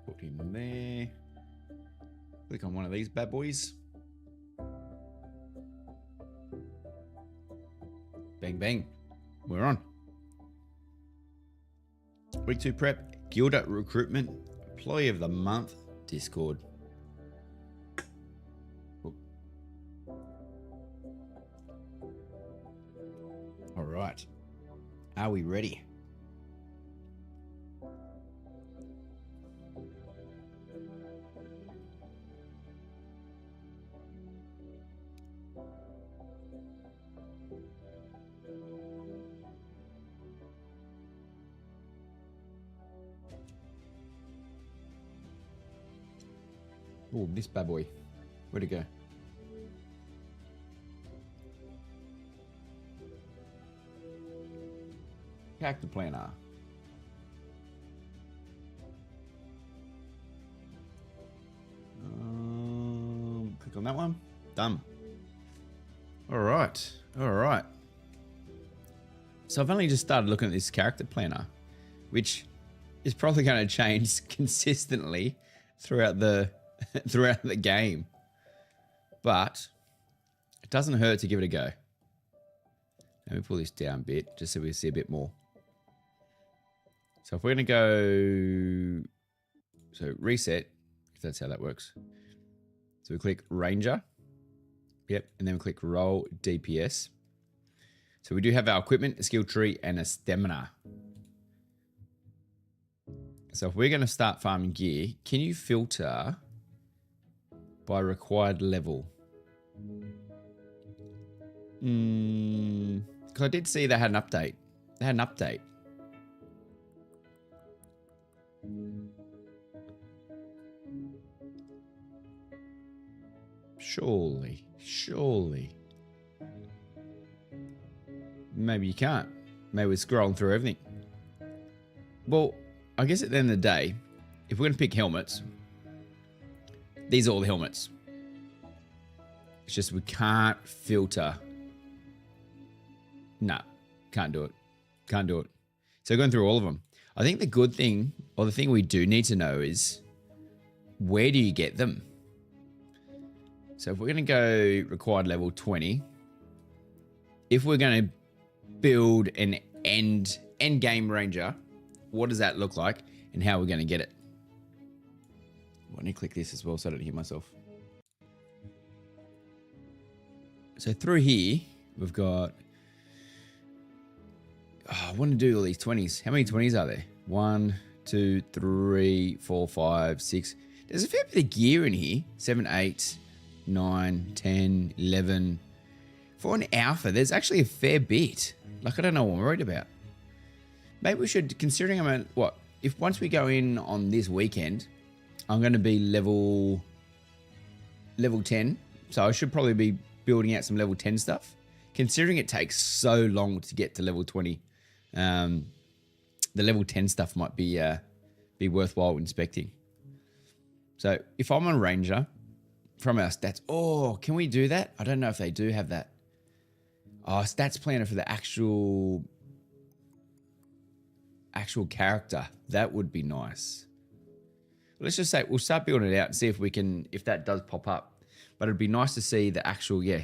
Put him there. Click on one of these bad boys. Bang, bang. We're on. Week 2 prep. Guilder Recruitment. Employee of the Month. Discord. All right. Are we ready? Oh, this bad boy. Where'd it go? Character planner. Click on that one. Done. All right. All right. So I've only just started looking at this character planner, which is probably going to change consistently throughout the game, but it doesn't hurt to give it a go. Let me pull this down a bit just so we see a bit more. So if we're going to go, so reset, if that's how that works. So we click Ranger. Yep. And then we click Roll DPS. So we do have our equipment, a skill tree, and a stamina. So if we're going to start farming gear, can you filter by required level? Because I did see they had an update. They had an update. Surely. Maybe you can't. Maybe we're scrolling through everything. Well, I guess at the end of the day, if we're going to pick helmets, these are all the helmets. It's just we can't filter. No, can't do it. Can't do it. So going through all of them. I think the good thing, or the thing we do need to know is, where do you get them? So if we're going to go required level 20, if we're going to build an end game ranger, what does that look like and how we're going to get it? Let me click this as well so I don't hear myself. So through here, we've got, I want to do all these 20s. How many 20s are there? 1, 2, 3, 4, 5, 6. There's a fair bit of gear in here. 7, 8, 9, 10, 11. For an alpha, there's actually a fair bit. Like, I don't know what I'm worried about. Maybe we should, considering I'm at, what, if once we go in on this weekend, I'm going to be level 10. So I should probably be building out some level 10 stuff. Considering it takes so long to get to level 20, the level 10 stuff might be worthwhile inspecting. So if I'm a ranger from our stats, oh, can we do that? I don't know if they do have that. Oh, stats planner for the actual character. That would be nice. Let's just say we'll start building it out and see if we can, if that does pop up. But it'd be nice to see the actual, yeah.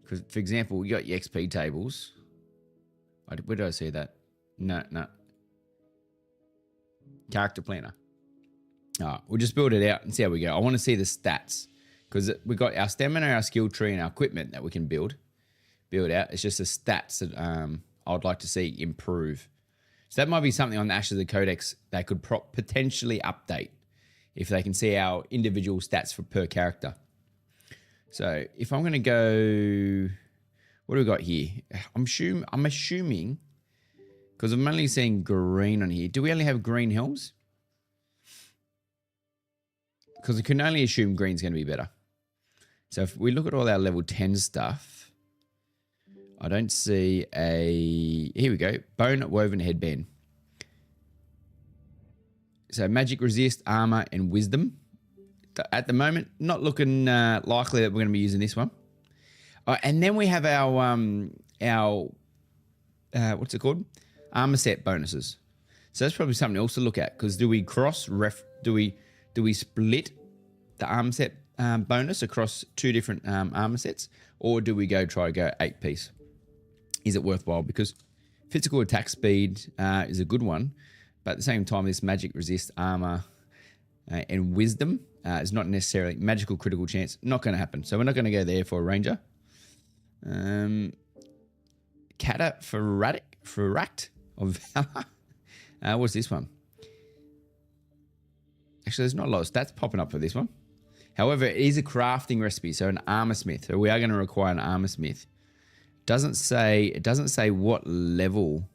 Because, for example, you got your XP tables. Where do I see that? No. Character planner. All right, we'll just build it out and see how we go. I want to see the stats. Because we've got our stamina, our skill tree, and our equipment that we can build out. It's just the stats that I would like to see improve. So that might be something on the Ashes of the Codex they could potentially update if they can see our individual stats for per character. So if I'm going to go, what do we got here? I'm assuming, because I'm only seeing green on here. Do we only have green helms? Because I can only assume green's going to be better. So if we look at all our level 10 stuff, I don't see a, here we go, bone woven headband. So magic resist, armor, and wisdom. At the moment, not looking likely that we're going to be using this one. And then we have our what's it called? armor set bonuses. So that's probably something else to look at, because do we split the armor set bonus across two different armor sets, or do we try to go 8-piece? Is it worthwhile? Because physical attack speed is a good one, but at the same time, this magic resist, armor, and wisdom is not necessarily magical critical chance. Not going to happen. So we're not going to go there for a ranger. Ferract of Valor. What's this one? Actually, there's not a lot of stats popping up for this one. However, it is a crafting recipe, so an armor smith. So we are going to require an armor smith. It doesn't say what level.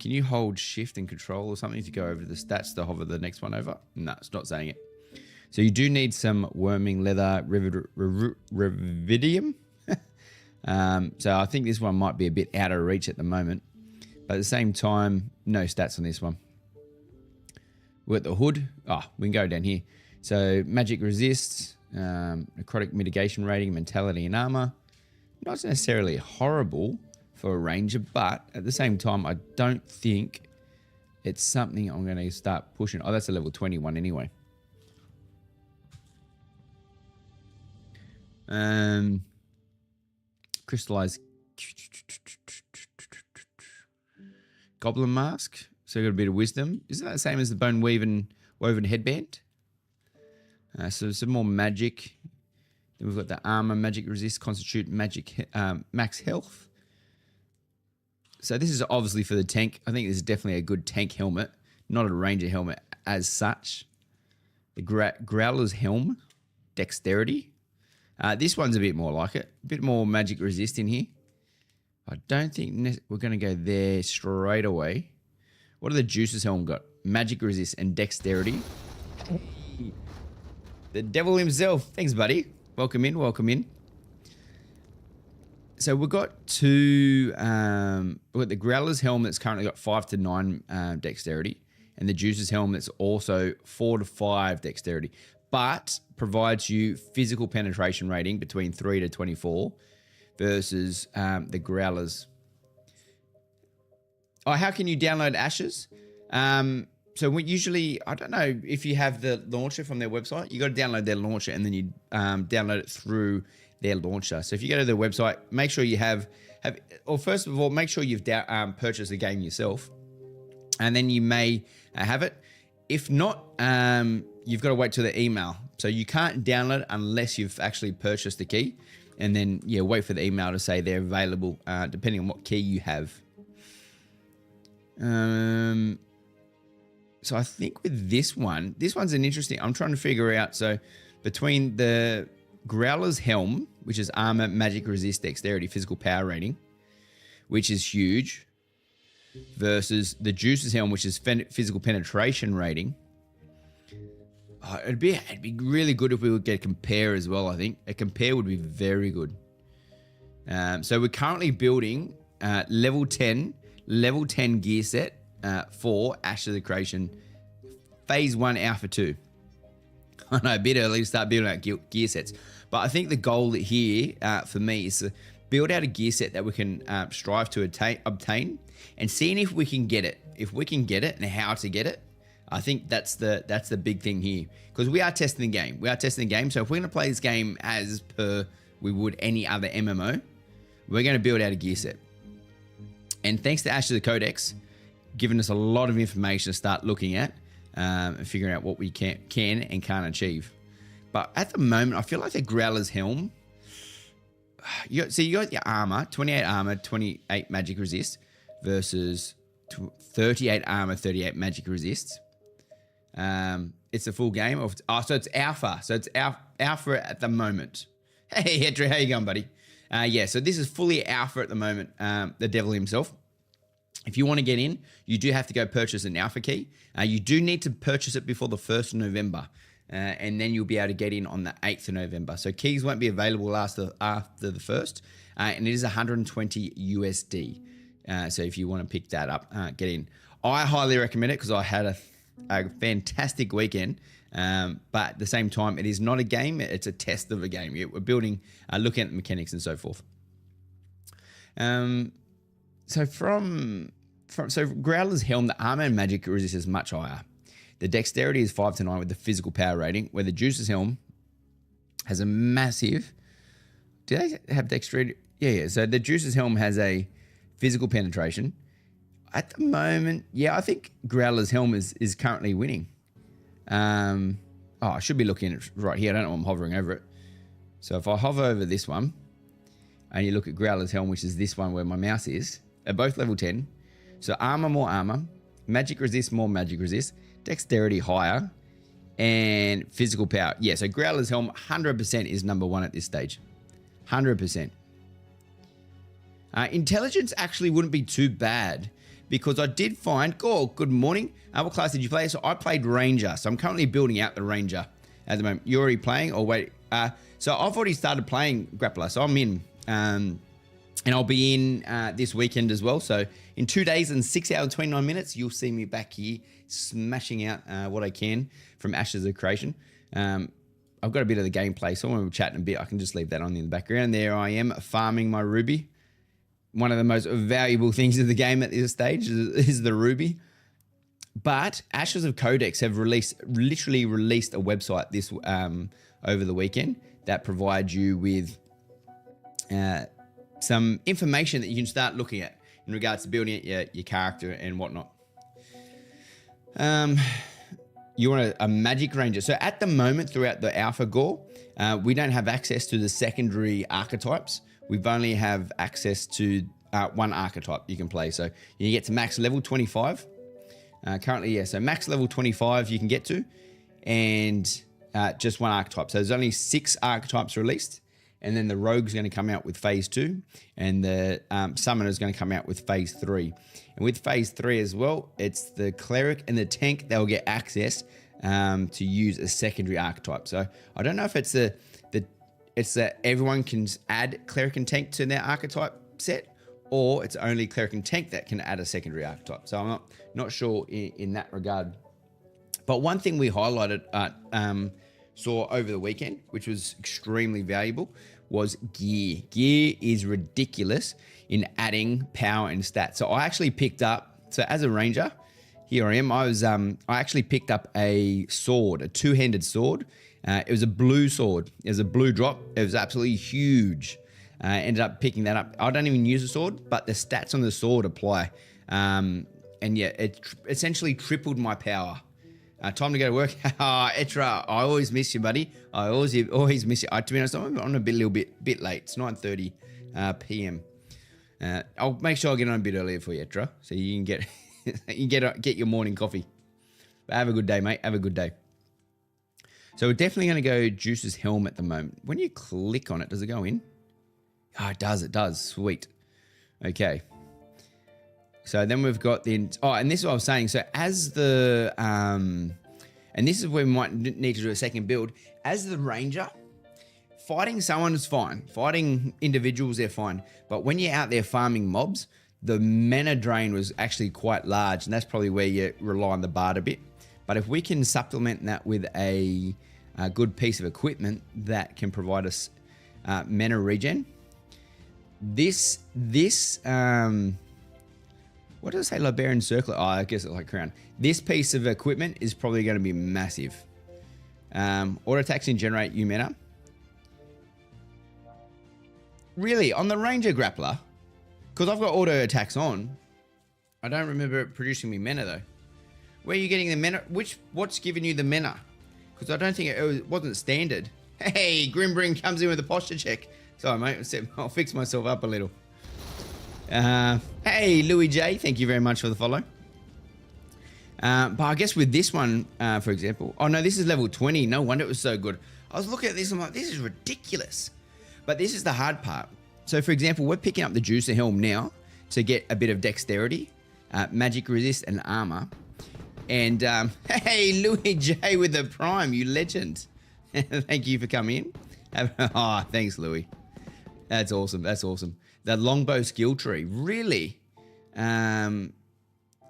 Can you hold shift and control or something to go over the stats to hover the next one over? No, it's not saying it. So you do need some worming leather revidium. So I think this one might be a bit out of reach at the moment. But at the same time, no stats on this one. We're at the hood. We can go down here. So magic resist, necrotic mitigation rating, mentality and armor. Not necessarily horrible for a ranger, but at the same time, I don't think it's something I'm going to start pushing. Oh, that's a level 21 anyway. Crystallized goblin mask. So got a bit of wisdom. Isn't that the same as the bone woven headband? So some more magic. Then we've got the armor, magic resist, constitute, magic max health. So this is obviously for the tank. I think this is definitely a good tank helmet, not a ranger helmet as such. The Growler's helm, dexterity. This one's a bit more like it. A bit more magic resist in here. I don't think we're going to go there straight away. What do the Juice's helm got? Magic resist and dexterity. The devil himself. Thanks, buddy. Welcome in, welcome in. So we've got the Growler's helm that's currently got 5 to 9 dexterity, and the Juice's helm that's also 4 to 5 dexterity, but provides you physical penetration rating between 3 to 24 versus the Growler's. Oh, how can you download Ashes? So we usually, I don't know if you have the launcher from their website, you got to download their launcher and then you download it through their launcher. So if you go to their website, make sure you first of all, make sure you've purchased the game yourself, and then you may have it. If not, you've got to wait till the email. So you can't download it unless you've actually purchased the key, and then wait for the email to say they're available, depending on what key you have. So I think with this one's an interesting, I'm trying to figure out, so between the Growler's helm, which is armor, magic resist, dexterity, physical power rating, which is huge, versus the Juice's helm, which is physical penetration rating. It'd be really good if we would get a compare as well. I think a compare would be very good. So we're currently building level 10 gear set for Ash of the Creation Phase 1 Alpha 2. I know, a bit early to start building out gear sets, but I think the goal here for me is to build out a gear set that we can strive to obtain, and seeing if we can get it. If we can get it and how to get it, I think that's the big thing here, because we are testing the game. So if we're going to play this game as per we would any other MMO, we're going to build out a gear set. And thanks to Ash of the Codex, giving us a lot of information to start looking at and figuring out what we can and can't achieve. But at the moment, I feel like the Growler's helm. You got your armor, 28 armor, 28 magic resist, versus 38 armor, 38 magic resist. It's a full game of. So it's alpha. So it's alpha at the moment. Hey, Hedra, how you going, buddy? So this is fully alpha at the moment. The devil himself. If you want to get in, you do have to go purchase an alpha key. You do need to purchase it before the 1st of November. And then you'll be able to get in on the 8th of November. So keys won't be available after the 1st. And it is 120 USD. So if you want to pick that up, get in. I highly recommend it because I had a fantastic weekend. But at the same time, it is not a game. It's a test of a game. We're building, looking at the mechanics and so forth. So from so Growler's Helm, the armor and magic resist is much higher. The dexterity is 5 to 9 with the physical power rating, where the Juicer's Helm has a massive. Do they have dexterity? Yeah. So the Juicer's Helm has a physical penetration. At the moment, I think Growler's Helm is currently winning. I should be looking at it right here. I don't know why I'm hovering over it. So if I hover over this one, and you look at Growler's Helm, which is this one where my mouse is, they're both level 10. So armor, more armor. Magic resist, more magic resist. Dexterity, higher. And physical power. Yeah, so Growler's Helm 100% is number 1 at this stage. 100%. Intelligence actually wouldn't be too bad, because I did find, good morning. What class did you play? So I played Ranger. So I'm currently building out the Ranger at the moment. You're already playing? Or wait. So I've already started playing Grappler. So I'm in. And I'll be in this weekend as well. So in 2 days and 6 hours and 29 minutes, you'll see me back here smashing out what I can from Ashes of Creation. I've got a bit of the gameplay. So when we're chatting a bit, I can just leave that on in the background. There I am farming my ruby. One of the most valuable things of the game at this stage is the ruby. But Ashes of Codex have literally released a website this over the weekend that provides you with some information that you can start looking at in regards to building out your character and whatnot. You want a magic ranger. So at the moment, throughout the alpha gore, we don't have access to the secondary archetypes. We've only have access to one archetype you can play. So you get to max level 25. Currently, so max level 25 you can get to, and just one archetype. So there's only 6 archetypes released, and then the Rogue's going to come out with Phase 2, and the Summoner's going to come out with Phase 3. And with Phase 3 as well, it's the Cleric and the Tank that will get access to use a secondary archetype. So I don't know if it's that everyone can add Cleric and Tank to their archetype set, or it's only Cleric and Tank that can add a secondary archetype. So I'm not sure in that regard. But one thing we highlighted saw over the weekend, which was extremely valuable, was gear. Gear is ridiculous in adding power and stats. So I actually picked up, so as a ranger, here I am. I actually picked up a sword, a 2-handed sword. It was a blue sword. It was a blue drop. It was absolutely huge. Ended up picking that up. I don't even use a sword, but the stats on the sword apply. And yeah, it essentially tripled my power. Time to go to work. Etra, I always miss you, buddy. I always miss you. To be honest, I'm on a little bit late. It's 9:30 p.m. I'll make sure I get on a bit earlier for you, Etra, so you can get your morning coffee. But have a good day, mate. Have a good day. So we're definitely going to go Juice's Helm at the moment. When you click on it, does it go in? Oh, it does. It does. Sweet. Okay. So then we've got the... Oh, and this is what I was saying. So as the... and this is where we might need to do a second build. As the ranger, fighting someone is fine. Fighting individuals, they're fine. But when you're out there farming mobs, the mana drain was actually quite large. And that's probably where you rely on the bard a bit. But if we can supplement that with a good piece of equipment that can provide us mana regen... This what does it say? Liberian Circlet? Oh, I guess it's like crown. This piece of equipment is probably going to be massive. Auto attacks and generate you mana. Really? On the Ranger Grappler? Because I've got auto attacks on. I don't remember it producing me mana though. Where are you getting the mana? What's giving you the mana? Because I don't think it wasn't standard. Hey, Grimbring comes in with a posture check. Sorry, mate. I'll fix myself up a little. Hey, Louis J. Thank you very much for the follow. But I guess with this one, for example... Oh, no, this is level 20. No wonder it was so good. I was looking at this and I'm like, this is ridiculous. But this is the hard part. So, for example, we're picking up the Juicer Helm now to get a bit of dexterity, magic resist, and armor. And, hey, Louis J. with the Prime, you legend. Thank you for coming in. Oh, thanks, Louis. That's awesome. That's awesome. The longbow skill tree, really? There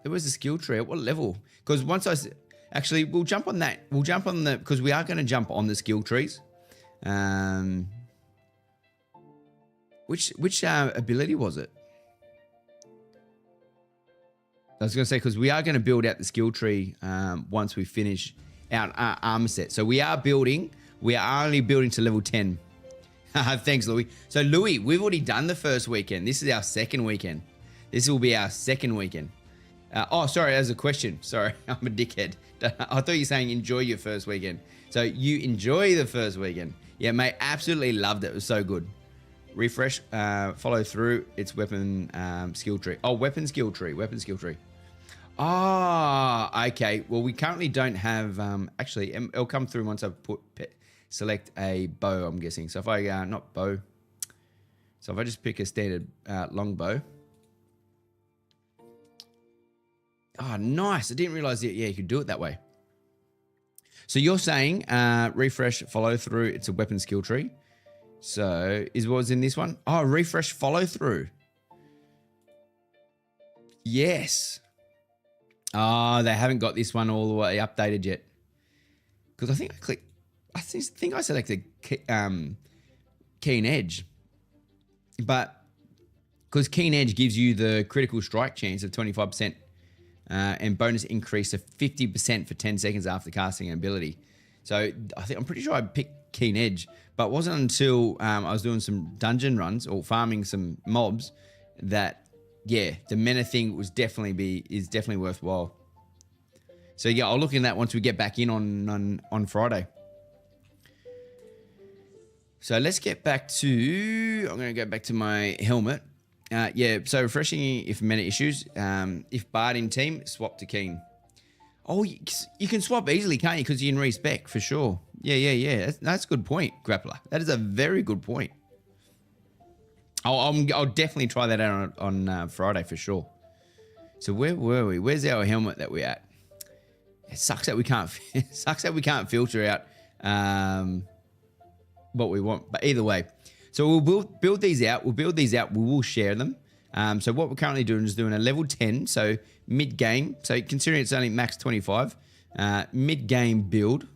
was a skill tree at what level? Because once actually, we'll jump on that. We'll jump on the, because we are going to jump on the skill trees. Which ability was it? I was going to say, because we are going to build out the skill tree once we finish our armor set. So we are only building to level 10. Thanks, Louis. So, Louis, we've already done the first weekend. This is our second weekend. This will be our second weekend. Sorry, as a question. Sorry, I'm a dickhead. I thought you were saying enjoy your first weekend. So you enjoy the first weekend. Yeah, mate, absolutely loved it. It was so good. Refresh, follow through. It's weapon skill tree. Oh, weapon skill tree. Ah, okay. Well, we currently don't have, actually, it'll come through once I've select a bow, I'm guessing. So if I, not bow. So if I just pick a standard long bow. Oh, nice. I didn't realize that, yeah, you could do it that way. So you're saying refresh, follow through. It's a weapon skill tree. So is what was in this one? Oh, refresh, follow through. Yes. Oh, they haven't got this one all the way updated yet. Because I think I selected Keen Edge. But because Keen Edge gives you the critical strike chance of 25%. And bonus increase to 50% for 10 seconds after casting an ability. So I'm pretty sure I picked Keen Edge, but it wasn't until I was doing some dungeon runs or farming some mobs that, yeah, the Mena thing is definitely worthwhile. So yeah, I'll look in that once we get back in on Friday. So let's get back to, I'm going to go back to my helmet. Yeah, so refreshing if meta issues. If Bard in team, swap to Keen. Oh, you can swap easily, can't you? Because you're in respec for sure. Yeah. That's a good point, Grappler. That is a very good point. I'll definitely try that out on Friday for sure. So where were we? Where's our helmet that we're at? It sucks that we can't. It sucks that we can't filter out what we want. But either way. So we'll build these out. We will share them. So what we're currently doing is doing a level 10. So mid-game. So considering it's only max 25. Mid-game build.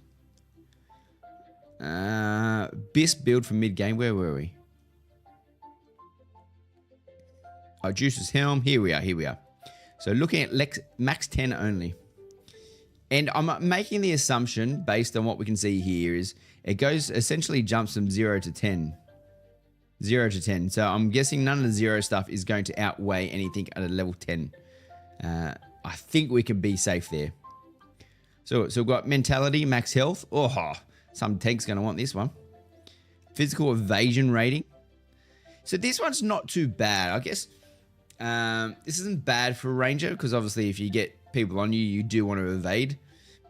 Best build for mid-game. Where were we? Oh, Juice's Helm. Here we are. So looking at max 10 only. And I'm making the assumption, based on what we can see here, is it essentially jumps from 0 to 10. 0 to 10. So I'm guessing none of the 0 stuff is going to outweigh anything at a level 10. I think we can be safe there. So we've got mentality, max health. Oh, some tank's going to want this one. Physical evasion rating. So this one's not too bad. I guess this isn't bad for a ranger because obviously if you get people on you, you do want to evade.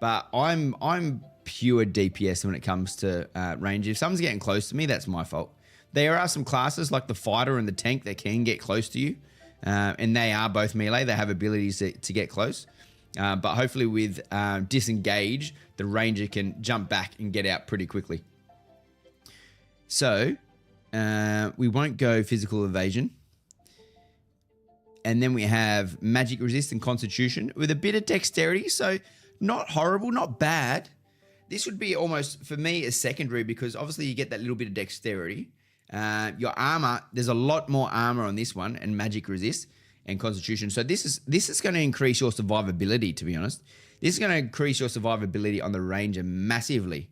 But I'm pure DPS when it comes to ranger. If someone's getting close to me, that's my fault. There are some classes like the fighter and the tank that can get close to you. And they are both melee. They have abilities to get close. But hopefully with disengage, the ranger can jump back and get out pretty quickly. So we won't go physical evasion. And then we have magic resist and constitution with a bit of dexterity. So not horrible, not bad. This would be almost, for me, a secondary because obviously you get that little bit of dexterity. Your armor, there's a lot more armor on this one and magic resist and constitution. So this is going to increase your survivability, to be honest. This is going to increase your survivability on the ranger massively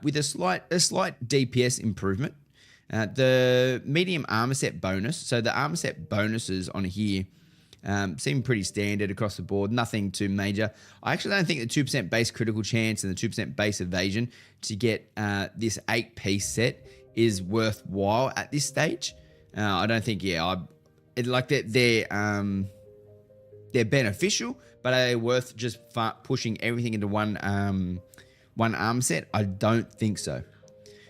with a slight DPS improvement. The medium armor set bonus. So the armor set bonuses on here seem pretty standard across the board. Nothing too major. I actually don't think the 2% base critical chance and the 2% base evasion to get this 8-piece set is worthwhile at this stage. I don't think, they're beneficial, but are they worth just pushing everything into one armor set? I don't think so.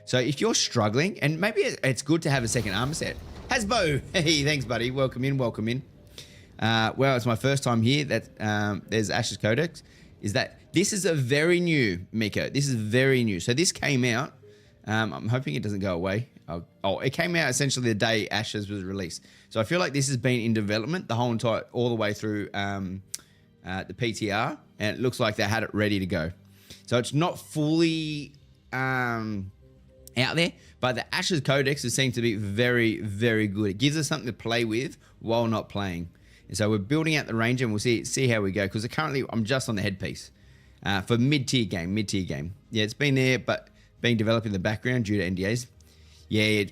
So if you're struggling, and maybe it's good to have a second armor set. Hasbo, hey, thanks, buddy. Welcome in. Well, it's my first time here. There's Ash's Codex. This is a very new, Miko. This is very new. So this came out. I'm hoping it doesn't go away. It came out essentially the day Ashes was released. So I feel like this has been in development all the way through the PTR, and it looks like they had it ready to go. So it's not fully out there, but the Ashes Codex seems to be very, very good. It gives us something to play with while not playing. And so we're building out the Ranger, and we'll see how we go. Because currently I'm just on the headpiece for mid-tier game. Yeah, it's been there, but being developed in the background due to NDAs. Yeah,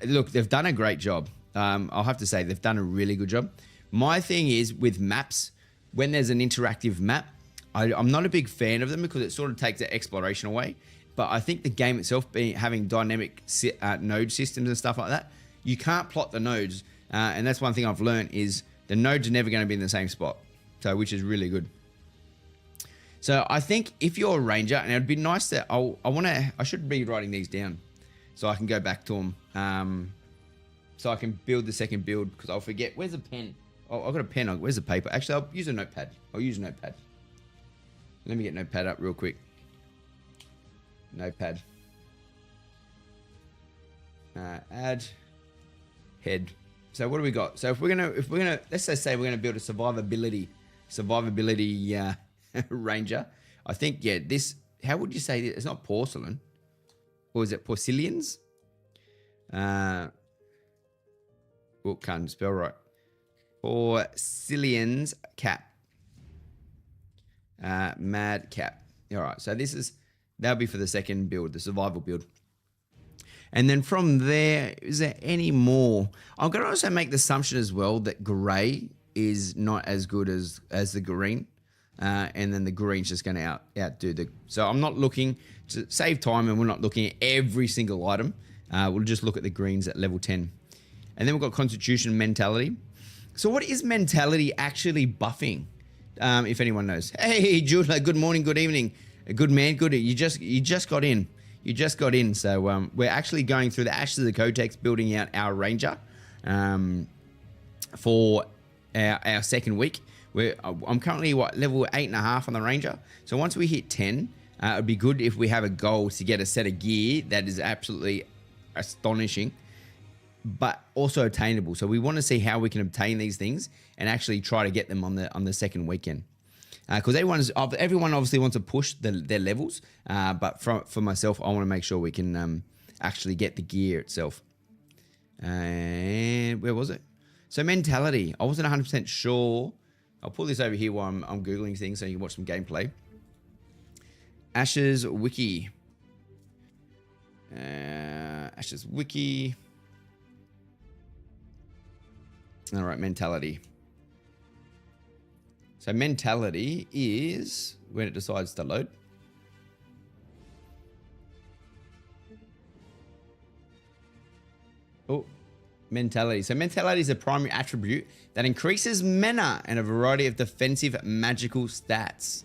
look, they've done a great job. I'll have to say they've done a really good job. My thing is with maps, when there's an interactive map, I'm not a big fan of them because it sort of takes the exploration away. But I think the game itself having dynamic node systems and stuff like that, you can't plot the nodes. And that's one thing I've learned is the nodes are never going to be in the same spot. So, which is really good. So I think if you're a Ranger, and it'd be nice that I should be writing these down so I can go back to them. So I can build the second build because I'll forget. Where's a pen? Oh, I've got a pen. Where's the paper? Actually, I'll use a notepad. Let me get notepad up real quick. Notepad. Add head. So what do we got? So if we're gonna let's just say we're gonna build a survivability Ranger. I think this. How would you say this? It's not porcelain, or is it porcelains? Can't spell right. Porcelains cap. Mad cap. All right. So that'll be for the second build, the survival build. And then from there, is there any more? I'm going to also make the assumption as well that grey is not as good as the green. And then the green's just going to outdo the... So I'm not looking to save time, and we're not looking at every single item. We'll just look at the greens at level 10. And then we've got Constitution, Mentality. So what is Mentality actually buffing? If anyone knows. Hey, Judah, good morning, good evening. Good man, good. You just got in. So we're actually going through the Ashes of the Codex, building out our Ranger for our second week. I'm currently, level 8.5 on the Ranger. So once we hit 10, it would be good if we have a goal to get a set of gear that is absolutely astonishing, but also attainable. So we want to see how we can obtain these things and actually try to get them on the second weekend. Because everyone obviously wants to push their levels, but for myself, I want to make sure we can actually get the gear itself. And where was it? So Mentality. I wasn't 100% sure. I'll pull this over here while I'm Googling things so you can watch some gameplay. Ashes Wiki. Ashes Wiki. All right, Mentality. So Mentality is when it decides to load. Oh, Mentality. So Mentality is a primary attribute that increases mana and a variety of defensive magical stats.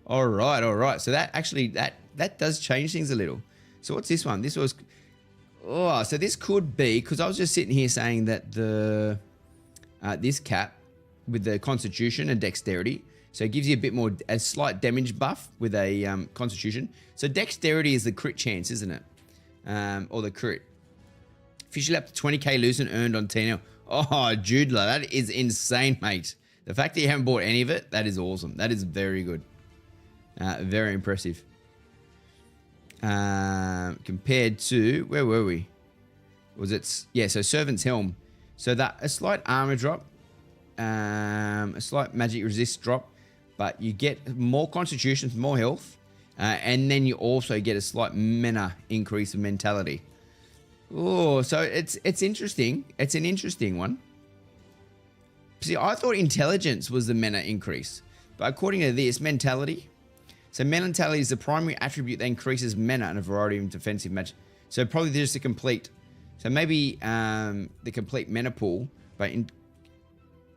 All right. So that actually, that does change things a little. So what's this one? So this could be, because I was just sitting here saying that this cap with the Constitution and Dexterity, so it gives you a slight damage buff with a Constitution. So Dexterity is the crit chance, isn't it? Or the crit. Officially up to 20k loosened earned on TNL. Oh, Judla, that is insane, mate. The fact that you haven't bought any of it, that is awesome. That is very good. Very impressive. Compared to, where were we? So Servant's Helm. So that a slight armor drop, a slight magic resist drop, but you get more constitution, more health, and then you also get a slight mana increase of Mentality. Oh, so it's interesting. It's an interesting one. See, I thought intelligence was the mana increase, but according to this, Mentality. So Mentality is the primary attribute that increases mana and a variety of defensive magic. So probably just a complete. So maybe the complete mana pool, but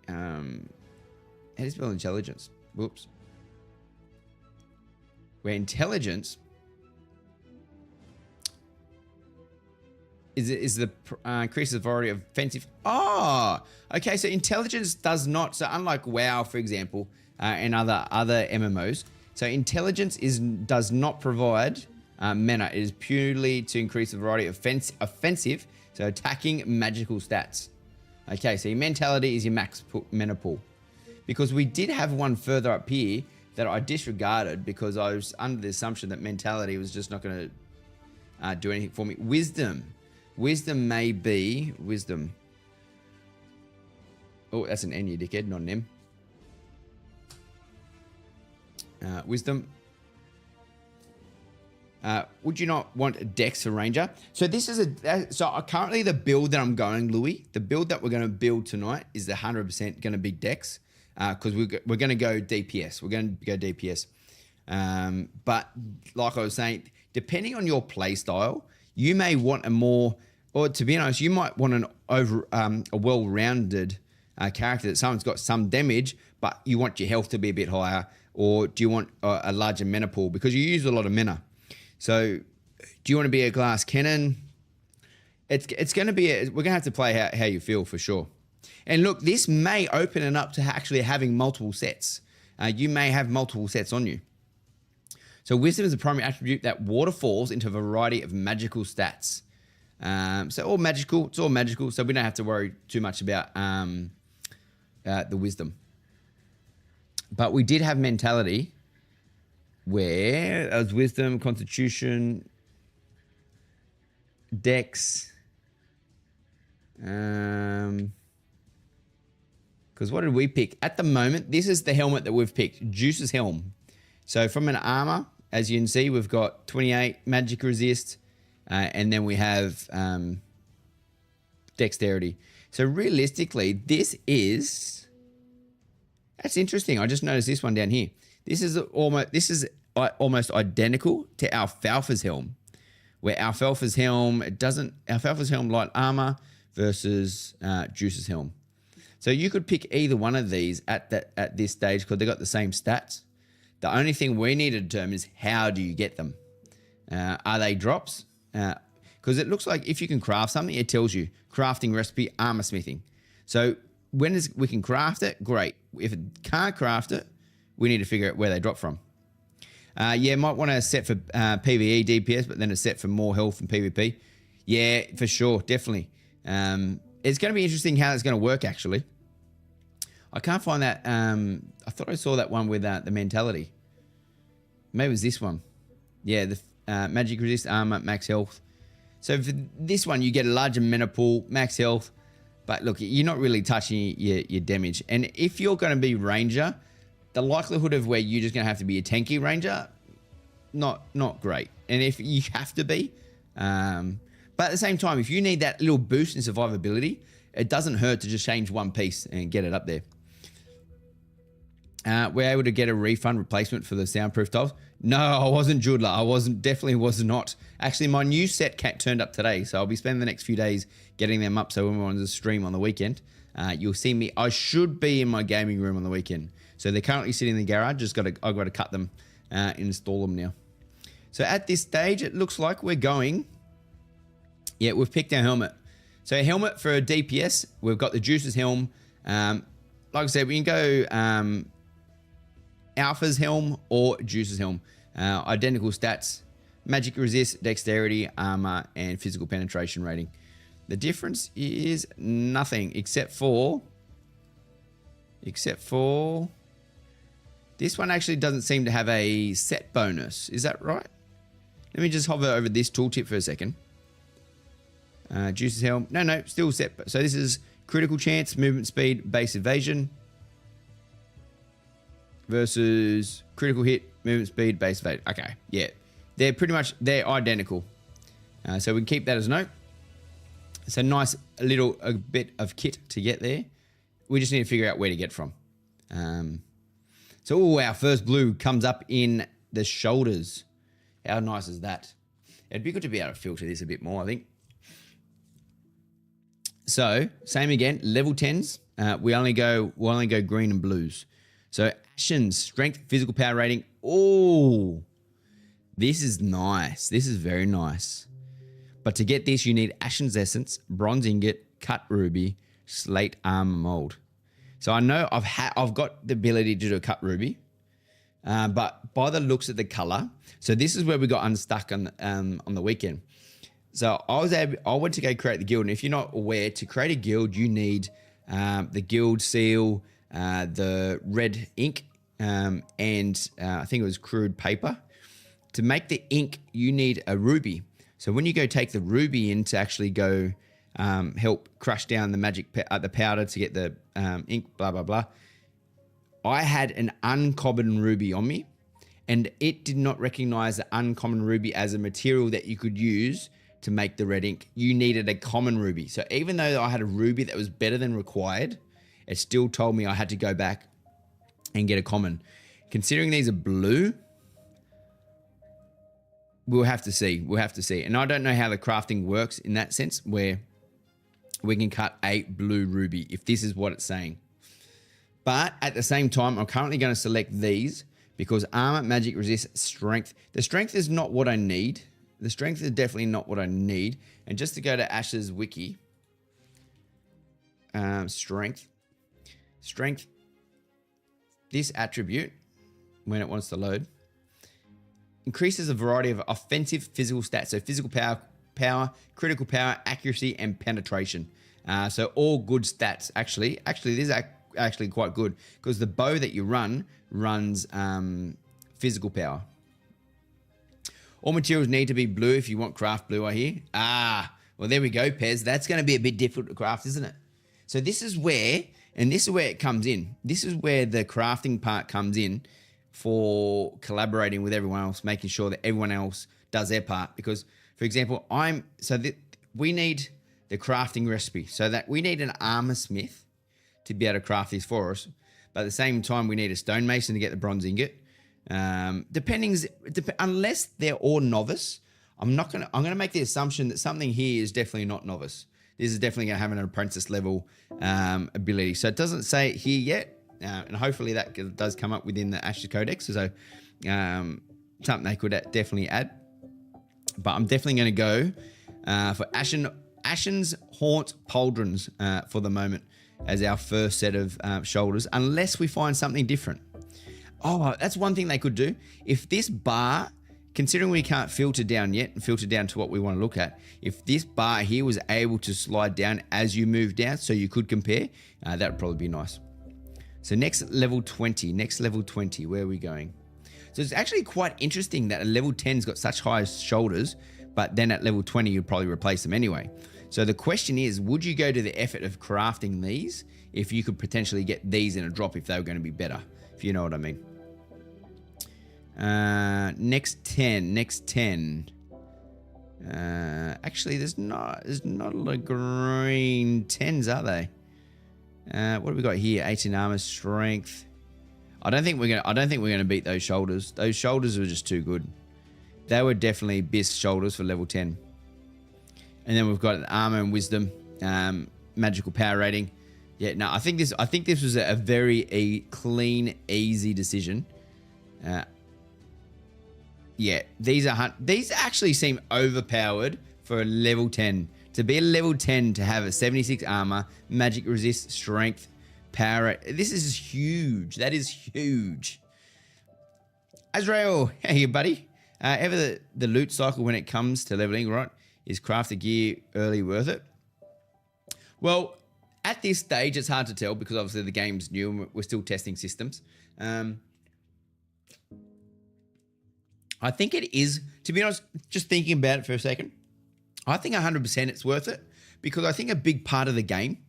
how do you spell intelligence? Whoops. Where intelligence is the increases the variety of offensive. Oh, okay. So intelligence does not. So unlike WoW, for example, and other MMOs, so intelligence does not provide mana. It is purely to increase the variety of offensive, so attacking magical stats. Okay, so your Mentality is your max mana pool. Because we did have one further up here that I disregarded because I was under the assumption that Mentality was just not going to do anything for me. Wisdom may be wisdom. Oh, that's an N, you dickhead, not an M. Wisdom. Would you not want Dex for Ranger? So this is currently the build that I'm going, Louis. The build that we're going to build tonight is the 100% going to be Dex because we're going to go DPS. We're going to go DPS. But like I was saying, depending on your play style, you may want a more, or to be honest, you might want a well-rounded character that someone's got some damage, but you want your health to be a bit higher, or do you want a larger mana pool because you use a lot of mana? So, do you want to be a glass cannon? It's going to be we're going to have to play how you feel for sure. And look, this may open it up to actually having multiple sets. You may have multiple sets on you. So, wisdom is a primary attribute that waterfalls into a variety of magical stats. So, all magical. It's all magical. So we don't have to worry too much about the wisdom. But we did have mentality, where as wisdom, constitution, dex. Because what did we pick? At the moment, this is the helmet that we've picked, Juice's helm. So from an armor, as you can see, we've got 28 magic resist, and then we have dexterity. So realistically, that's interesting. I just noticed this one down here. This is almost identical to Alfalfa's helm, where Alfalfa's helm light armor versus Juice's helm. So you could pick either one of these at this stage because they got the same stats. The only thing we need to determine is how do you get them? Are they drops? Because it looks like if you can craft something, it tells you crafting recipe, armor smithing. So when we can craft it, great. If it can't craft it, we need to figure out where they drop from. Might want a set for PvE DPS, but then a set for more health and PvP. Yeah, for sure, definitely. It's going to be interesting how it's going to work, actually. I can't find that. I thought I saw that one with the mentality. Maybe it was this one. Yeah, the magic resist, armor, max health. So for this one, you get a larger mana pool, max health. But look, you're not really touching your damage. And if you're going to be ranger, the likelihood of where you're just going to have to be a tanky ranger, not great. And if you have to be, but at the same time, if you need that little boost in survivability, it doesn't hurt to just change one piece and get it up there. We're able to get a refund replacement for the soundproof tiles. No, I wasn't, Judla. Definitely was not. Actually, my new set turned up today, so I'll be spending the next few days getting them up. So when we're on the stream on the weekend, you'll see me. I should be in my gaming room on the weekend. So they're currently sitting in the garage. I've got to cut them and install them now. So at this stage, it looks like we're going. Yeah, we've picked our helmet. So a helmet for a DPS. We've got the Juice's helm. Like I said, we can go Alpha's helm or Juice's helm. Identical stats: magic resist, dexterity, armor, and physical penetration rating. The difference is nothing except for this one actually doesn't seem to have a set bonus. Is that right? Let me just hover over this tooltip for a second. Juice's helm. No, still set. So this is critical chance, movement speed, base evasion versus critical hit, movement speed, base evasion. Okay, yeah. They're identical. So we can keep that as a note. It's a nice a bit of kit to get there. We just need to figure out where to get from. So our first blue comes up in the shoulders. How nice is that? It'd be good to be able to filter this a bit more, I think. So same again, level 10s. We'll only go green and blues. So actions, strength, physical power rating. Oh, this is nice. This is very nice. But to get this, you need Ashen's Essence, Bronze Ingot, Cut Ruby, Slate Armor Mold. So I know I've got the ability to do a Cut Ruby, but by the looks of the color, so this is where we got unstuck on the weekend. So I went to go create the guild, and if you're not aware, to create a guild, you need the guild seal, the red ink, and I think it was crude paper. To make the ink, you need a ruby. So when you go take the ruby in to actually go help crush down the the powder to get the ink, blah, blah, blah. I had an uncommon ruby on me, and it did not recognize the uncommon ruby as a material that you could use to make the red ink. You needed a common ruby. So even though I had a ruby that was better than required, it still told me I had to go back and get a common. Considering these are blue, we'll have to see. We'll have to see. And I don't know how the crafting works in that sense, where we can cut a blue ruby, if this is what it's saying. But at the same time, I'm currently going to select these because armor, magic, resist, strength. The strength is not what I need. The strength is definitely not what I need. And just to go to Ash's wiki, strength, this attribute, when it wants to load, increases a variety of offensive physical stats. So physical power, critical power, accuracy, and penetration. So all good stats, actually. Actually, this is actually quite good because the bow that you runs physical power. All materials need to be blue if you want craft blue, I hear. Well, there we go, Pez. That's going to be a bit difficult to craft, isn't it? So this is where it comes in. This is where the crafting part comes in for collaborating with everyone else, making sure that everyone else does their part. Because, for example, we need the crafting recipe, so that we need an armor smith to be able to craft these for us. But at the same time, we need a stonemason to get the bronze ingot. Unless they're all novice, I'm gonna make the assumption that something here is definitely not novice. This is definitely gonna have an apprentice level ability. So it doesn't say it here yet, and hopefully that does come up within the Ashes Codex. So something they could definitely add. But I'm definitely gonna go for Ashen's Haunt Pauldrons for the moment as our first set of shoulders, unless we find something different. Oh, that's one thing they could do. If this bar, considering we can't filter down yet and filter down to what we want to look at, if this bar here was able to slide down as you move down so you could compare, that would probably be nice. So next level 20, where are we going? So it's actually quite interesting that a level 10's got such high shoulders, but then at level 20, you'd probably replace them anyway. So the question is, would you go to the effort of crafting these if you could potentially get these in a drop if they were going to be better, if you know what I mean? Next 10. Actually, there's not a lot of green 10s, are they? What have we got here? 18 armor, strength. I don't think we're gonna beat those shoulders. Those shoulders were just too good. They were definitely best shoulders for level 10. And then we've got armor and wisdom, magical power rating. Yeah, no, I think this was a very clean, easy decision. Yeah, these actually seem overpowered for a level 10. To be a level 10 to have a 76 armor, magic resist, strength, power. This is huge. That is huge. Azrael, hey buddy. Ever the loot cycle when it comes to leveling, right? Is crafted gear early worth it? Well, at this stage, it's hard to tell because obviously the game's new and we're still testing systems. I think it is, to be honest, just thinking about it for a second, I think 100% it's worth it because I think a big part of the game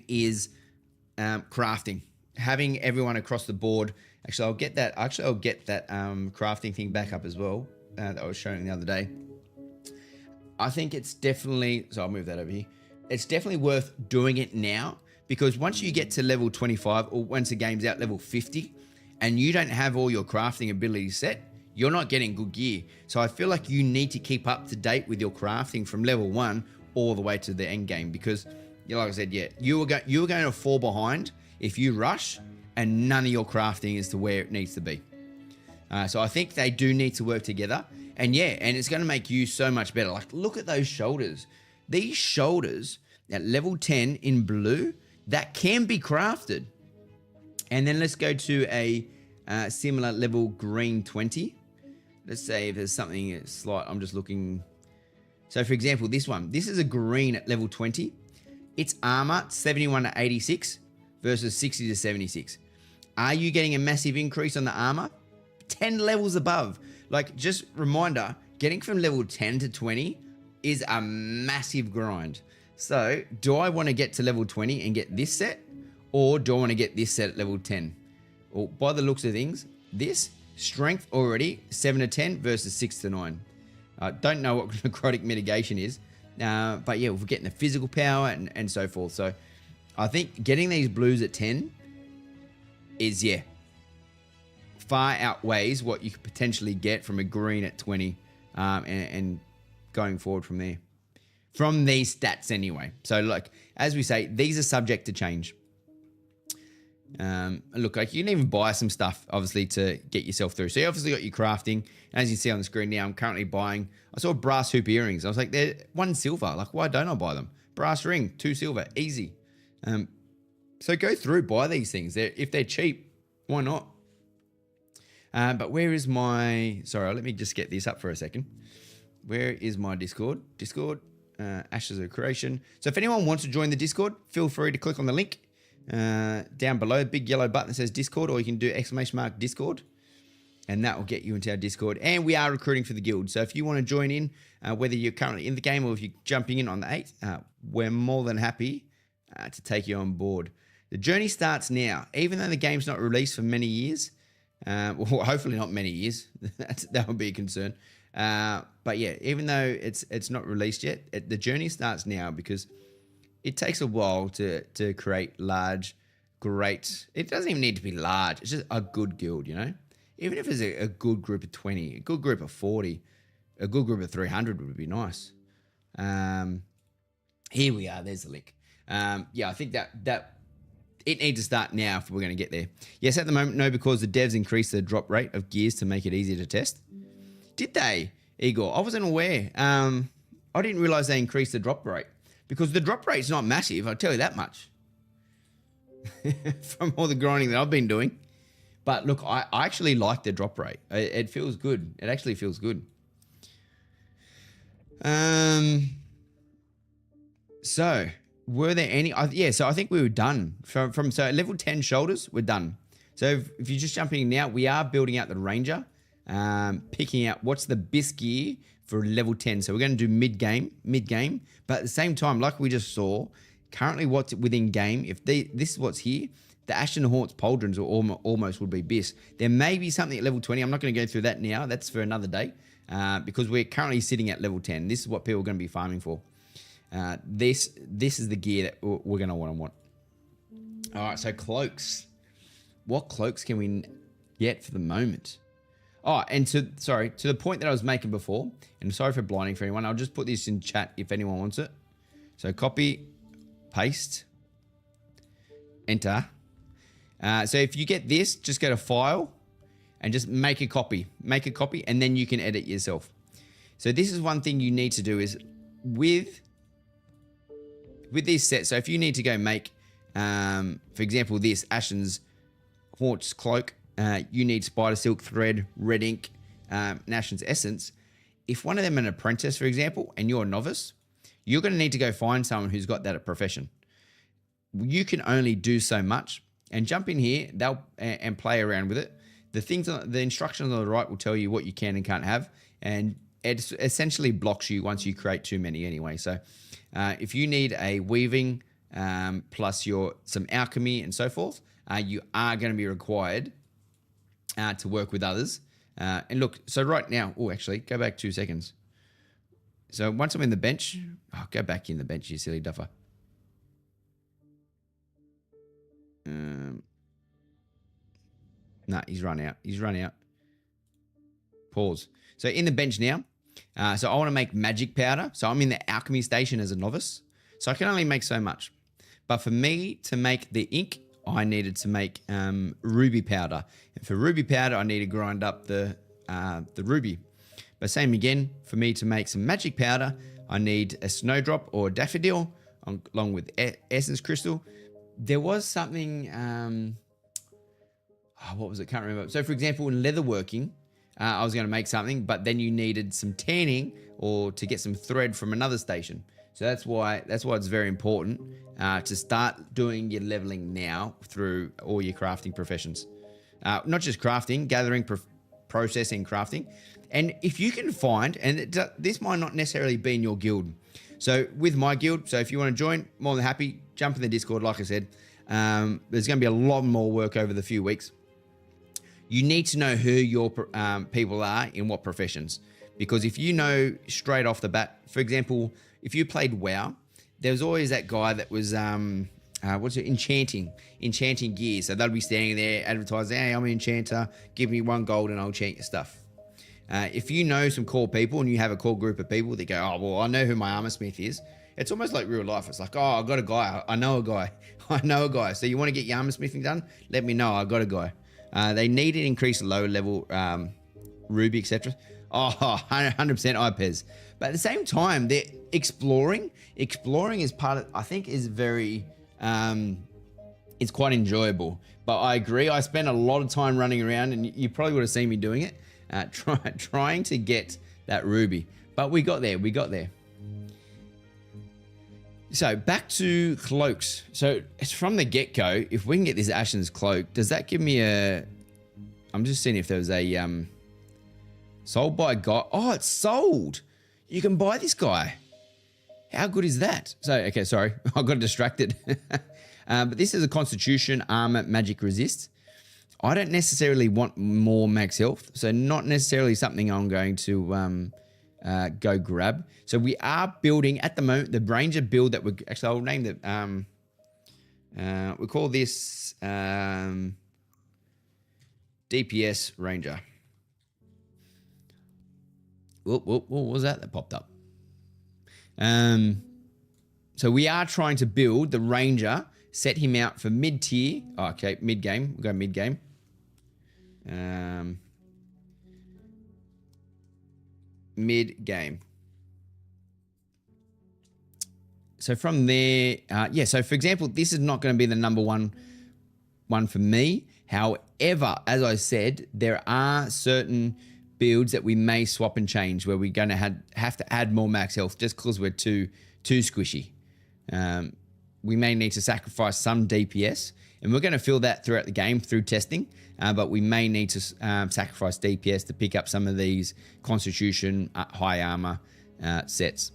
is crafting, having everyone across the board. Actually, I'll get that crafting thing back up as well that I was showing the other day. I think it's definitely, so I'll move that over here. It's definitely worth doing it now because once you get to level 25 or once the game's out level 50 and you don't have all your crafting abilities set, you're not getting good gear. So I feel like you need to keep up to date with your crafting from level 1 all the way to the end game because, like I said, yeah, you are going to fall behind if you rush and none of your crafting is to where it needs to be. So I think they do need to work together. And yeah, and it's going to make you so much better. Like, look at those shoulders. These shoulders at level 10 in blue, that can be crafted. And then let's go to a similar level green 20. Let's say if there's something slight. I'm just looking. So for example, this is a green at level 20. Its armor 71 to 86 versus 60 to 76. Are you getting a massive increase on the armor? 10 levels above. Like, just reminder, getting from level 10 to 20 is a massive grind. So do I want to get to level 20 and get this set, or do I want to get this set at level 10? Well, by the looks of things, this strength already 7 to 10 versus 6 to 9. Don't know what necrotic mitigation is, but yeah, we're getting the physical power and so forth. So I think getting these blues at 10 is, yeah, far outweighs what you could potentially get from a green at 20, and going forward from there. From these stats anyway. So like, as we say, these are subject to change. Look, like you can even buy some stuff, obviously, to get yourself through. So you obviously got your crafting. And as you see on the screen now, I'm currently buying, I saw brass hoop earrings. I was like, they're 1 silver. Like, why don't I buy them? Brass ring, 2 silver, easy. So go through, buy these things. If they're cheap, why not? But where is my, sorry, let me just get this up for a second. Where is my Discord? Ashes of Creation. So if anyone wants to join the Discord, feel free to click on the link down below, big yellow button that says Discord, or you can do !Discord, and that will get you into our Discord. And we are recruiting for the guild. So if you want to join in, whether you're currently in the game or if you're jumping in on the 8th, we're more than happy to take you on board. The journey starts now, even though the game's not released for many years. Well, hopefully not many years. That would be a concern. But yeah, even though it's not released yet, the journey starts now, because it takes a while to create large, great. It doesn't even need to be large. It's just a good guild, you know. Even if it's a good group of 20, a good group of 40, a good group of 300 would be nice. Here we are. There's the link. Yeah, I think that it needs to start now if we're going to get there. Yes, at the moment, no, because the devs increased the drop rate of gears to make it easier to test. Did they, Igor? I wasn't aware. I didn't realize they increased the drop rate, because the drop rate's not massive, I'll tell you that much. From all the grinding that I've been doing. But look, I actually like the drop rate. It feels good. It actually feels good. So, were there any? Yeah, so I think we were done. From so level 10 shoulders, we're done. So if you're just jumping in now, we are building out the Ranger. Picking out what's the best gear for level 10. So we're going to do mid-game. But at the same time, like we just saw, currently what's within game, if this is what's here, the Ashen Haunts Pauldrons almost would be best. There may be something at level 20. I'm not going to go through that now. That's for another day, because we're currently sitting at level 10. This is what people are going to be farming for. This is the gear that we're going to want. All right, so cloaks. What cloaks can we get for the moment? Oh, and to the point that I was making before, and sorry for blinding for anyone, I'll just put this in chat if anyone wants it. So copy, paste, enter. So if you get this, just go to File and just make a copy. Make a copy, and then you can edit yourself. So this is one thing you need to do is with these sets. So if you need to go make, for example, this Ashen's Haunts Cloak, you need Spider Silk, Thread, Red Ink, Ashen's Essence. If one of them an apprentice, for example, and you're a novice, you're going to need to go find someone who's got that at profession. You can only do so much, and jump in here and play around with it. The instructions on the right will tell you what you can and can't have, and it essentially blocks you once you create too many anyway. So if you need a weaving plus some alchemy and so forth, you are going to be required to work with others. And look, so right now, actually, go back 2 seconds. So once I'm in the bench, go back in the bench, you silly duffer. Nah, he's run out. Pause. So in the bench now, so I want to make magic powder. So I'm in the alchemy station as a novice. So I can only make so much. But for me to make the ink, I needed to make ruby powder. And for ruby powder, I need to grind up the ruby. But same again, for me to make some magic powder, I need a snowdrop or a daffodil along with essence crystal. There was something, what was it? Can't remember. So for example, in leatherworking, I was going to make something, but then you needed some tanning or to get some thread from another station. So that's why it's very important to start doing your leveling now through all your crafting professions. Not just crafting, gathering processing, crafting. And if you can find, and this might not necessarily be in your guild. So with my guild, so if you want to join, more than happy, jump in the Discord, like I said. There's going to be a lot more work over the few weeks. You need to know who your people are in what professions. Because if you know straight off the bat, for example, if you played WoW, there was always that guy that was enchanting gear. So they'll be standing there advertising, hey, I'm an enchanter, give me 1 gold and I'll enchant your stuff. If you know some core people and you have a core group of people that go, oh, well, I know who my armor smith is. It's almost like real life. It's like, oh, I got a guy. I know a guy. I know a guy. So you want to get your armor smithing done? Let me know. I got a guy. They need to increase low level ruby, etc. Oh, 100% IPES. But at the same time, they're exploring. Exploring is part of, I think, is very, it's quite enjoyable. But I agree. I spent a lot of time running around, and you probably would have seen me doing it, trying to get that ruby. But we got there. We got there. So back to cloaks. So it's from the get-go. If we can get this Ashen's cloak, does that give me a... I'm just seeing if there was a... sold by guy. Oh, it's sold. You can buy this guy. How good is that? So, okay, sorry. I got distracted. But this is a Constitution, Armor, Magic Resist. I don't necessarily want more max health. So not necessarily something I'm going to go grab. So we are building, at the moment, the Ranger build that we're... Actually, I'll name it... we call this DPS Ranger. What was that popped up? So we are trying to build the Ranger, set him out for mid-tier. Oh, okay, mid-game. We'll go mid-game. Mid-game. So from there, so for example, this is not going to be the number one for me. However, as I said, there are certain builds that we may swap and change where we're going to have to add more max health just because we're too squishy. We may need to sacrifice some DPS, and we're going to feel that throughout the game through testing, but we may need to sacrifice DPS to pick up some of these Constitution high armor sets.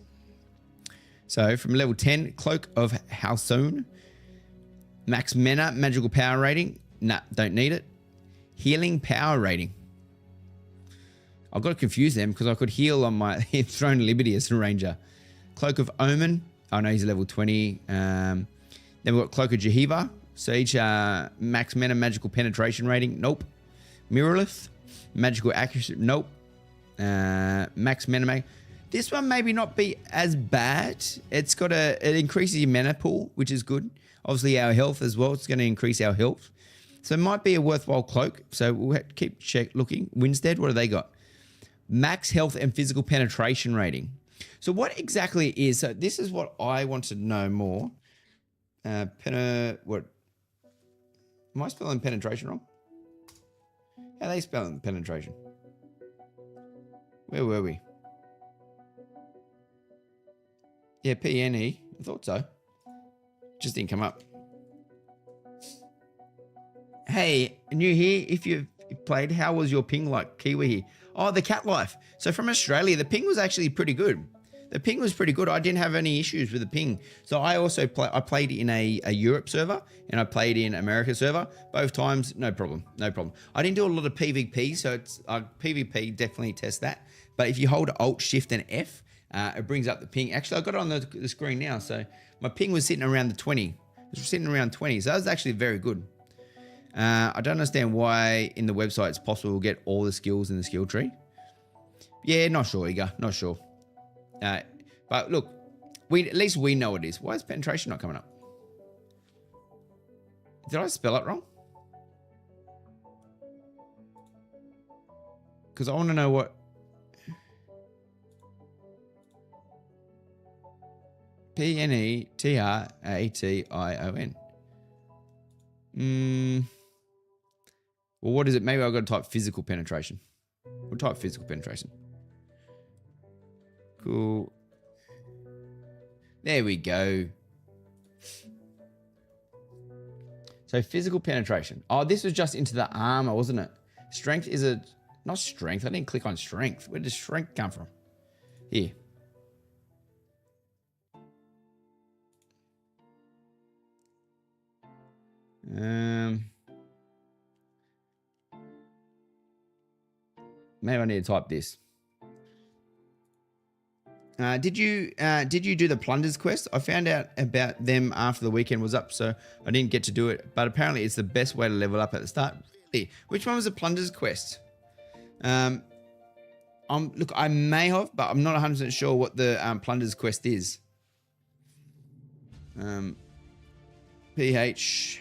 So from level 10, Cloak of Halcyon. Max Mana, magical power rating. Nah, don't need it. Healing power rating. I got confused then because I could heal on my Throne of Liberty as a Ranger. Cloak of Omen. Oh no, he's level 20. Then we've got Cloak of Jehovah. So each max mana magical penetration rating. Nope. Mirrorlith. Magical accuracy. Nope. Max mana. This one maybe not be as bad. It's got it increases your mana pool, which is good. Obviously our health as well. It's going to increase our health. So it might be a worthwhile cloak. So we'll have to keep looking. Winstead, what do they got? Max health and physical penetration rating. So what exactly is, so this is what I want to know more. What? Am I spelling penetration wrong? How are they spelling penetration? Where were we? Yeah, PNE. I thought so. Just didn't come up. Hey, new here. If you've played, how was your ping like? Kiwi here. Oh, the cat life. So from Australia, the ping was actually pretty good. The ping was pretty good. I didn't have any issues with the ping. So I also played in a Europe server and I played in America server. Both times, no problem. No problem. I didn't do a lot of PvP, so it's PvP, definitely test that. But if you hold Alt, Shift, and F, it brings up the ping. Actually, I got it on the screen now. So my ping was sitting around the 20. It was sitting around 20. So that was actually very good. I don't understand why in the website it's possible to get all the skills in the skill tree. Yeah, not sure, Igor. Not sure. But look, at least we know it is. Why is penetration not coming up? Did I spell it wrong? Because I want to know what... Penetration. Well, what is it? Maybe I've got to type physical penetration. We'll type physical penetration. Cool. There we go. So physical penetration. Oh, this was just into the armor, wasn't it? Strength is a Not strength. I didn't click on strength. Where does strength come from? Here. Maybe I need to type this. Did you do the plunders quest? I found out about them after the weekend was up, so I didn't get to do it. But apparently, it's the best way to level up at the start. Really? Which one was the plunders quest? Look, I may have, but I'm not 100% sure what the plunders quest is. PH.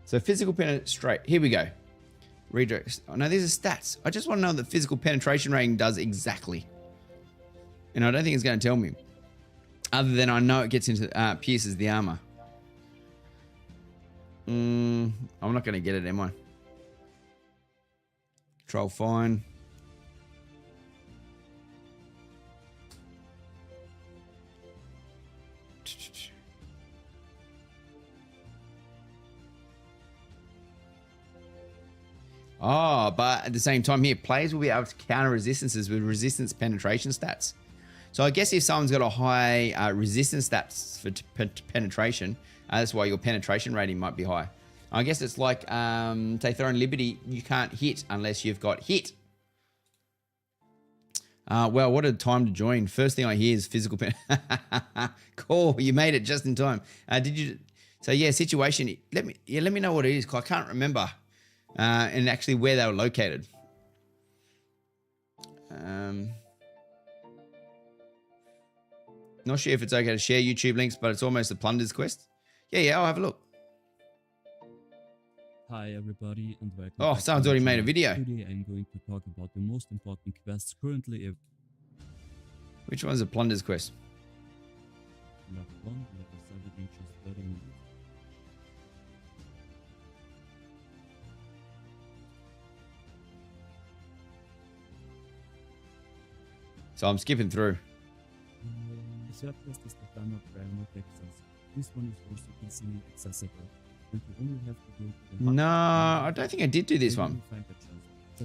So physical penetration. Here we go. Redirect. Oh no, these are stats. I just want to know what the physical penetration rating does exactly. And I don't think it's going to tell me. Other than I know it gets into pierces the armor. I'm not going to get it, am I? Control fine. Oh, but at the same time here, players will be able to counter resistances with resistance penetration stats. So I guess if someone's got a high resistance stats for penetration, that's why your penetration rating might be high. I guess it's like, say, throwing Liberty, you can't hit unless you've got hit. Well, what a time to join. First thing I hear is physical pen. Cool, you made it just in time. Did you? So yeah, situation. Let me know what it is, 'cause I can't remember. And actually where they were located. Not sure if it's okay to share YouTube links, but it's almost a plunders quest. Yeah, I'll have a look. Hi everybody and welcome. Oh, someone's already made a video. Today I'm going to talk about the most important quests currently available. Which one's a plunders quest? Level 1, level 7 in just 30 minutes. So I'm skipping through. The third quest is the Planet Realm Texas. This one is also easily accessible. And you only have to go to the No, I don't think I did do this one.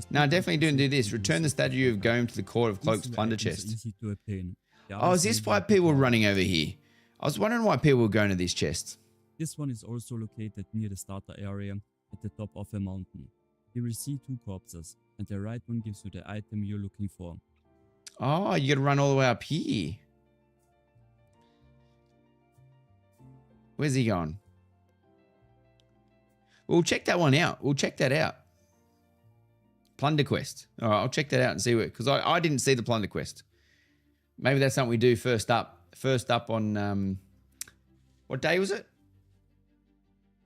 No, I definitely didn't do this. Return the statue of Gome to the Court of Cloaks plunder chest. Easy to obtain. Oh, is this why people were running over here? I was wondering why people were going to this chest. This one is also located near the starter area at the top of a mountain. You will see 2 corpses, and the right one gives you the item you're looking for. Oh, you got to run all the way up here. Where's he going? We'll check that one out. We'll check that out. Plunder quest. All right, I'll check that out and see where, because I didn't see the plunder quest. Maybe that's something we do first up on, what day was it?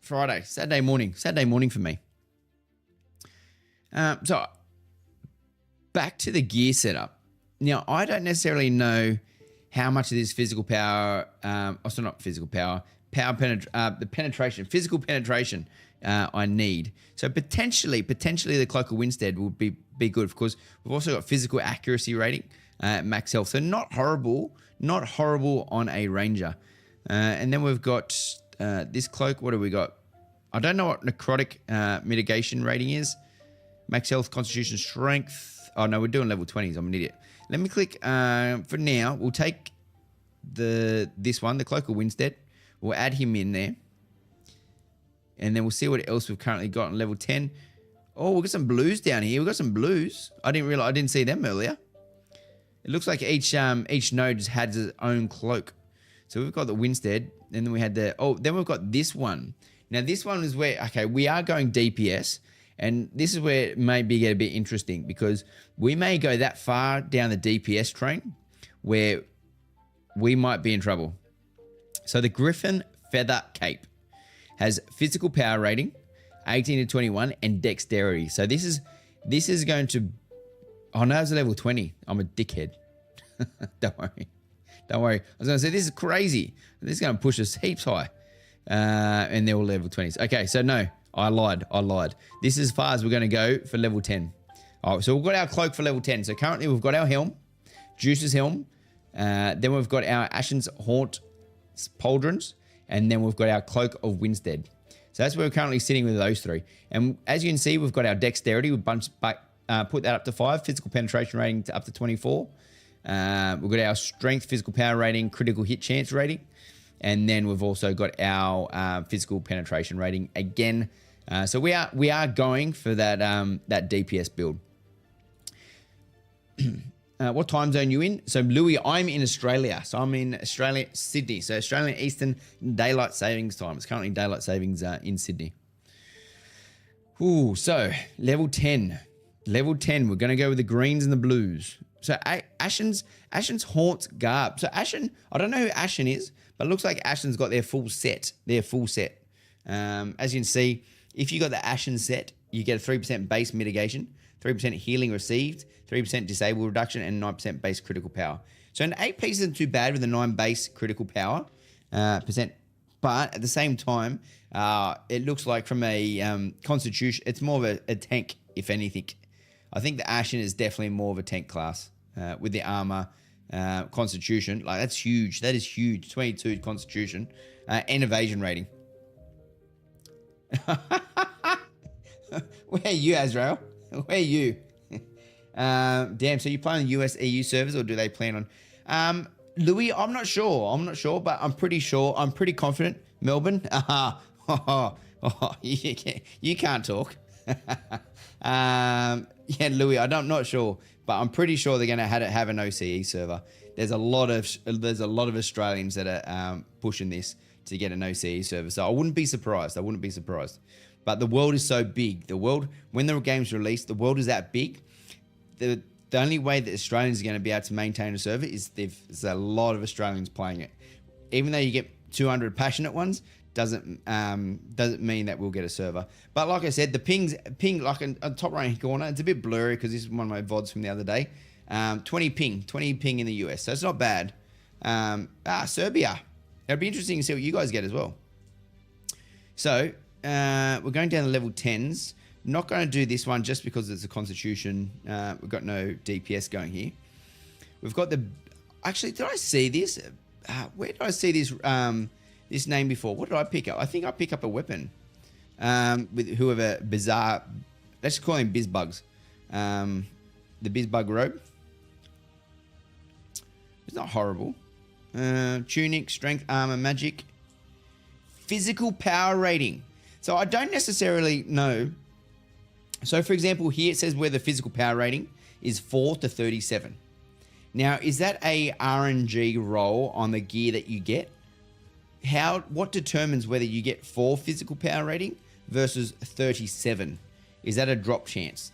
Friday, Saturday morning for me. So back to the gear setup. Now, I don't necessarily know how much of this physical power, not physical power, the penetration, physical penetration I need. So potentially the Cloak of Winstead would be good, because we've also got physical accuracy rating, max health. So not horrible on a ranger. And then we've got this cloak. What do we got? I don't know what necrotic mitigation rating is. Max health, constitution, strength. Oh no, we're doing level 20s. I'm an idiot. Let me click, for now, we'll take this one, the Cloak of Winstead. We'll add him in there. And then we'll see what else we've currently got on level 10. Oh, we've got some blues down here. We've got some blues. I didn't see them earlier. It looks like each node just had its own cloak. So we've got the Winstead, and then we had then we've got this one. Now this one is where, okay, we are going DPS. And this is where it may get a bit interesting, because we may go that far down the DPS train where we might be in trouble. So the Griffin Feather Cape has physical power rating, 18 to 21, and dexterity. So this is going to, oh no, it's a level 20. I'm a dickhead. Don't worry. I was going to say, this is crazy. This is going to push us heaps high. And they're all level 20s. Okay, so no. I lied. This is as far as we're going to go for level 10. All right, so we've got our cloak for level 10. So currently we've got our helm, Juice's helm. Then we've got our Ashen's Haunt pauldrons, and then we've got our Cloak of Winstead. So that's where we're currently sitting with those three. And as you can see, we've got our dexterity. We've put that up to 5, physical penetration rating to up to 24. We've got our strength, physical power rating, critical hit chance rating. And then we've also got our physical penetration rating again. So we are going for that DPS build. What time zone are you in? So Louis, I'm in Australia. So I'm in Australia, Sydney. So Australian Eastern Daylight Savings Time. It's currently Daylight Savings in Sydney. Ooh, so level 10. Level 10, we're going to go with the greens and the blues. So Ashen's Haunt's Garb. So Ashen, I don't know who Ashen is, but it looks like Ashen's got their full set. As you can see, if you got the Ashen set, you get a 3% base mitigation, 3% healing received, 3% disable reduction, and 9% base critical power. So an 8 piece isn't too bad with a 9 base critical power percent. But at the same time, it looks like from a constitution, it's more of a tank, if anything. I think the Ashen is definitely more of a tank class with the armor, constitution. Like, that's huge. That is huge. 22 constitution and evasion rating. Where are you, Azrael? Where are you? Damn, so you play on US EU servers, or do they plan on... Louis, I'm not sure, but I'm pretty sure. I'm pretty confident. Melbourne, you can't talk. Yeah, Louis, I'm not sure, but I'm pretty sure they're going to have an OCE server. There's a lot of Australians that are pushing this to get an OCE server, so I wouldn't be surprised. But the world is so big. When the game's released, the world is that big. The only way that Australians are going to be able to maintain a server is there's a lot of Australians playing it. Even though you get 200 passionate ones, doesn't mean that we'll get a server. But like I said, the ping like on top right hand corner, it's a bit blurry because this is one of my VODs from the other day. 20 ping in the US, so it's not bad. Serbia. It'll be interesting to see what you guys get as well. So we're going down to level 10s. Not going to do this one just because it's a constitution. We've got no DPS going here. We've got the... Actually, did I see this? Where did I see this this name before? What did I pick up? I think I picked up a weapon with whoever bizarre... Let's call him Bizbugs. The Bizbug robe. It's not horrible. Tunic, strength, armor, magic. Physical power rating. So I don't necessarily know... So, for example, here it says where the physical power rating is 4 to 37. Now, is that a RNG roll on the gear that you get? What determines whether you get 4 physical power rating versus 37? Is that a drop chance?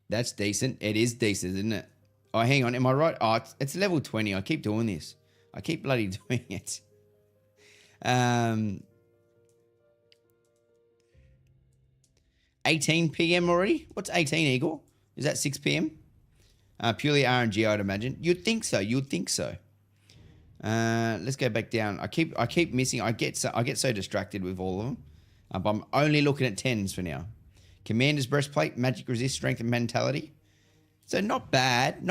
That's decent. It is decent, isn't it? Oh, hang on. Am I right? Oh, it's level 20. I keep doing this. I keep bloody doing it. 18 p.m. already? What's 18, Igor? Is that 6 p.m.? Purely RNG, I'd imagine. You'd think so. Let's go back down. I keep missing. I get so distracted with all of them. But I'm only looking at 10s for now. Commander's breastplate, magic resist, strength, and mentality. So not bad.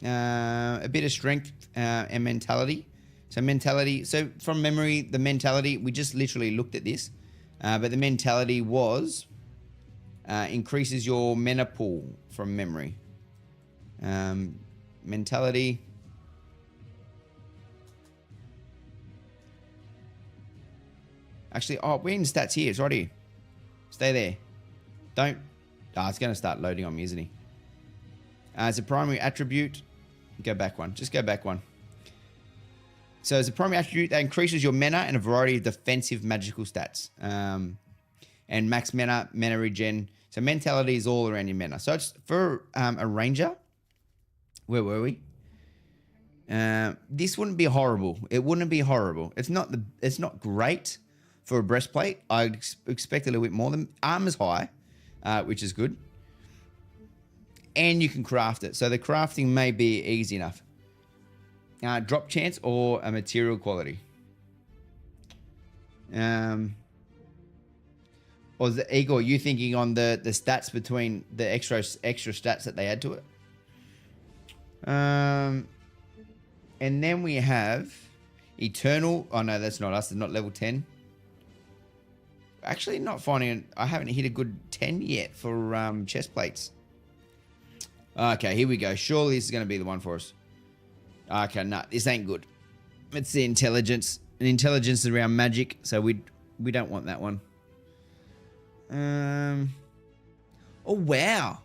A bit of strength and mentality. So from memory, the mentality, we just literally looked at this. But the mentality was increases your mana pool from memory. Mentality. Actually, we're in stats here. It's right here. Stay there. Don't. It's going to start loading on me, isn't he? It's a primary attribute. Go back one. Just go back one. So it's a primary attribute that increases your mana and a variety of defensive magical stats. And max mana regen. So mentality is all around your mana. So it's for a ranger. Where were we? This wouldn't be horrible. It wouldn't be horrible. It's not great for a breastplate. I expect a little bit more. The armor's high, which is good. And you can craft it. So the crafting may be easy enough. Drop chance or a material quality. Or is the Igor, you thinking on the stats between the extra stats that they add to it? And then we have Eternal. Oh, no, that's not us. It's not level 10. Actually, not finding. I haven't hit a good 10 yet for chest plates. Okay, here we go. Surely this is going to be the one for us. Okay, no, this ain't good. It's the intelligence. And intelligence is around magic, so we don't want that one. Oh, wow.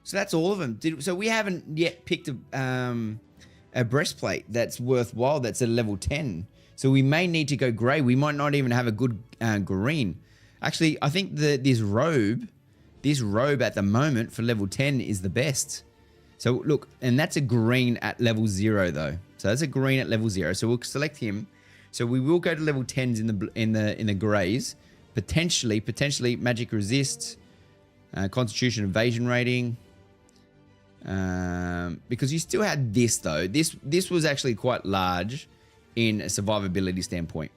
So that's all of them. So we haven't yet picked a breastplate that's worthwhile. That's a level 10. So we may need to go grey. We might not even have a good green. Actually, I think this robe at the moment for level 10 is the best. So look, and that's a green at level 0 though. So that's a green at level 0. So we'll select him. So we will go to level 10s in the greys. Potentially magic resist, constitution evasion rating. Because you still had this though. This was actually quite large in a survivability standpoint.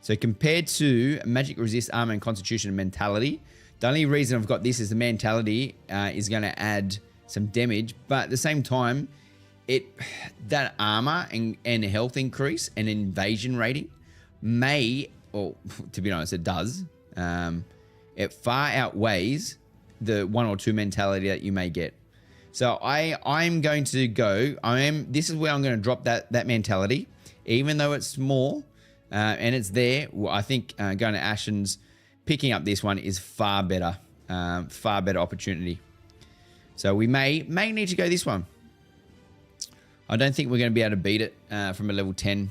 So compared to magic resist, armor, and constitution and mentality, the only reason I've got this is the mentality is going to add some damage, but at the same time, that armor and health increase and invasion rating may, or to be honest, it does. It far outweighs the 1 or 2 mentality that you may get. So I'm going to go. This is where I'm going to drop that mentality, even though it's small and it's there. Well, I think going to Ashen's, picking up this one is far better opportunity. So we may need to go this one. I don't think we're going to be able to beat it from a level 10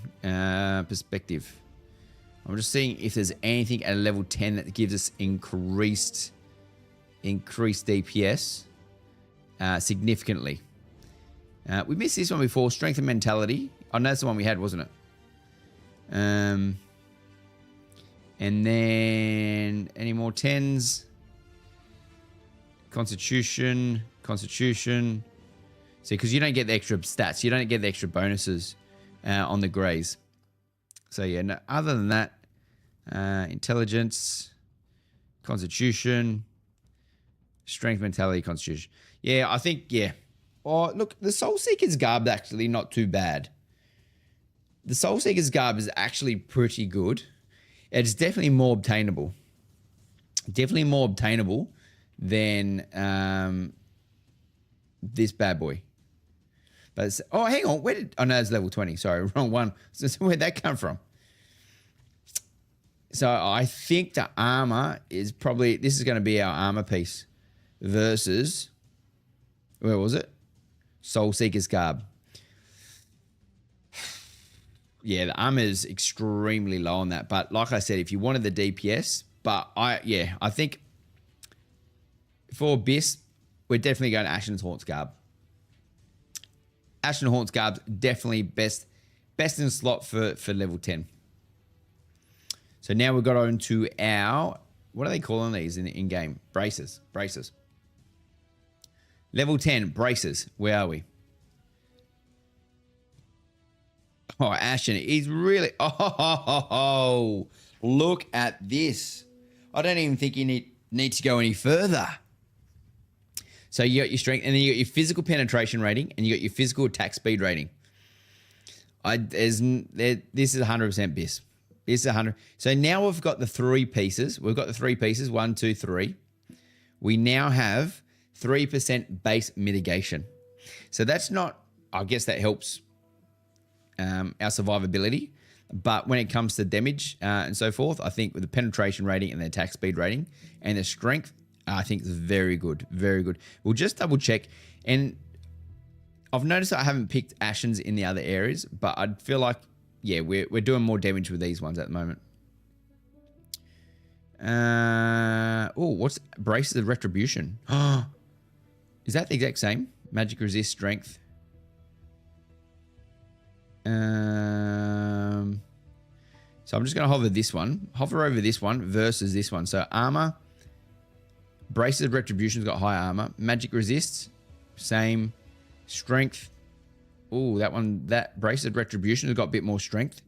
perspective. I'm just seeing if there's anything at a level 10 that gives us increased DPS significantly. We missed this one before. Strength and mentality. Oh, no, that's the one we had, wasn't it? And then any more 10s? Constitution. See, because you don't get the extra stats. You don't get the extra bonuses on the greys. So, yeah, no, other than that, intelligence, constitution, strength, mentality, constitution. Yeah, I think, yeah. Oh, look, the Soul Seeker's garb is actually not too bad. The Soul Seeker's garb is actually pretty good. It's definitely more obtainable. Definitely more obtainable than this bad boy. But oh, hang on. Oh, no, it's level 20. Sorry, wrong one. So where'd that come from? So I think the armor is probably, this is going to be our armor piece versus, where was it? Soul Seeker's garb. Yeah, the armor is extremely low on that. But like I said, if you wanted the DPS, but I think for Abyss, we're definitely going to Ashen's Haunt's garb. Ashen Haunt's garb definitely best in slot for level 10. So now we've got on to our, what are they calling these in game? Braces. Level 10 braces. Where are we? Oh, Ashen, he's really, oh, look at this. I don't even think you need to go any further. So you got your strength, and then you got your physical penetration rating, and you got your physical attack speed rating. This is 100% Biss. This is 100. So now we've got the 3 pieces. We've got the 3 pieces, 1, 2, 3. We now have 3% base mitigation. So that's not, I guess that helps our survivability. But when it comes to damage and so forth, I think with the penetration rating and the attack speed rating and the strength, I think it's very good. Very good. We'll just double check. And I've noticed that I haven't picked Ashen's in the other areas, but I feel like, yeah, we're doing more damage with these ones at the moment. What's Braces of Retribution? Is that the exact same? Magic resist, strength. So I'm just going to hover this one. Hover over this one versus this one. So armor. Braces of Retribution's got high armor. Magic resists, same. Strength. Oh, that Braces of Retribution has got a bit more strength.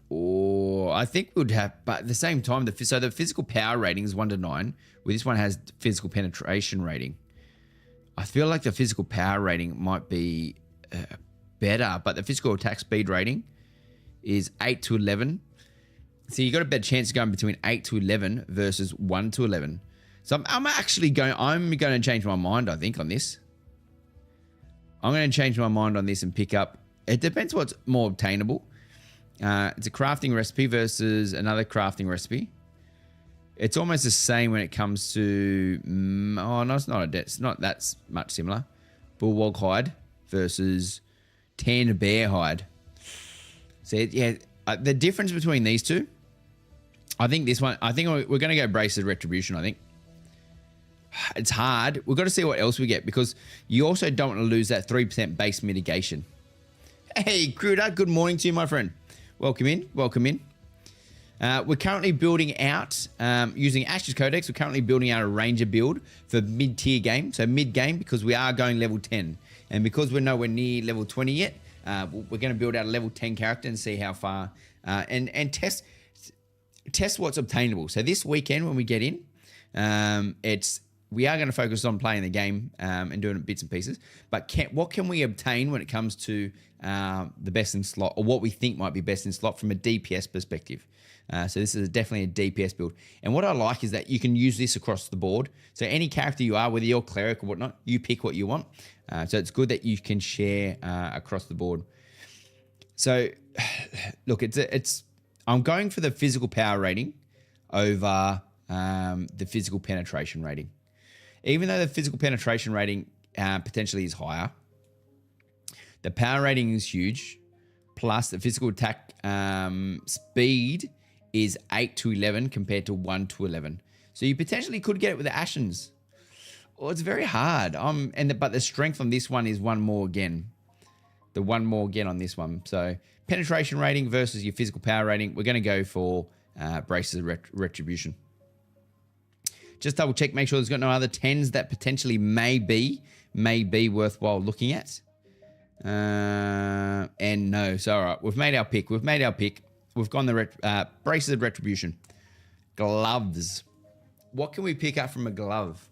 Or I think we'd have, but at the same time, so the physical power rating is 1 to 9. Where this one has physical penetration rating. I feel like the physical power rating might be better, but the physical attack speed rating is 8 to 11. So you got a better chance of going between 8 to 11 versus 1 to 11. So I'm going to change my mind, I think, on this. I'm going to change my mind on this and pick up. It depends what's more obtainable. It's a crafting recipe versus another crafting recipe. It's almost the same when it comes to. Oh no, it's not that much similar. Bulldog hide versus tan bear hide. So yeah, the difference between these two. I think this one. I think we're going to go Braces Retribution. I think. It's hard. We've got to see what else we get because you also don't want to lose that 3% base mitigation. Hey, Cruder, good morning to you, my friend. Welcome in. Welcome in. We're currently building out, using Ash's Codex, we're currently building out a Ranger build for mid-tier game. So mid-game because we are going level 10. And because we're nowhere near level 20 yet, we're going to build out a level 10 character and see how far, and test what's obtainable. So this weekend when we get in, we are going to focus on playing the game and doing bits and pieces. But what can we obtain when it comes to the best in slot, or what we think might be best in slot from a DPS perspective? So this is definitely a DPS build. And what I like is that you can use this across the board. So any character you are, whether you're cleric or whatnot, you pick what you want. So it's good that you can share across the board. So look, I'm going for the physical power rating over the physical penetration rating. Even though the physical penetration rating potentially is higher, the power rating is huge. Plus the physical attack speed is 8 to 11 compared to 1 to 11. So you potentially could get it with the Ashens. Well, it's very hard. But the strength on this one is one more again. The one more again on this one. So penetration rating versus your physical power rating, we're going to go for Braces Retribution. Just double check, make sure there's got no other 10s that potentially may be worthwhile looking at. And no, so all right, we've made our pick. We've gone the Braces Retribution. Gloves. What can we pick up from a glove?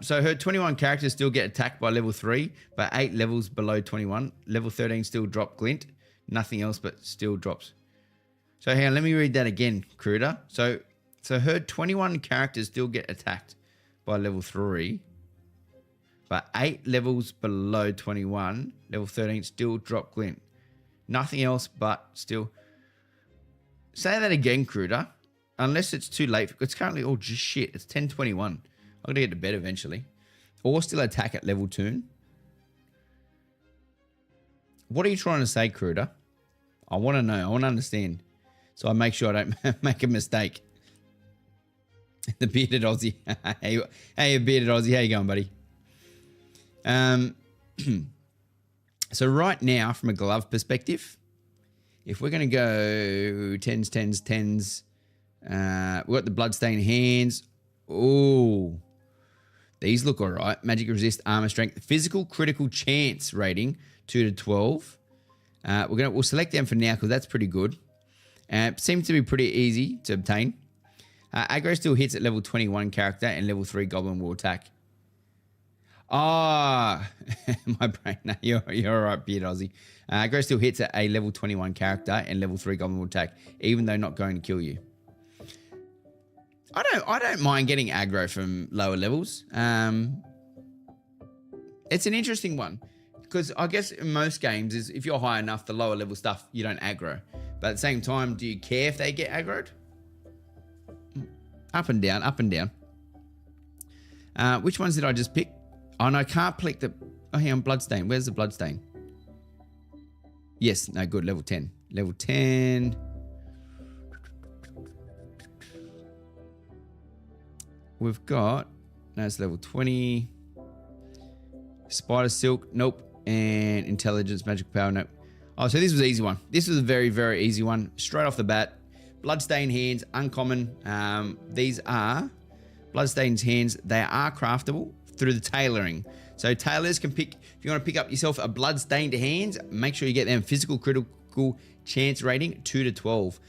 So her 21 characters still get attacked by level 3, but 8 levels below 21. Level 13 still drop glint. Nothing else but still drops. So hang on, let me read that again, Cruder. So her 21 characters still get attacked by level 3, but 8 levels below 21, level 13 still drop glint. Nothing else but still. Say that again, Cruder. Unless it's too late. It's currently, oh, just shit. It's 10:21. I'm going to get to bed eventually. Or still attack at level 2. What are you trying to say, Cruder? I want to know. I want to understand. So I make sure I don't make a mistake. The bearded Aussie. Hey, bearded Aussie. How you going, buddy? So right now, from a glove perspective, if we're going to go 10s, we've got the bloodstained hands. Oh, these look all right. Magic resist, armor strength, physical critical chance rating 2 to 12. We'll select them for now because that's pretty good. Seems to be pretty easy to obtain. Aggro still hits at level 21 character and level 3 goblin will attack. Ah, my brain. No, you're all right, beard Aussie. Aggro still hits at a level 21 character and level 3 goblin will attack, even though not going to kill you. I don't mind getting aggro from lower levels. It's an interesting one because I guess in most games is if you're high enough, the lower level stuff you don't aggro. But at the same time, do you care if they get aggroed? Up and down, up and down. Which ones did I just pick? Oh, no, I can't pick the... Oh, hang on, Bloodstain. Where's the Bloodstain? Yes, no, good. Level 10. Level 10. We've got... No, it's level 20. Spider Silk, nope. And Intelligence, Magical Power, nope. Oh, so this was an easy one. This was a very, very easy one. Straight off the bat. Bloodstained hands, uncommon. These are Bloodstained hands. They are craftable through the tailoring. So tailors can pick, if you want to pick up yourself a Bloodstained hands, make sure you get them physical critical chance rating 2 to 12.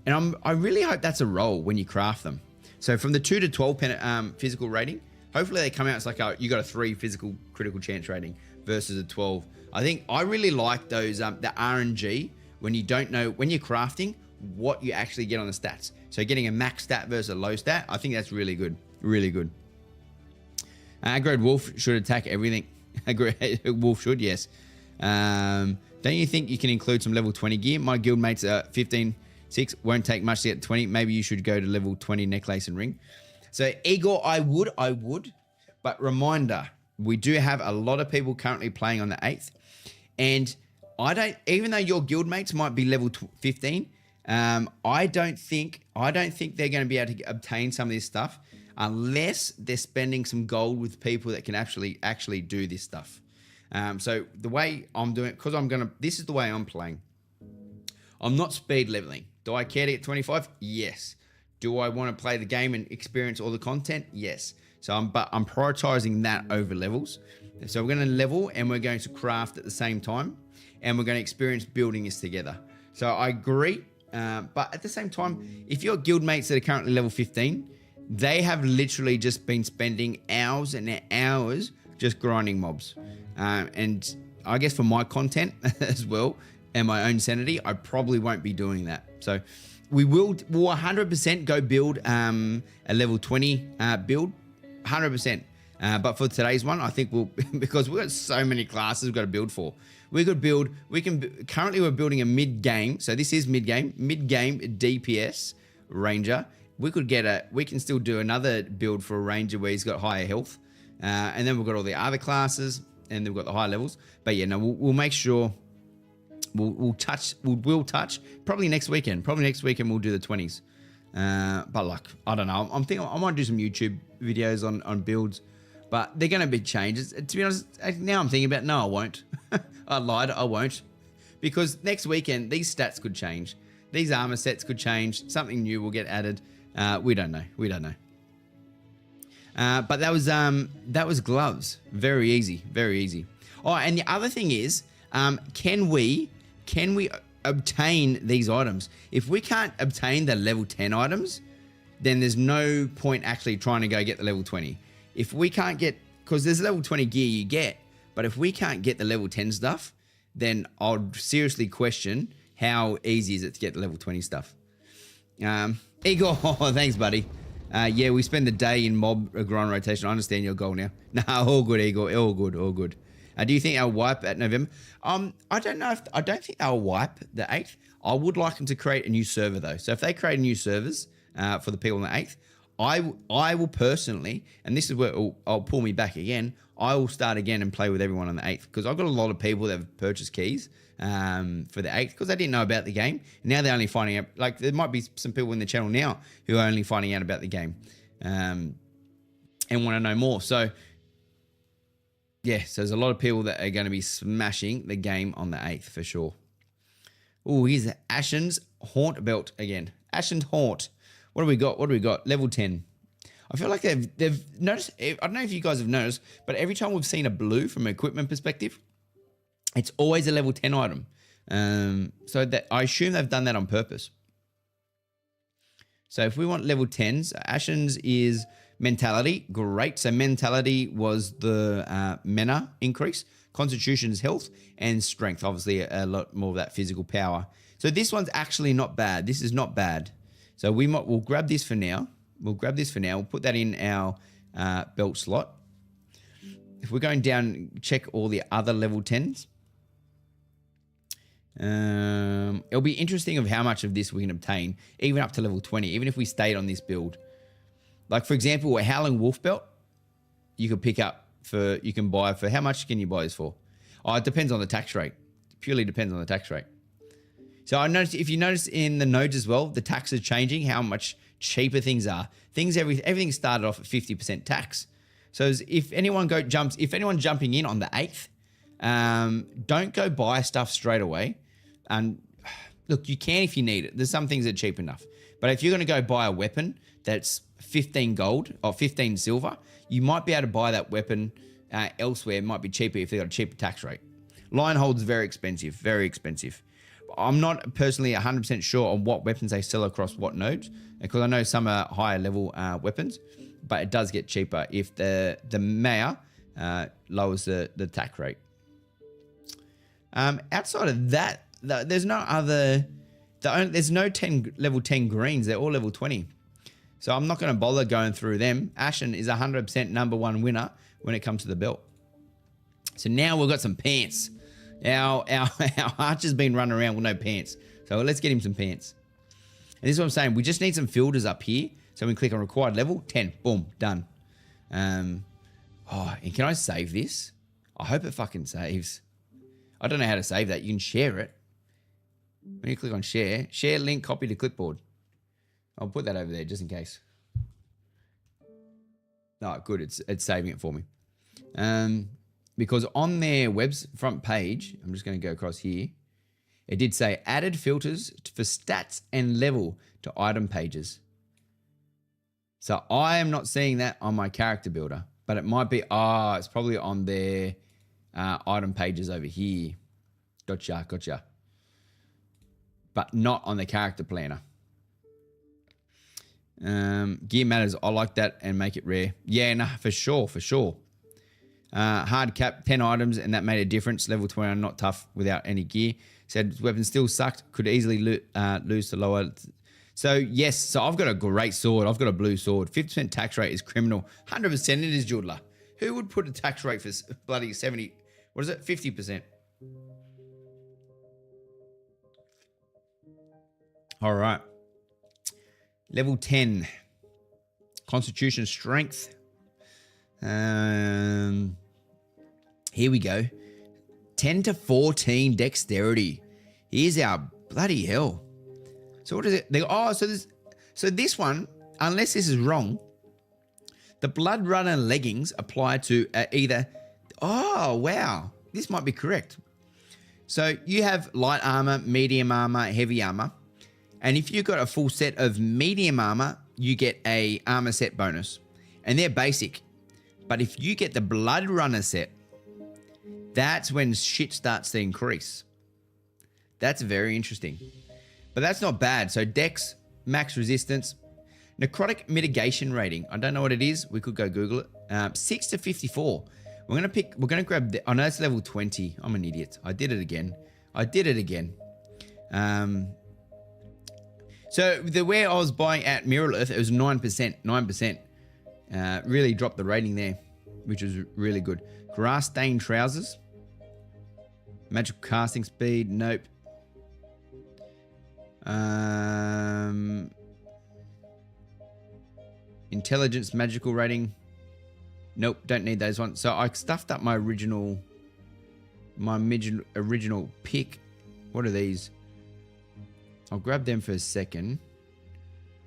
And I really hope that's a roll when you craft them. So from the 2 to 12 physical rating, Hopefully they come out, it's like you got a 3 physical critical chance rating versus a 12. I really like those, the RNG, when you don't know, when you're crafting, what you actually get on the stats. So getting a max stat versus a low stat, I think that's really good. Really good. Aggroed Wolf should attack everything. Wolf should, yes. Don't you think you can include some level 20 gear? My guildmates are 15-6. Won't take much to get 20. Maybe you should go to level 20 necklace and ring. So Igor, I would. But reminder, we do have a lot of people currently playing on the 8th. And even though your guildmates might be level 15, I don't think they're going to be able to obtain some of this stuff unless they're spending some gold with people that can actually do this stuff. So the way I'm doing it, because this is the way I'm playing. I'm not speed leveling. Do I care to get 25? Yes. Do I want to play the game and experience all the content? Yes. So I'm prioritizing that over levels. So we're going to level and we're going to craft at the same time, and we're going to experience building this together. So I agree. But at the same time, if your guildmates that are currently level 15, they have literally just been spending hours and hours just grinding mobs. And I guess for my content as well and my own sanity, I probably won't be doing that. So we'll 100% go build a level 20 build, 100%. But for today's one, I think because we've got so many classes we've got to build for. Currently we're building a mid-game. So this is mid-game DPS Ranger. We can still do another build for a Ranger where he's got higher health. And then we've got all the other classes and then we've got the higher levels. But yeah, no, we'll make sure we'll touch probably next weekend. Probably next weekend we'll do the 20s. But like, I don't know. I'm thinking I might do some YouTube videos on builds. But they're going to be changes. To be honest, now I'm thinking about, no, I won't. I lied, I won't. Because next weekend, these stats could change. These armor sets could change. Something new will get added. We don't know. But that was gloves. Very easy. Oh, and the other thing is, can we obtain these items? If we can't obtain the level 10 items, then there's no point actually trying to go get the level 20. If we can't get, because there's level 20 gear you get, but if we can't get the level 10 stuff, then I'll seriously question how easy is it to get the level 20 stuff. Igor, thanks, buddy. Yeah, we spend the day in mob grind rotation. I understand your goal now. Nah, all good, Igor. All good. Do you think they'll wipe at November? I don't know. I don't think they'll wipe the 8th. I would like them to create a new server, though. So if they create new servers for the people on the 8th, I will personally, and this is where I'll pull me back again, I will start again and play with everyone on the 8th, because I've got a lot of people that have purchased keys for the 8th because they didn't know about the game. Now they're only finding out, like there might be some people in the channel now who are only finding out about the game and want to know more. So yeah, so there's a lot of people that are going to be smashing the game on the 8th for sure. Oh, here's Ashen's Haunt belt again. Ashen's Haunt. What do we got? Level 10. I feel like they've noticed, I don't know if you guys have noticed, but every time we've seen a blue from an equipment perspective, it's always a level 10 item. So that I assume they've done that on purpose. So if we want level 10s, Ashen's is mentality. Great. So mentality was the mana increase, constitution's health, and strength. Obviously a lot more of that physical power. So this one's actually not bad. This is not bad. So we'll grab this for now. We'll put that in our belt slot. If we're going down, check all the other level 10s. It'll be interesting of how much of this we can obtain, even up to level 20, even if we stayed on this build. Like, for example, a Howling Wolf belt, you can buy for, how much can you buy this for? Oh, it depends on the tax rate. It purely depends on the tax rate. So I noticed, if you notice in the nodes as well, the tax is changing, how much cheaper things are. Everything started off at 50% tax. So if anyone jumping in on the 8th, don't go buy stuff straight away. And look, you can if you need it. There's some things that are cheap enough. But if you're going to go buy a weapon that's 15 gold or 15 silver, you might be able to buy that weapon elsewhere. It might be cheaper if they've got a cheaper tax rate. Lionhold's very expensive, very expensive. I'm not personally 100% sure on what weapons they sell across what nodes, because I know some are higher level weapons. but it does get cheaper if the mayor lowers the tax rate. Outside of that, there's no other. There's no level 10 greens. They're all level 20. So I'm not going to bother going through them. Ashen is 100% number one winner when it comes to the belt. So now we've got some pants. Our archer's been running around with no pants. So let's get him some pants. And this is what I'm saying. We just need some filters up here. So we can click on required level, 10. Boom, done. And can I save this? I hope it fucking saves. I don't know how to save that. You can share it. When you click on share link, copy to clipboard. I'll put that over there just in case. Oh, good. It's saving it for me. Because on their web's front page, I'm just going to go across here. It did say added filters for stats and level to item pages. So I am not seeing that on my character builder, but it might be, it's probably on their item pages over here. Gotcha. But not on the character planner. Gear matters. I like that and make it rare. Yeah, no, for sure. Hard cap, 10 items, and that made a difference. Level 21, not tough without any gear. Said weapon still sucked. Could easily lose to lower. So, yes. So, I've got a great sword. I've got a blue sword. 50% tax rate is criminal. 100% it is, Judler. Who would put a tax rate for bloody 70? What is it? 50%. All right. Level 10. Constitution strength. Here we go. 10 to 14 dexterity. Here's our bloody hell. So what is it? So this one, unless this is wrong, the blood runner leggings apply to either. Oh, wow. This might be correct. So you have light armor, medium armor, heavy armor. And if you've got a full set of medium armor, you get a armor set bonus. And they're basic. But if you get the blood runner set, that's when shit starts to increase. That's very interesting. But that's not bad. So dex, max resistance, necrotic mitigation rating. I don't know what it is. We could go Google it. 6 to 54. We're going to grab, I know it's level 20. I'm an idiot. I did it again. So where I was buying at Mirror Earth, it was 9%. Really dropped the rating there, which was really good. Grass stained trousers. Magical casting speed. Nope. Intelligence magical rating. Nope, don't need those ones. So I stuffed up my original pick. What are these? I'll grab them for a second.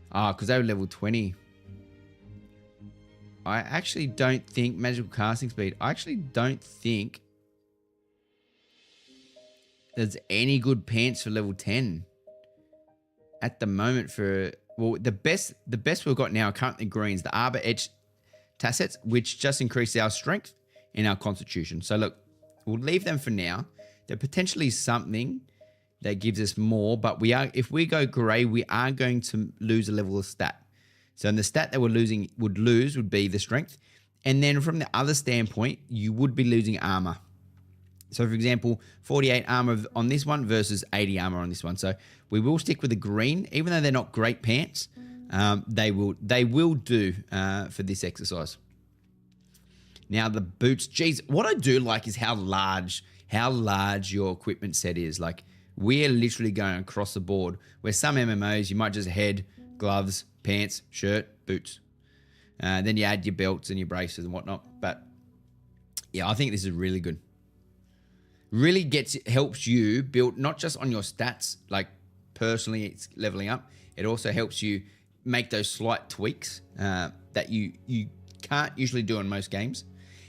Because they were level 20. I actually don't think magical casting speed. I actually don't think there's any good pants for level 10 at the moment. The best we've got now are currently greens, the Arbor Edge Tassets, which just increase our strength and our constitution. So look, we'll leave them for now. They're potentially something that gives us more, but if we go grey, we are going to lose a level of stat. So in the stat that would be the strength. And then from the other standpoint, you would be losing armor. So for example, 48 armor on this one versus 80 armor on this one. So we will stick with the green, even though they're not great pants. They will do for this exercise. Now the boots, geez, what I do like is how large your equipment set is. Like we're literally going across the board. Where some MMOs, you might just head, gloves, pants, shirt, boots. Then you add your belts and your braces and whatnot. But yeah, I think this is really good. Really helps you build not just on your stats, like personally it's leveling up. It also helps you make those slight tweaks that you can't usually do in most games.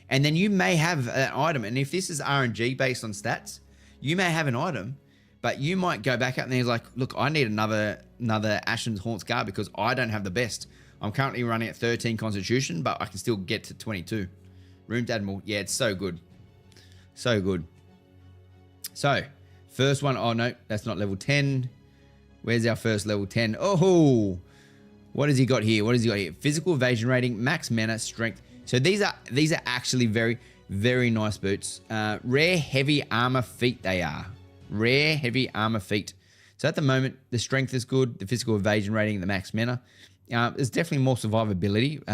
And then you may have an item, and if this is RNG based on stats, you may have an item, but you might go back up and there's like, look, I need another Ashen's Haunt Scar because I don't have the best. I'm currently running at 13 Constitution, but I can still get to 22. Room to add more. Yeah, it's so good. So good. So, first one. Oh, no, that's not level 10. Where's our first level 10? Oh, What has he got here? What has he got here? Physical evasion rating, max mana, strength. So these are actually very, very nice boots. Rare heavy armor feet they are. Rare heavy armor feet. So at the moment, the strength is good, the physical evasion rating, the max mana. There's definitely more survivability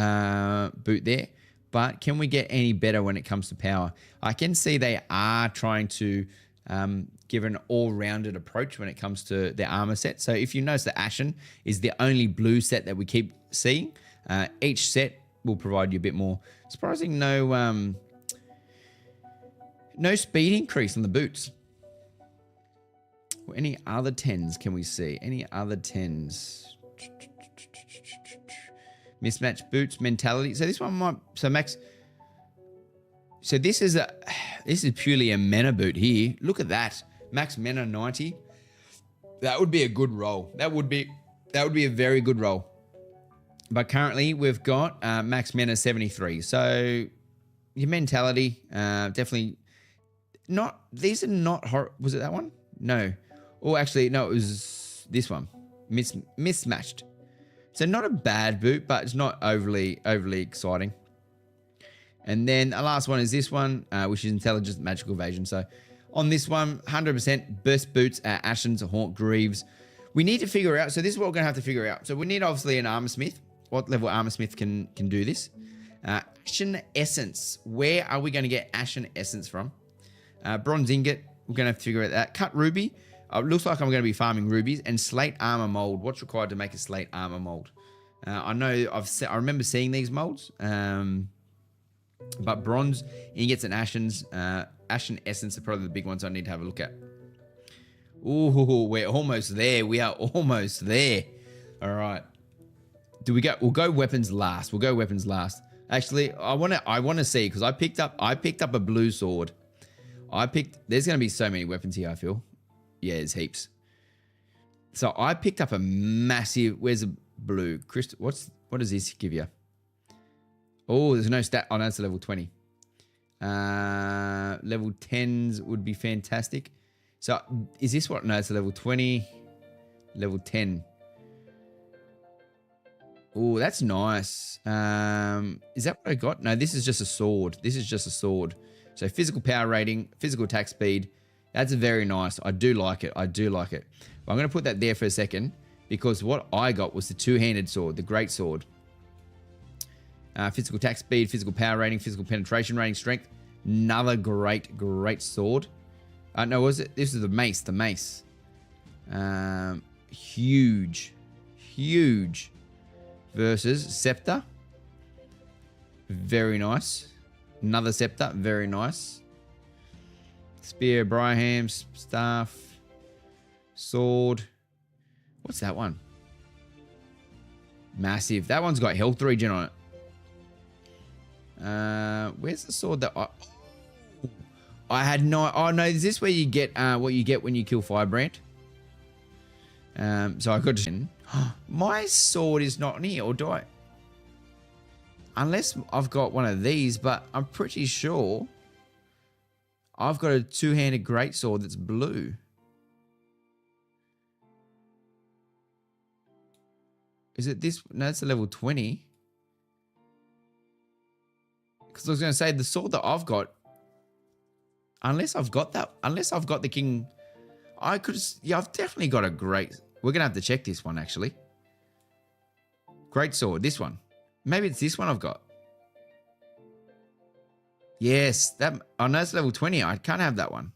boot there. But can we get any better when it comes to power? I can see they are trying to give an all-rounded approach when it comes to their armor set. So if you notice, the Ashen is the only blue set that we keep seeing. Each set will provide you a bit more. Surprising, no speed increase on the boots. Any other 10s can we see? Any other 10s? Mismatched boots, mentality. So this one might, so max. So this is purely a mana boot here. Look at that. Max mana 90. That would be a good roll. That would be a very good roll. But currently we've got max mana 73. So your mentality, definitely not, these are not horror. Was it that one? No. Oh, actually, no, it was this one. Mismatched. So not a bad boot, but it's not overly exciting. And then the last one is this one, which is Intelligent Magical Evasion. So on this one, 100% burst boots, Ashens, Haunt, Greaves. We need to figure out, so this is what we're going to have to figure out. So we need obviously an Armor Smith. What level Armor Smith can do this? Ashen Essence. Where are we going to get Ashen Essence from? Bronze Ingot. We're going to have to figure out that. Cut Ruby. It looks like I'm going to be farming rubies. And Slate Armor Mold. What's required to make a Slate Armor Mold? I know I remember seeing these molds. But Bronze Ingots and Ashens. Ashen Essence are probably the big ones I need to have a look at. Ooh, we're almost there. We are almost there. All right. Do we go? We'll go weapons last. We'll go weapons last. Actually, I want to see, because I picked up a blue sword. There's going to be so many weapons here, I feel. Yeah, there's heaps. So I picked up a massive, where's the blue? Crystal, what does this give you? Oh, there's no stat. Oh, no, it's a level 20. Level 10s would be fantastic. So is this what? No, it's a level 20. Level 10. Oh, that's nice. Is that what I got? No, this is just a sword. This is just a sword. So physical power rating, physical attack speed. That's very nice. I do like it. I do like it. But I'm going to put that there for a second, because what I got was the two-handed sword, the great sword. Physical attack speed, physical power rating, physical penetration rating, strength. Another great sword. No, was it? This is the mace. The mace. Huge. Versus scepter. Very nice. Another scepter. Very nice. Spear, Briarham's staff. Sword. What's that one? Massive. That one's got health regen on it. Where's the sword that I had no... Oh, no. Is this where you get what you get when you kill Firebrand? So I could just... My sword is not near, or do I? Unless I've got one of these, but I'm pretty sure I've got a two-handed greatsword that's blue. Is it this? No, it's a level 20. Because I was going to say, the sword that I've got, unless I've got the king, I could... Yeah, I've definitely got a great... We're going to have to check this one, actually. Great sword, this one. Maybe it's this one I've got. Yes, that... Oh, no, it's level 20. I can't have that one.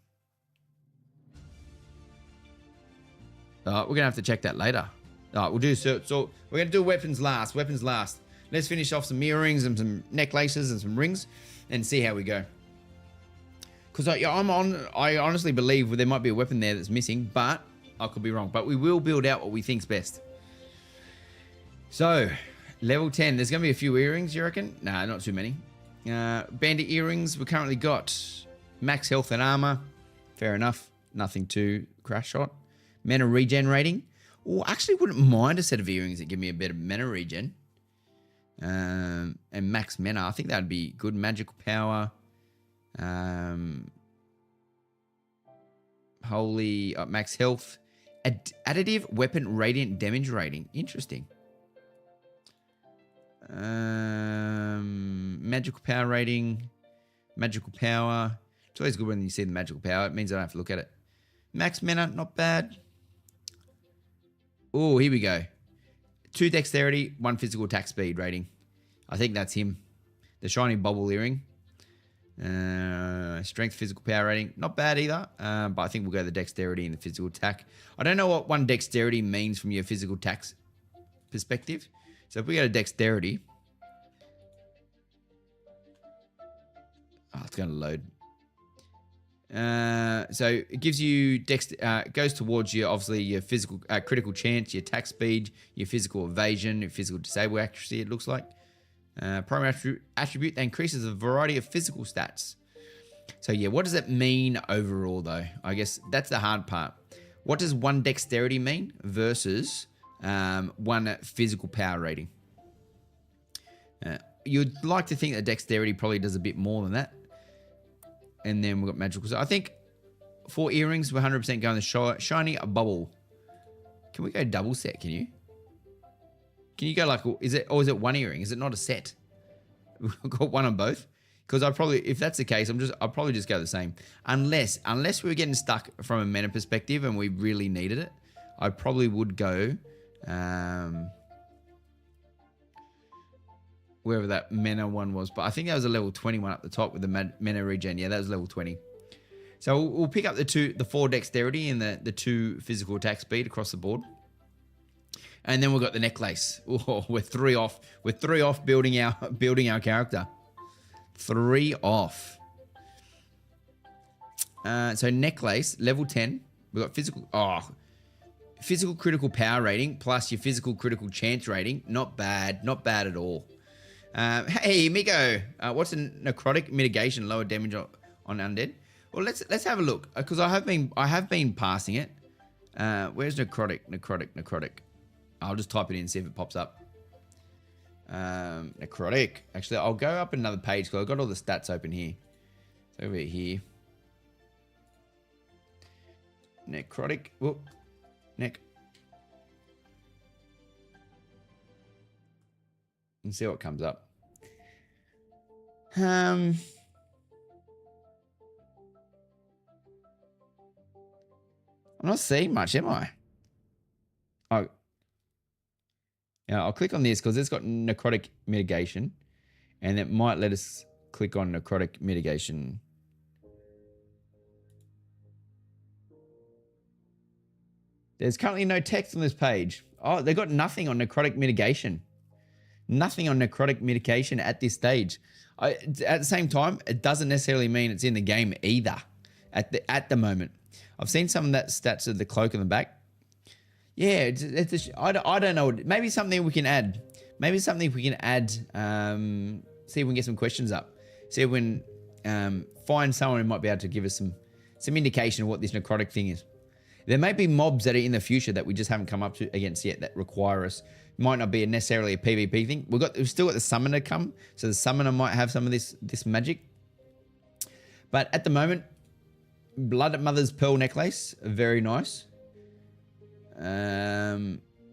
We're going to have to check that later. All right, we'll do... So we're going to do weapons last. Weapons last. Let's finish off some earrings and some necklaces and some rings and see how we go. Because I honestly believe there might be a weapon there that's missing, but... I could be wrong, but we will build out what we think's best. So, level 10. There's going to be a few earrings, you reckon? Nah, not too many. Bandit earrings. We currently got max health and armor. Fair enough. Nothing too crash shot. Mana regen rating. Oh, I actually wouldn't mind a set of earrings that give me a bit of mana regen. And max mana. I think that would be good. Magical power. Holy max health. Additive weapon radiant damage rating. Interesting. Magical power rating. Magical power. It's always good when you see the magical power. It means I don't have to look at it. Max mana, not bad. Oh, here we go. 2 dexterity, 1 physical attack speed rating. I think that's him. The shiny bubble earring. Strength, physical power rating. Not bad either. But I think we'll go the dexterity and the physical attack. I don't know what 1 dexterity means from your physical attack perspective. So if we go to dexterity. Oh, it's going to load. So it gives you goes towards your obviously your physical critical chance, your attack speed, your physical evasion, your physical disable accuracy. It looks like primary attribute that increases a variety of physical stats. So yeah, what does that mean overall though? I guess that's the hard part. What does 1 dexterity mean versus 1 physical power rating? You'd like to think that dexterity probably does a bit more than that. And then we've got magical. So I think 4 earrings, we're 100% going the shiny bubble. Can we go double set? Can you? Can you go like, is it 1 earring? Is it not a set? We've got 1 on both. Because if that's the case, I'll probably just go the same. Unless we were getting stuck from a mana perspective and we really needed it, I probably would go, wherever that mana one was. But I think that was a level 21 up the top with the mana regen. Yeah, that was level 20. So we'll pick up the 4 dexterity and the 2 physical attack speed across the board. And then we've got the necklace. Oh, we're 3 off. We're 3 off building our character. 3 off. So necklace, level 10. We've got physical critical power rating plus your physical critical chance rating. Not bad. Not bad at all. Hey, Miko, what's a necrotic mitigation? Lower damage on undead. Well, let's have a look because I have been passing it. Where's necrotic? I'll just type it in and see if it pops up. Necrotic. Actually, I'll go up another page because I've got all the stats open here. It's over here. Necrotic. Whoop. And see what comes up. I'm not seeing much, am I? Oh, yeah. I'll click on this because it's got necrotic mitigation, and it might let us click on necrotic mitigation. There's currently no text on this page. Oh, they got nothing on necrotic mitigation. Nothing on necrotic mitigation at this stage. At the same time, it doesn't necessarily mean it's in the game either. At the moment, I've seen some of that stats of the cloak on the back. Yeah, I don't know. Maybe something we can add. See if we can get some questions up. See if we can find someone who might be able to give us some indication of what this necrotic thing is. There may be mobs that are in the future that we just haven't come up to against yet that require us. Might not be necessarily a PvP thing. We've still got the summoner come, so the summoner might have some of this magic. But at the moment, Blood Mother's Pearl Necklace, very nice.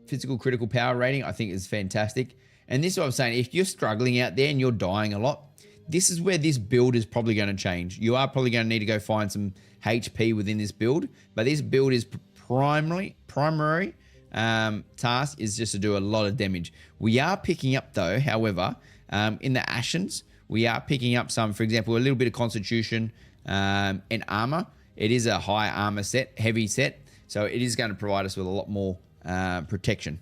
Physical critical power rating, I think is fantastic. And this is what I'm saying. If you're struggling out there and you're dying a lot, this is where this build is probably going to change. You are probably going to need to go find some HP within this build, but this build is primary task is just to do a lot of damage. We are picking up though, however, in the Ashes, we are picking up some, for example, a little bit of constitution and armor. It is a high armor set, heavy set, so it is going to provide us with a lot more protection.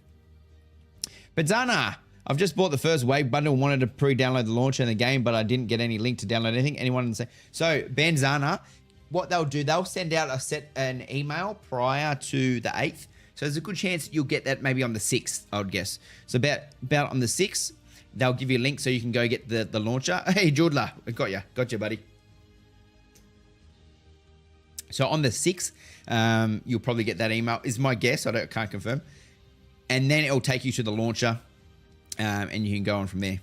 But Zana, I've just bought the first wave bundle and wanted to pre-download the launcher in the game, but I didn't get any link to download anything. Anyone say? So Banzana, what they'll do, they'll send out an email prior to the 8th. So there's a good chance you'll get that maybe on the 6th, I would guess. So about on the 6th, they'll give you a link so you can go get the launcher. Hey, Jordla, I got you, buddy. So on the 6th, you'll probably get that email, is my guess. I can't confirm. And then it'll take you to the launcher, and you can go on from there.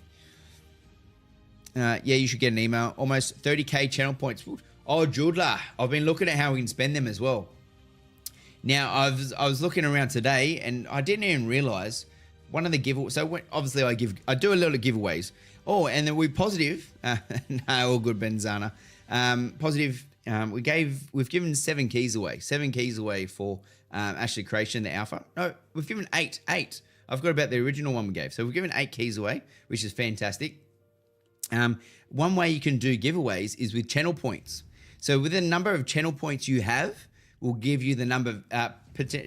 Yeah, you should get an email. Almost 30k channel points. Oh, Jordla, I've been looking at how we can spend them as well. Now, I was looking around today, and I didn't even realize one of the giveaways. So obviously I do a lot of giveaways. Oh, and then we positive. No, all good, Benzana. Positive. We've given 7 keys away. 7 keys away for Ashley Creation, the alpha. No, we've given 8. 8. I've got about the original one we gave. So we've given 8 keys away, which is fantastic. One way you can do giveaways is with channel points. So with the number of channel points you have, will give you the number,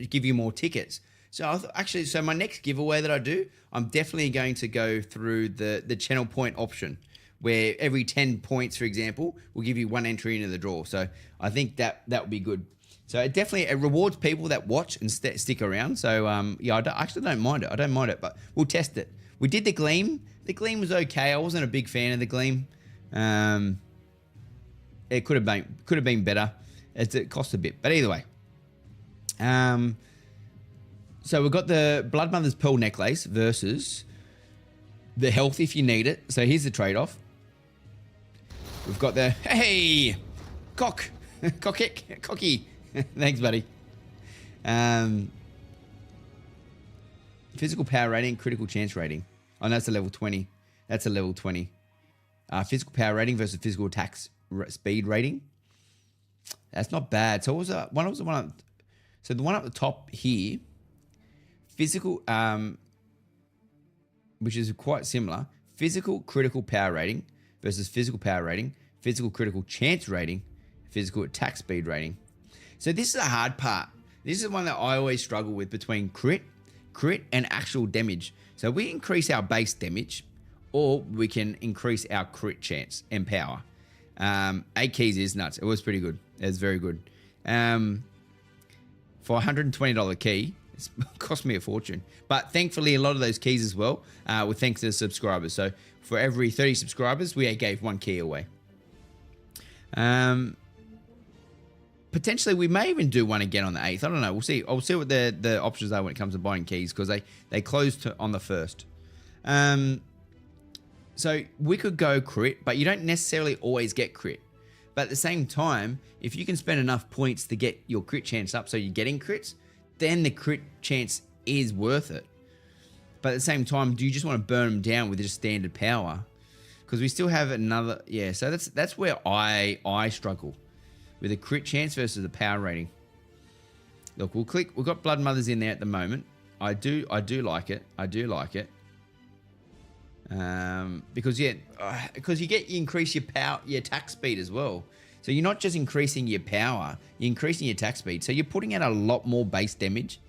give you more tickets. So so my next giveaway that I do, I'm definitely going to go through the channel point option, where every 10 points, for example, will give you 1 entry into the draw. So I think that would be good. So it rewards people that watch and stick around. So yeah, I actually don't mind it. I don't mind it, but we'll test it. We did the Gleam. The Gleam was okay. I wasn't a big fan of the Gleam. It could have been better. It cost a bit, but either way. So we've got the Blood Mother's Pearl necklace versus the health if you need it. So here's the trade-off. We've got the cocky. Thanks, buddy. Physical power rating, critical chance rating. Oh, no, that's a level 20. That's a level 20. Physical power rating versus physical attack speed rating. That's not bad. So so the one up the top here, physical, which is quite similar. Physical critical power rating versus physical power rating, physical critical chance rating, physical attack speed rating. So this is the hard part. This is one that I always struggle with between crit, and actual damage. So we increase our base damage, or we can increase our crit chance and power. 8 keys is nuts. It was pretty good. It was very good. For a $120 key, it's cost me a fortune. But thankfully, a lot of those keys as well were thanks to the subscribers. So for every 30 subscribers, we gave 1 key away. Potentially, we may even do one again on the 8th. I don't know. We'll see. I'll see what the options are when it comes to buying keys, because they closed on the 1st. So we could go crit, but you don't necessarily always get crit. But at the same time, if you can spend enough points to get your crit chance up so you're getting crits, then the crit chance is worth it. But at the same time, do you just want to burn them down with just standard power? Because we still have another... Yeah, so that's where I struggle. With a crit chance versus a power rating. Look, we've got Blood Mothers in there at the moment. I do like it. I do like it. Because you increase your power, your attack speed as well. So you're not just increasing your power, you're increasing your attack speed. So you're putting out a lot more base damage.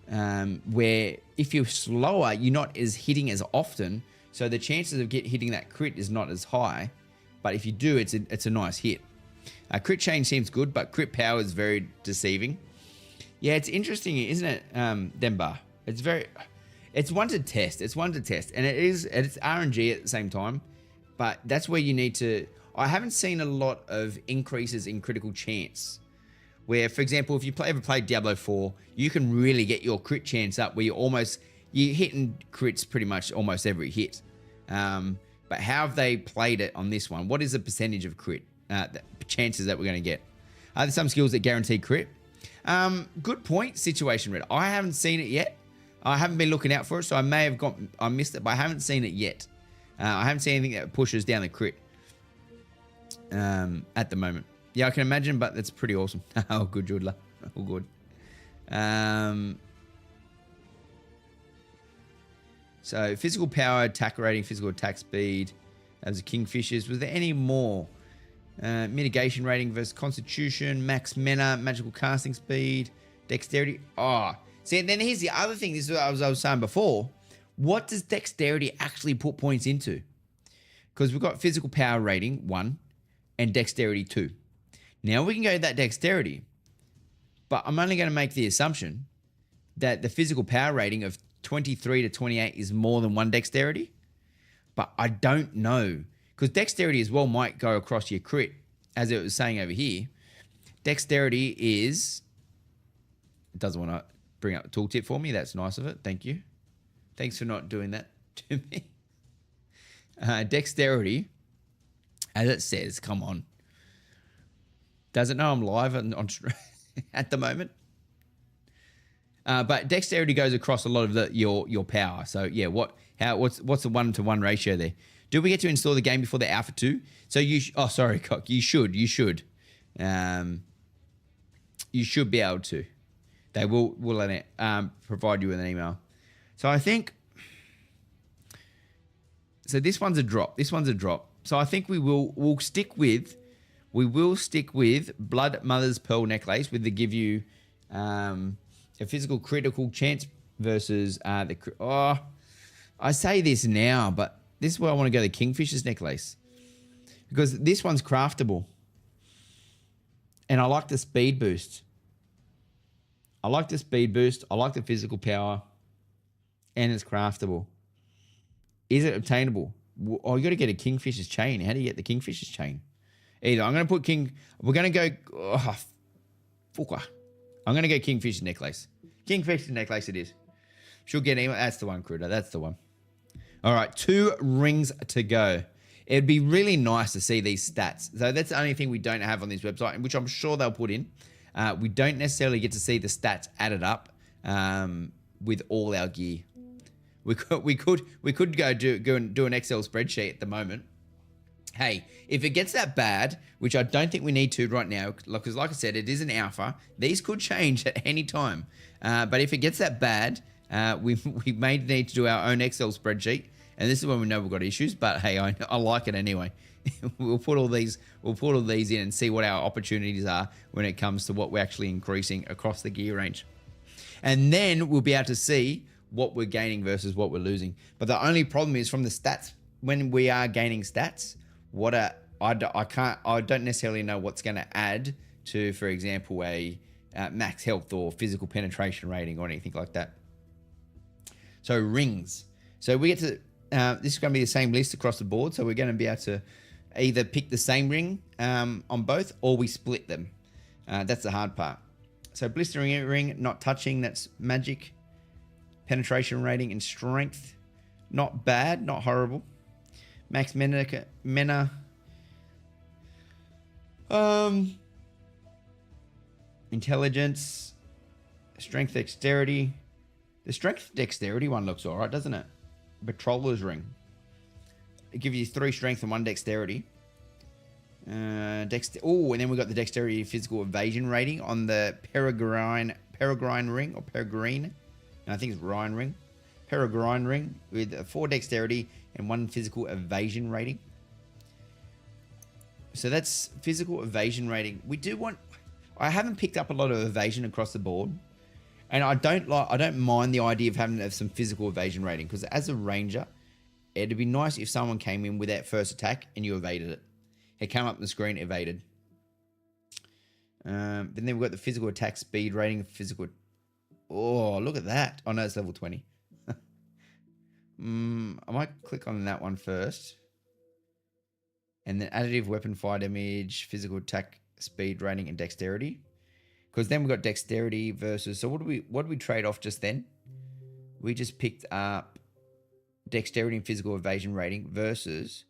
Where if you're slower, you're not as hitting as often. So the chances of hitting that crit is not as high. But if you do, it's a nice hit. Crit change seems good, but crit power is very deceiving. Yeah, it's interesting, isn't it, Demba? It's one to test. It's one to test, and it's RNG at the same time. But that's where you need to. I haven't seen a lot of increases in critical chance. Where, for example, if you ever played Diablo 4, you can really get your crit chance up where you're hitting crits pretty much almost every hit. But how have they played it on this one? What is the percentage of crit? The chances that we're going to get. Are there some skills that guarantee crit? Good point, Situation Red. I haven't seen it yet. I haven't been looking out for it, so I may have I missed it, but I haven't seen it yet. I haven't seen anything that pushes down the crit at the moment. Yeah, I can imagine, but that's pretty awesome. Oh, good, Judla. Oh, good. So, physical power, attack rating, physical attack speed. That was the Kingfishers. Was there any more? Mitigation rating versus constitution, max mana, magical casting speed, dexterity. Oh, see, and then here's the other thing. This is what I was saying before. What does dexterity actually put points into? Because we've got physical power rating 1 and dexterity 2. Now we can go to that dexterity, but I'm only going to make the assumption that the physical power rating of 23 to 28 is more than 1 dexterity, but I don't know. Because dexterity as well might go across your crit, as it was saying over here. Dexterity is... It doesn't want to bring up the tooltip for me. That's nice of it. Thank you. Thanks for not doing that to me. Dexterity, as it says, come on. Does it know I'm live at the moment? But dexterity goes across a lot of your power. So yeah, what's the 1-to-1 ratio there? Do we get to install the game before the Alpha 2? So Cock, you should. You should be able to. They will provide you with an email. So I think. So this one's a drop. So I think we'll stick with Blood Mother's Pearl Necklace with the give you a physical critical chance versus I say this now, but this is where I want to go, the Kingfisher's Necklace. Because this one's craftable. And I like the speed boost. I like the physical power. And it's craftable. Is it obtainable? Oh, you got to get a Kingfisher's chain. How do you get the Kingfisher's chain? Either I'm going to put we're going to go, I'm going to go Kingfisher's Necklace. Kingfisher's Necklace it is. She'll get email. That's the one, Cruder. That's the one. All right, 2 rings to go. It'd be really nice to see these stats. So that's the only thing we don't have on this website, which I'm sure they'll put in. We don't necessarily get to see the stats added up with all our gear. We could go and do an Excel spreadsheet at the moment. Hey, if it gets that bad, which I don't think we need to right now, because like I said, it is an alpha. These could change at any time. But if it gets that bad, we may need to do our own Excel spreadsheet, and this is when we know we've got issues. But hey, I like it anyway. We'll put all these in and see what our opportunities are when it comes to what we're actually increasing across the gear range, and then we'll be able to see what we're gaining versus what we're losing. But the only problem is from the stats when we are gaining stats. I don't necessarily know what's going to add to, for example, a max health or physical penetration rating or anything like that. So rings. So we get to, this is going to be the same list across the board. So we're going to be able to either pick the same ring on both, or we split them. That's the hard part. So blistering ring, not touching, that's magic. Penetration rating and strength, not bad, not horrible. Max Mena. Intelligence. Strength dexterity. The strength dexterity one looks alright, doesn't it? Patroller's ring. It gives you 3 strength and 1 dexterity. And then we've got the dexterity physical evasion rating on the Peregrine ring, or Peregrine. And I think it's Ryan ring. Peregrine ring with 4 dexterity and 1 physical evasion rating. So that's physical evasion rating. I haven't picked up a lot of evasion across the board, and I don't mind the idea of having some physical evasion rating, because as a ranger, it'd be nice if someone came in with that first attack and you evaded it. It came up on the screen, evaded. But then we've got the physical attack speed rating, physical. Oh, look at that! Oh no, it's level 20. I might click on that one first. And then additive weapon fire damage, physical attack, speed rating, and dexterity. Because then we've got dexterity versus... So what do we trade off just then? We just picked up dexterity and physical evasion rating versus...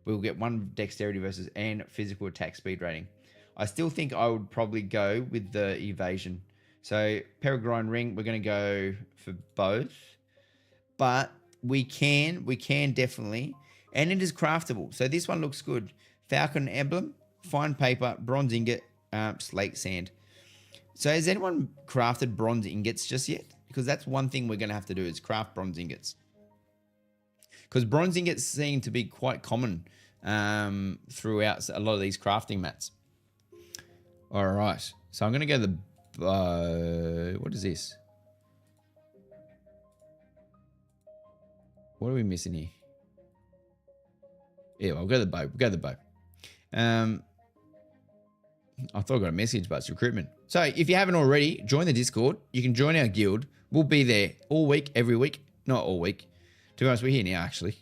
We'll get 1 dexterity versus and physical attack speed rating. I still think I would probably go with the evasion. So Peregrine ring, we're going to go for both. But... We can definitely, and it is craftable. So this one looks good. Falcon emblem, fine paper, bronze ingot, slate sand. So has anyone crafted bronze ingots just yet? Because that's one thing we're going to have to do is craft bronze ingots. Because bronze ingots seem to be quite common throughout a lot of these crafting mats. All right. So I'm going to go the... what is this? What are we missing here? Yeah, I'll go the bow. We'll go the bow. I thought I got a message, but it's recruitment. So if you haven't already, join the Discord. You can join our guild. We'll be there all week, every week. Not all week. To be honest, we're here now, actually.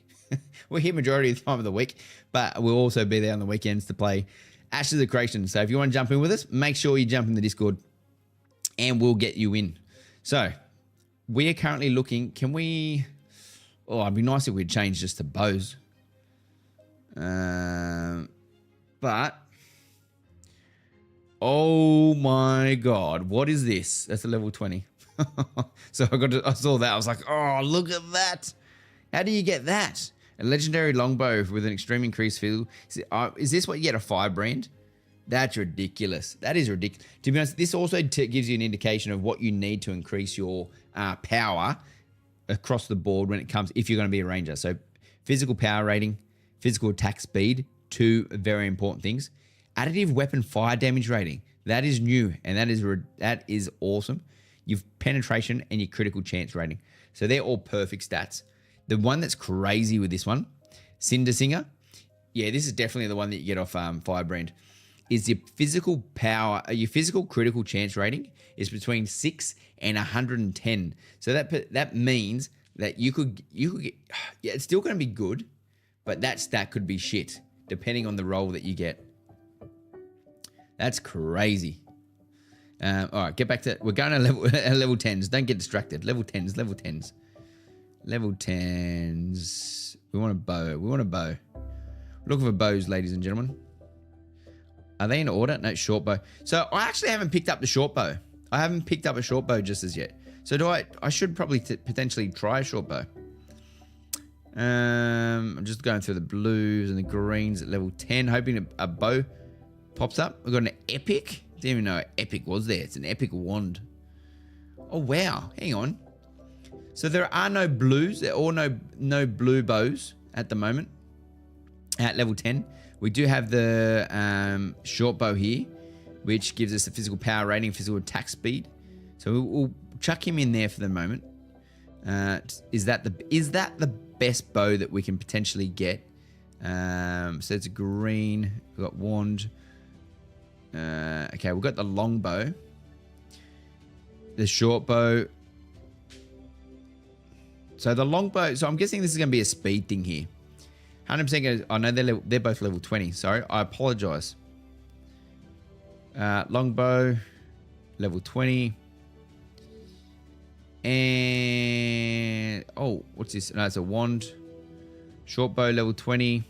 We're here majority of the time of the week, but we'll also be there on the weekends to play Ashes of Creation. So if you want to jump in with us, make sure you jump in the Discord and we'll get you in. So we are currently looking, can we... Oh, it'd be nice if we'd change just to bows. But... Oh my God, what is this? That's a level 20. So I saw that. I was like, oh, look at that. How do you get that? A legendary longbow with an extreme increased feel. Is this what you get, a firebrand? That's ridiculous. That is ridiculous. To be honest, this also gives you an indication of what you need to increase your power across the board when it comes, if you're going to be a ranger. So physical power rating, physical attack speed, two very important things. Additive weapon fire damage rating. That is new, and that is awesome. You've penetration and your critical chance rating. So they're all perfect stats. The one that's crazy with this one, Cinder Singer. Yeah, this is definitely the one that you get off Firebrand. Is your physical power, your physical critical chance rating is between 6 and 110. So that means that you could get, yeah, it's still going to be good, but that stat could be shit depending on the role that you get. That's crazy. All right, get back to, we're going to level 10s. Don't get distracted. Level 10s, level 10s. Level 10s. We want a bow. We want a bow. Looking for bows, ladies and gentlemen. Are they in order? No, short bow. So I actually haven't picked up the short bow. I haven't picked up a short bow just as yet. So I should probably potentially try a short bow. I'm just going through the blues and the greens at level 10, hoping a bow pops up. We've got an epic. Didn't even know epic was there. It's an epic wand. Oh, wow. Hang on. So there are no blues. There are no blue bows at the moment at level 10. We do have the short bow here, which gives us a physical power rating, physical attack speed. So we'll chuck him in there for the moment. Is that the best bow that we can potentially get? So it's a green. We've got wand. Okay, we've got the long bow, the short bow. So the long bow. So I'm guessing this is going to be a speed thing here. 100%. I know they're both level 20. Sorry, I apologize. Longbow, level 20. And oh, what's this? No, it's a wand. Short bow, level 20.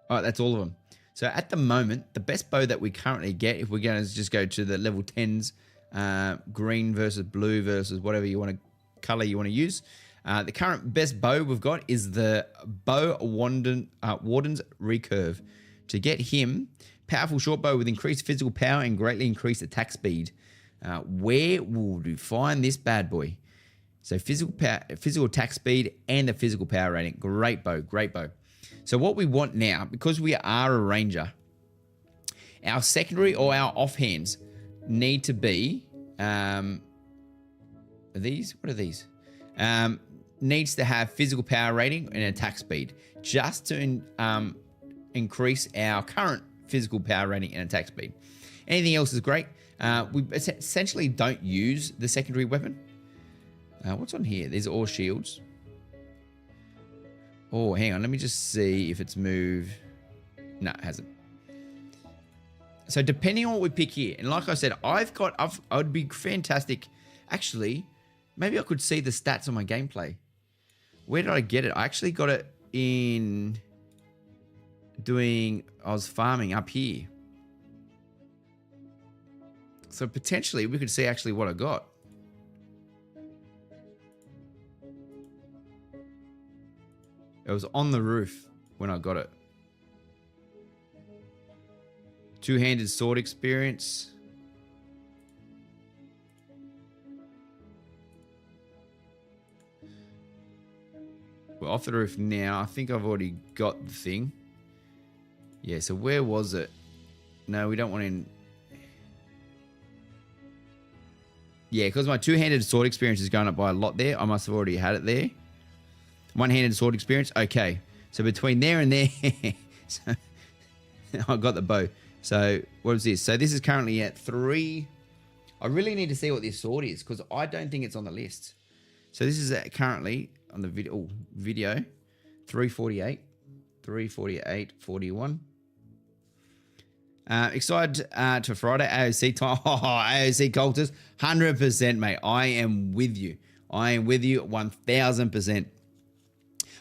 All right, that's all of them. So at the moment, the best bow that we currently get, if we're going to just go to the level 10s, green versus blue versus whatever you want to color you want to use. The current best bow we've got is the Bow Warden's Recurve. To get him, powerful short bow with increased physical power and greatly increased attack speed. Where will you find this bad boy? So physical power, physical attack speed, and the physical power rating. Great bow, great bow. So what we want now, because we are a ranger, our secondary or our offhands need to be, are these? What are these? Needs to have physical power rating and attack speed, just to increase our current physical power rating and attack speed. Anything else is great. We essentially don't use the secondary weapon. What's on here? These are all shields. Oh, hang on. Let me just see if it's moved. No, it hasn't. So depending on what we pick here, and like I said, I would be fantastic. Actually, maybe I could see the stats on my gameplay. Where did I get it? I actually got it in I was farming up here. So potentially we could see actually what I got. It was on the roof when I got it. Two-handed sword experience. We're off the roof now. I think I've already got the thing. Yeah, so where was it? No, we don't want in. Yeah, because my two-handed sword experience is going up by a lot there. I must have already had it there. One-handed sword experience. Okay. So between there and there, so I got the bow. So what is this? So this is currently at 3. I really need to see what this sword is because I don't think it's on the list. So this is currently on the video 348, 348, 41. Excited to Friday AOC time. Oh, AOC cultist, 100%, mate. I am with you. I am with you 1000%.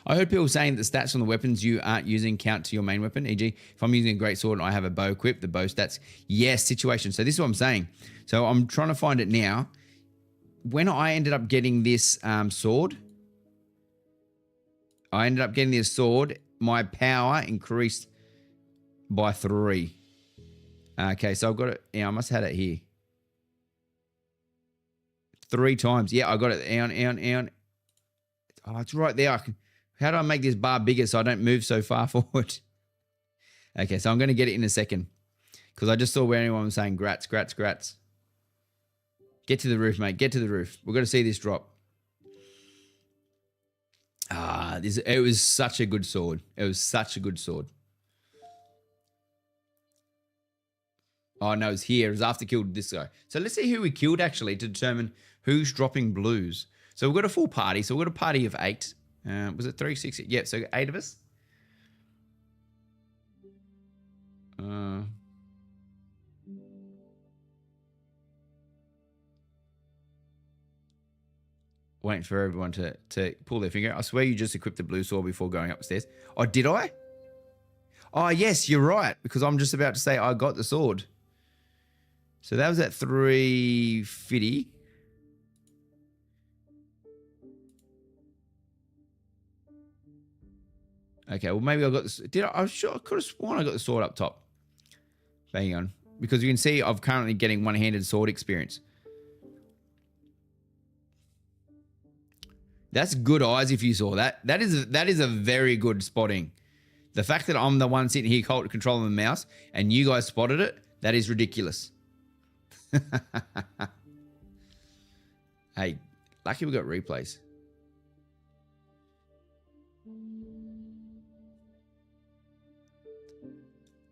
I heard people saying that the stats on the weapons you aren't using count to your main weapon. E.g., if I'm using a great sword and I have a bow equipped, the bow stats. Yes, situation. So this is what I'm saying. So I'm trying to find it now. When I ended up getting this sword, my power increased by 3. Okay, so I've got it. Yeah, I must have had it here. 3 times. Yeah, I got it. Eon. Oh, it's right there. How do I make this bar bigger so I don't move so far forward? Okay, so I'm going to get it in a second because I just saw where anyone was saying grats. Get to the roof, mate. Get to the roof. We've got to see this drop. It was such a good sword. Oh, no, it's here. It was after killed this guy. So let's see who we killed, actually, to determine who's dropping blues. So we've got a full party. So we've got a party of 8. Was it 3, 6? Yeah, so 8 of us. Waiting for everyone to pull their finger. I swear you just equipped the blue sword before going upstairs. Oh, did I? Oh, yes, you're right. Because I'm just about to say I got the sword. So that was at 350. Okay, well, maybe I got this. I'm sure I could have sworn I got the sword up top. Hang on. Because you can see I'm currently getting one-handed sword experience. That's good eyes if you saw that. That is a very good spotting. The fact that I'm the one sitting here controlling the mouse and you guys spotted it, that is ridiculous. Hey, lucky we got replays.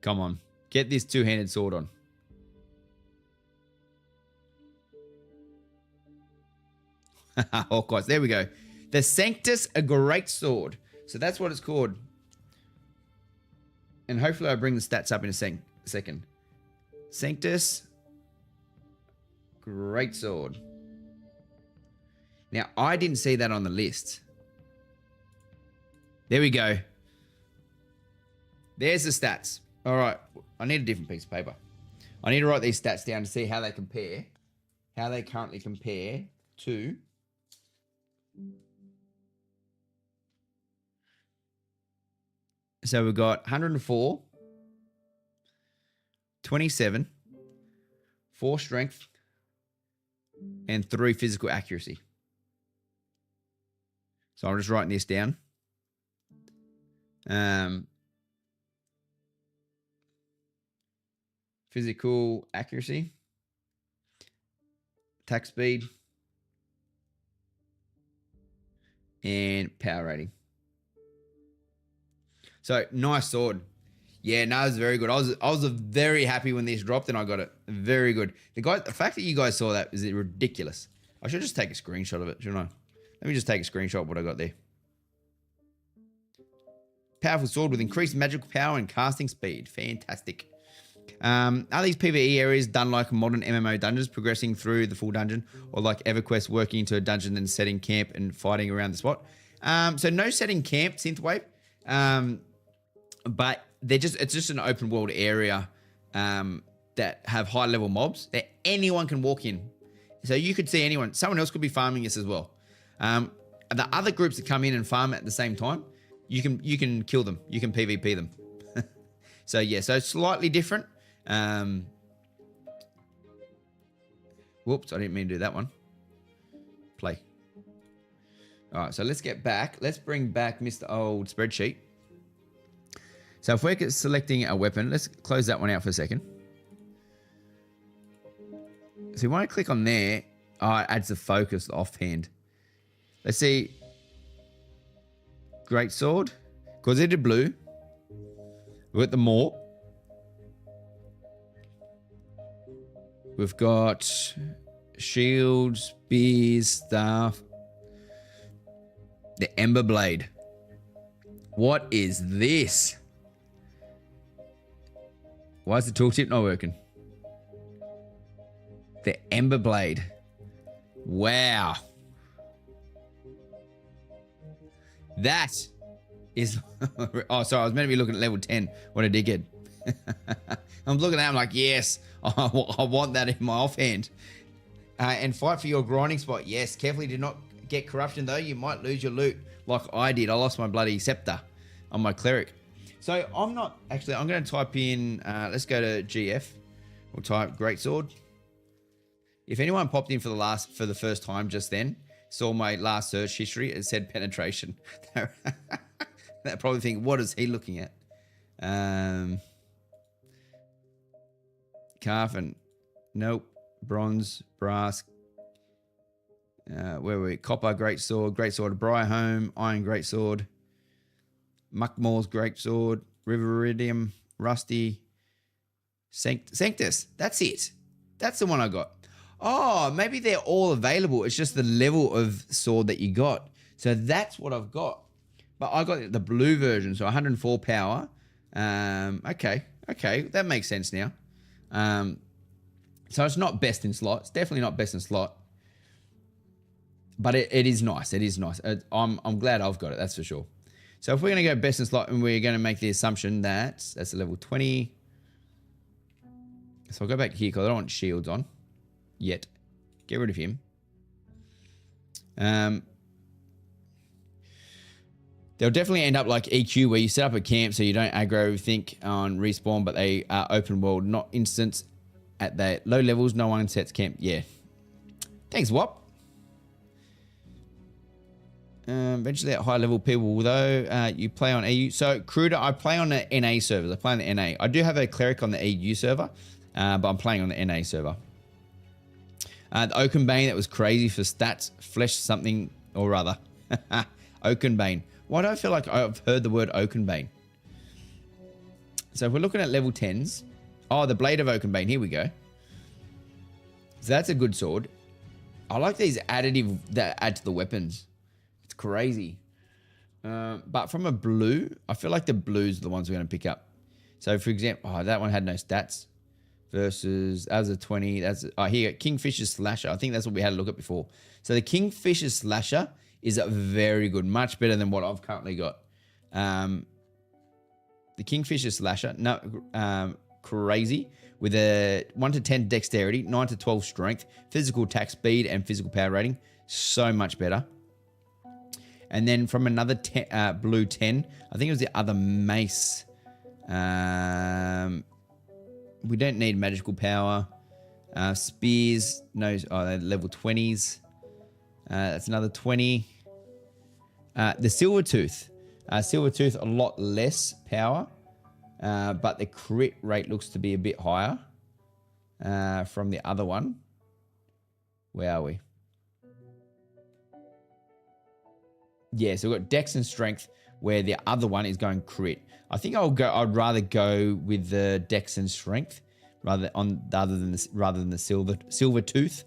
Come on. Get this two-handed sword on. Hawkeyes. There we go. The Sanctus, a great sword. So that's what it's called. And hopefully I'll bring the stats up in a second. Sanctus, great sword. Now, I didn't see that on the list. There we go. There's the stats. All right. I need a different piece of paper. I need to write these stats down to see how they compare. How they currently compare to... So we've got 104, 27, 4 strength, and 3 physical accuracy. So I'm just writing this down. Physical accuracy, attack speed, and power rating. So, nice sword. Yeah, no, it was very good. I was very happy when this dropped and I got it. Very good. The fact that you guys saw that is ridiculous. I should just take a screenshot of it, shouldn't I? Let me just take a screenshot of what I got there. Powerful sword with increased magical power and casting speed. Fantastic. Are these PvE areas done like modern MMO dungeons, progressing through the full dungeon, or like EverQuest, working into a dungeon and setting camp and fighting around the spot? So no setting camp, Synthwave. But it's just an open world area that have high level mobs that anyone can walk in. So you could see anyone. Someone else could be farming this as well. The other groups that come in and farm at the same time, you can kill them. You can PvP them. So yeah, so slightly different. Whoops, I didn't mean to do that one. Play. All right, so let's get back. Let's bring back Mr. Old Spreadsheet. So if we're selecting a weapon, let's close that one out for a second. So you want to click on there. Oh, it adds the focus offhand. Let's see. Great sword. Because it did blue. We've got the Morp. We've got shields, spears, staff. The Ember Blade. What is this? Why is the tooltip not working? The Ember Blade. Wow. That is... oh, sorry, I was meant to be looking at level 10. What a dickhead. I'm looking at it, I'm like, yes, I want that in my offhand. And fight for your grinding spot. Yes, carefully do not get corruption, though. You might lose your loot like I did. I lost my bloody scepter on my cleric. So I'm not... Actually, I'm going to type in... let's go to GF. We'll type greatsword. If anyone popped in for the first time just then, saw my last search history, it said penetration. They probably think, what is he looking at? Carfin. Nope. Bronze, brass. Where were we? Copper, greatsword, Briarhome, iron greatsword, Muckmore's greatsword, River Iridium, Rusty, Sanctus. That's it. That's the one I got. Oh, maybe they're all available. It's just the level of sword that you got. So that's what I've got. But I got the blue version, so 104 power. Okay. That makes sense now. So it's not best in slot. It's definitely not best in slot. But it is nice. It is nice. I'm glad I've got it. That's for sure. So if we're going to go best in slot, and we're going to make the assumption that that's a level 20. So I'll go back here because I don't want shields on yet. Get rid of him. They'll definitely end up like EQ, where you set up a camp so you don't aggro everything on respawn, but they are open world, not instance. At the low levels, no one sets camp. Yeah. Thanks, Wop. Eventually at high level people, though, you play on EU. So, Cruder, I play on the NA servers. I play on the NA. I do have a cleric on the EU server, but I'm playing on the NA server. The Oakenbane, that was crazy for stats. Flesh something or other. Oakenbane. Why do I feel like I've heard the word Oakenbane? So, if we're looking at level 10s. Oh, the Blade of Oakenbane. Here we go. So, that's a good sword. I like these additive that add to the weapons. It's crazy. But from a blue, I feel like the blues are the ones we're going to pick up. So, for example, that one had no stats. Versus, that was a 20. That's here, Kingfisher Slasher. I think that's what we had a look at before. So, the Kingfisher Slasher is a very good, much better than what I've currently got. The Kingfisher Slasher, crazy. With a 1 to 10 dexterity, 9 to 12 strength, physical attack speed, and physical power rating. So much better. And then from another blue 10, I think it was the other mace. We don't need magical power. Spears, no, they're level 20s. That's another 20. The Silvertooth. Silvertooth, a lot less power. But the crit rate looks to be a bit higher from the other one. Where are we? Yeah, so we've got Dex and Strength, where the other one is going crit. I think I'd rather go with the Dex and Strength rather than the silver tooth.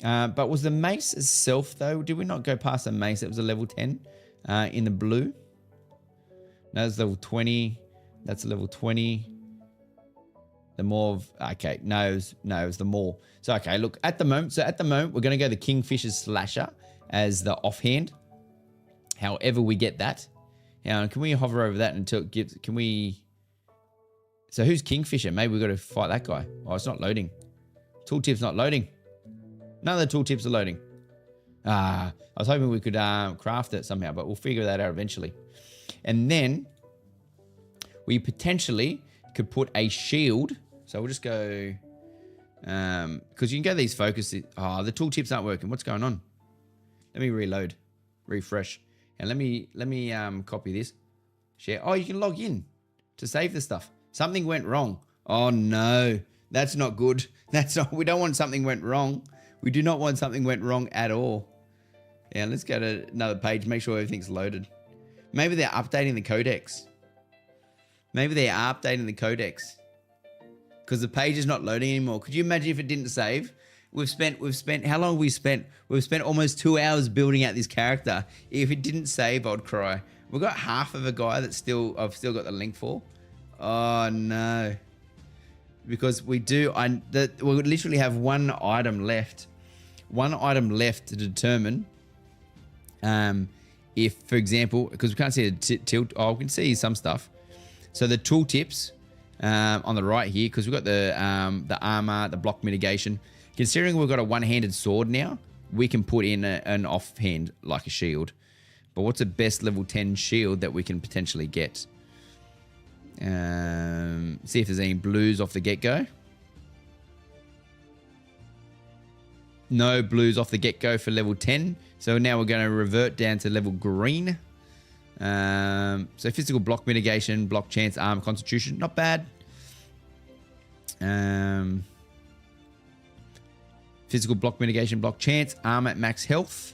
But was the mace itself though? Did we not go past the mace? It was a level 10 in the blue. No, it's level 20. That's a level 20. The more okay, no, it was the more. So okay, look, at the moment we're gonna go the Kingfisher Slasher as the offhand. However we get that. Now, can we hover over that until it gives... Can we... So who's Kingfisher? Maybe we've got to fight that guy. Oh, it's not loading. Tooltip's not loading. None of the tooltips are loading. I was hoping we could craft it somehow, but we'll figure that out eventually. And then we potentially could put a shield. So we'll just go... Because you can go these focus... Oh, the tooltips aren't working. What's going on? Let me reload. Refresh. And let me copy this. Share. Oh, you can log in to save the stuff. Something went wrong. Oh no, that's not good. That's not. We don't want something went wrong. We do not want something went wrong at all. Yeah, let's go to another page. Make sure everything's loaded. Maybe they're updating the codex. Maybe they are updating the codex because the page is not loading anymore. Could you imagine if it didn't save? We've spent how long have we spent? We've spent almost 2 hours building out this character. If it didn't save, I'd cry. We've got half of a guy that I've still got the link for. Oh no. Because we literally have one item left. One item left to determine if, for example, because we can't see the tilt, we can see some stuff. So the tooltips on the right here, because we've got the armor, the block mitigation. Considering we've got a one-handed sword now, we can put in an offhand like a shield. But what's the best level 10 shield that we can potentially get? See if there's any blues off the get-go. No blues off the get-go for level 10. So now we're going to revert down to level green. So physical block mitigation, block chance, armor, constitution. Not bad. Physical block mitigation, block chance, armor, max health.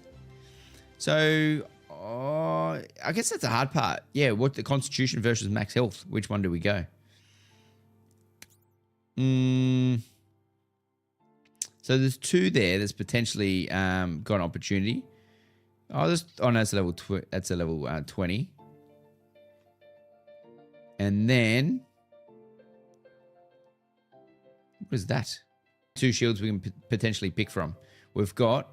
So I guess that's a hard part. Yeah, what the constitution versus max health? Which one do we go? So there's two there that's potentially got an opportunity. No, that's a level 20. And then what is that? Two shields we can potentially pick from. We've got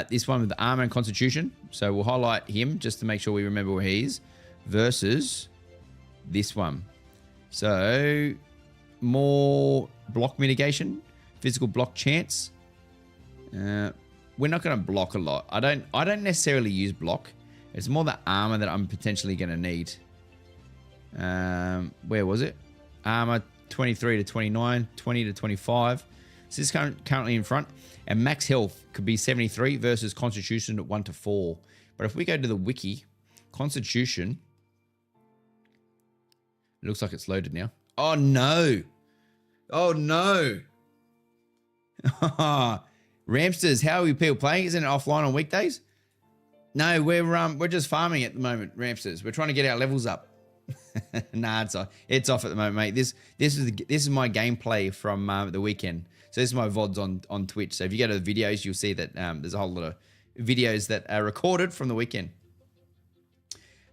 this one with the armor and constitution. So we'll highlight him just to make sure we remember where he is. Versus this one. So more block mitigation, physical block chance. We're not going to block a lot. I don't necessarily use block. It's more the armor that I'm potentially going to need. Where was it? Armor 23 to 29, 20 to 25. So this is currently in front. And max health could be 73 versus constitution at 1 to 4. But if we go to the wiki, constitution, it looks like it's loaded now. Oh no. Oh no. Ramsters, how are we people playing? Isn't it offline on weekdays? No, we're just farming at the moment, Ramsters. We're trying to get our levels up. Nah, it's off at the moment, mate. This is my gameplay from the weekend. So this is my VODs on Twitch. So if you go to the videos, you'll see that there's a whole lot of videos that are recorded from the weekend.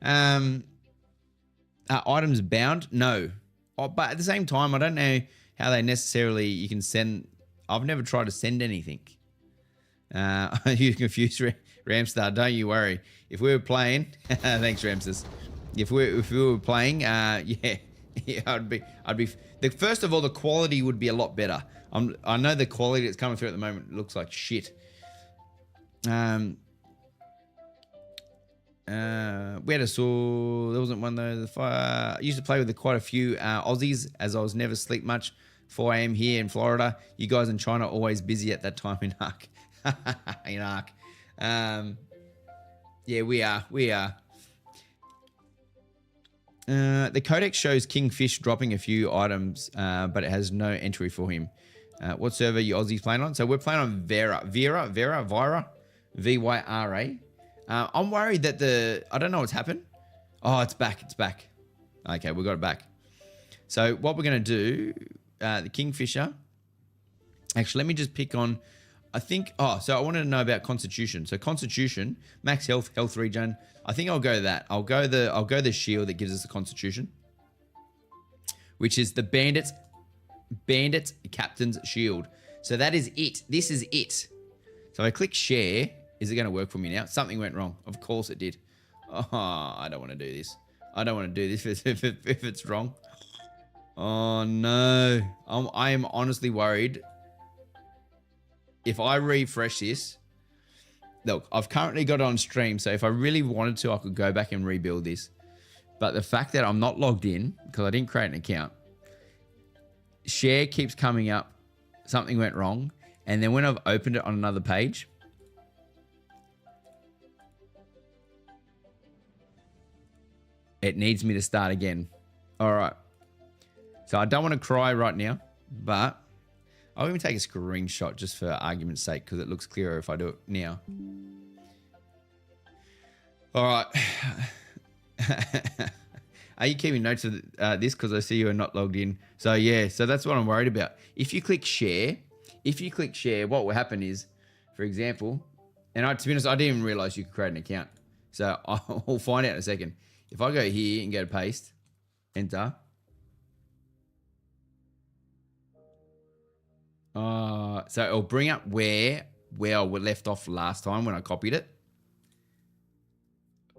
Items bound? No. But at the same time, I don't know how they necessarily you can send. I've never tried to send anything. You confused, Ramstar. Don't you worry. If we were playing, thanks, Ramses. If we were playing, yeah, I'd be. First of all, the quality would be a lot better. I know the quality that's coming through at the moment looks like shit. We had a saw. There wasn't one though. I used to play with quite a few Aussies, as I was never sleep much. 4 a.m. here in Florida. You guys in China are always busy at that time in Ark. In Ark. Yeah, we are. The codex shows Kingfish dropping a few items, but it has no entry for him. What server are you Aussies playing on? So we're playing on Vyra. V-Y-R-A. I'm worried that I don't know what's happened. Oh, it's back. Okay, we got it back. So what we're going to do, the Kingfisher. Actually, let me just pick on, so I wanted to know about Constitution. So Constitution, max health regen. I think I'll go that. I'll go the shield that gives us the Constitution, which is the Bandit's Captain's Shield. So that is it. This is it. So I click share. Is it going to work for me now? Something went wrong. Of course it did. Oh, I don't want to do this. I don't want to do this if it's wrong. Oh no. I am honestly worried. If I refresh this, look, I've currently got it on stream, so if I really wanted to, I could go back and rebuild this. But the fact that I'm not logged in, because I didn't create an account, share keeps coming up, something went wrong, and then when I've opened it on another page, it needs me to start again. All right. So I don't want to cry right now, but I'll even take a screenshot just for argument's sake because it looks clearer if I do it now. All right. Are you keeping notes of this? Because I see you are not logged in. So yeah, so that's what I'm worried about. If you click share, what will happen is, for example, and to be honest, I didn't even realize you could create an account. So I'll find out in a second. If I go here and go to paste, enter. So it'll bring up where I left off last time when I copied it.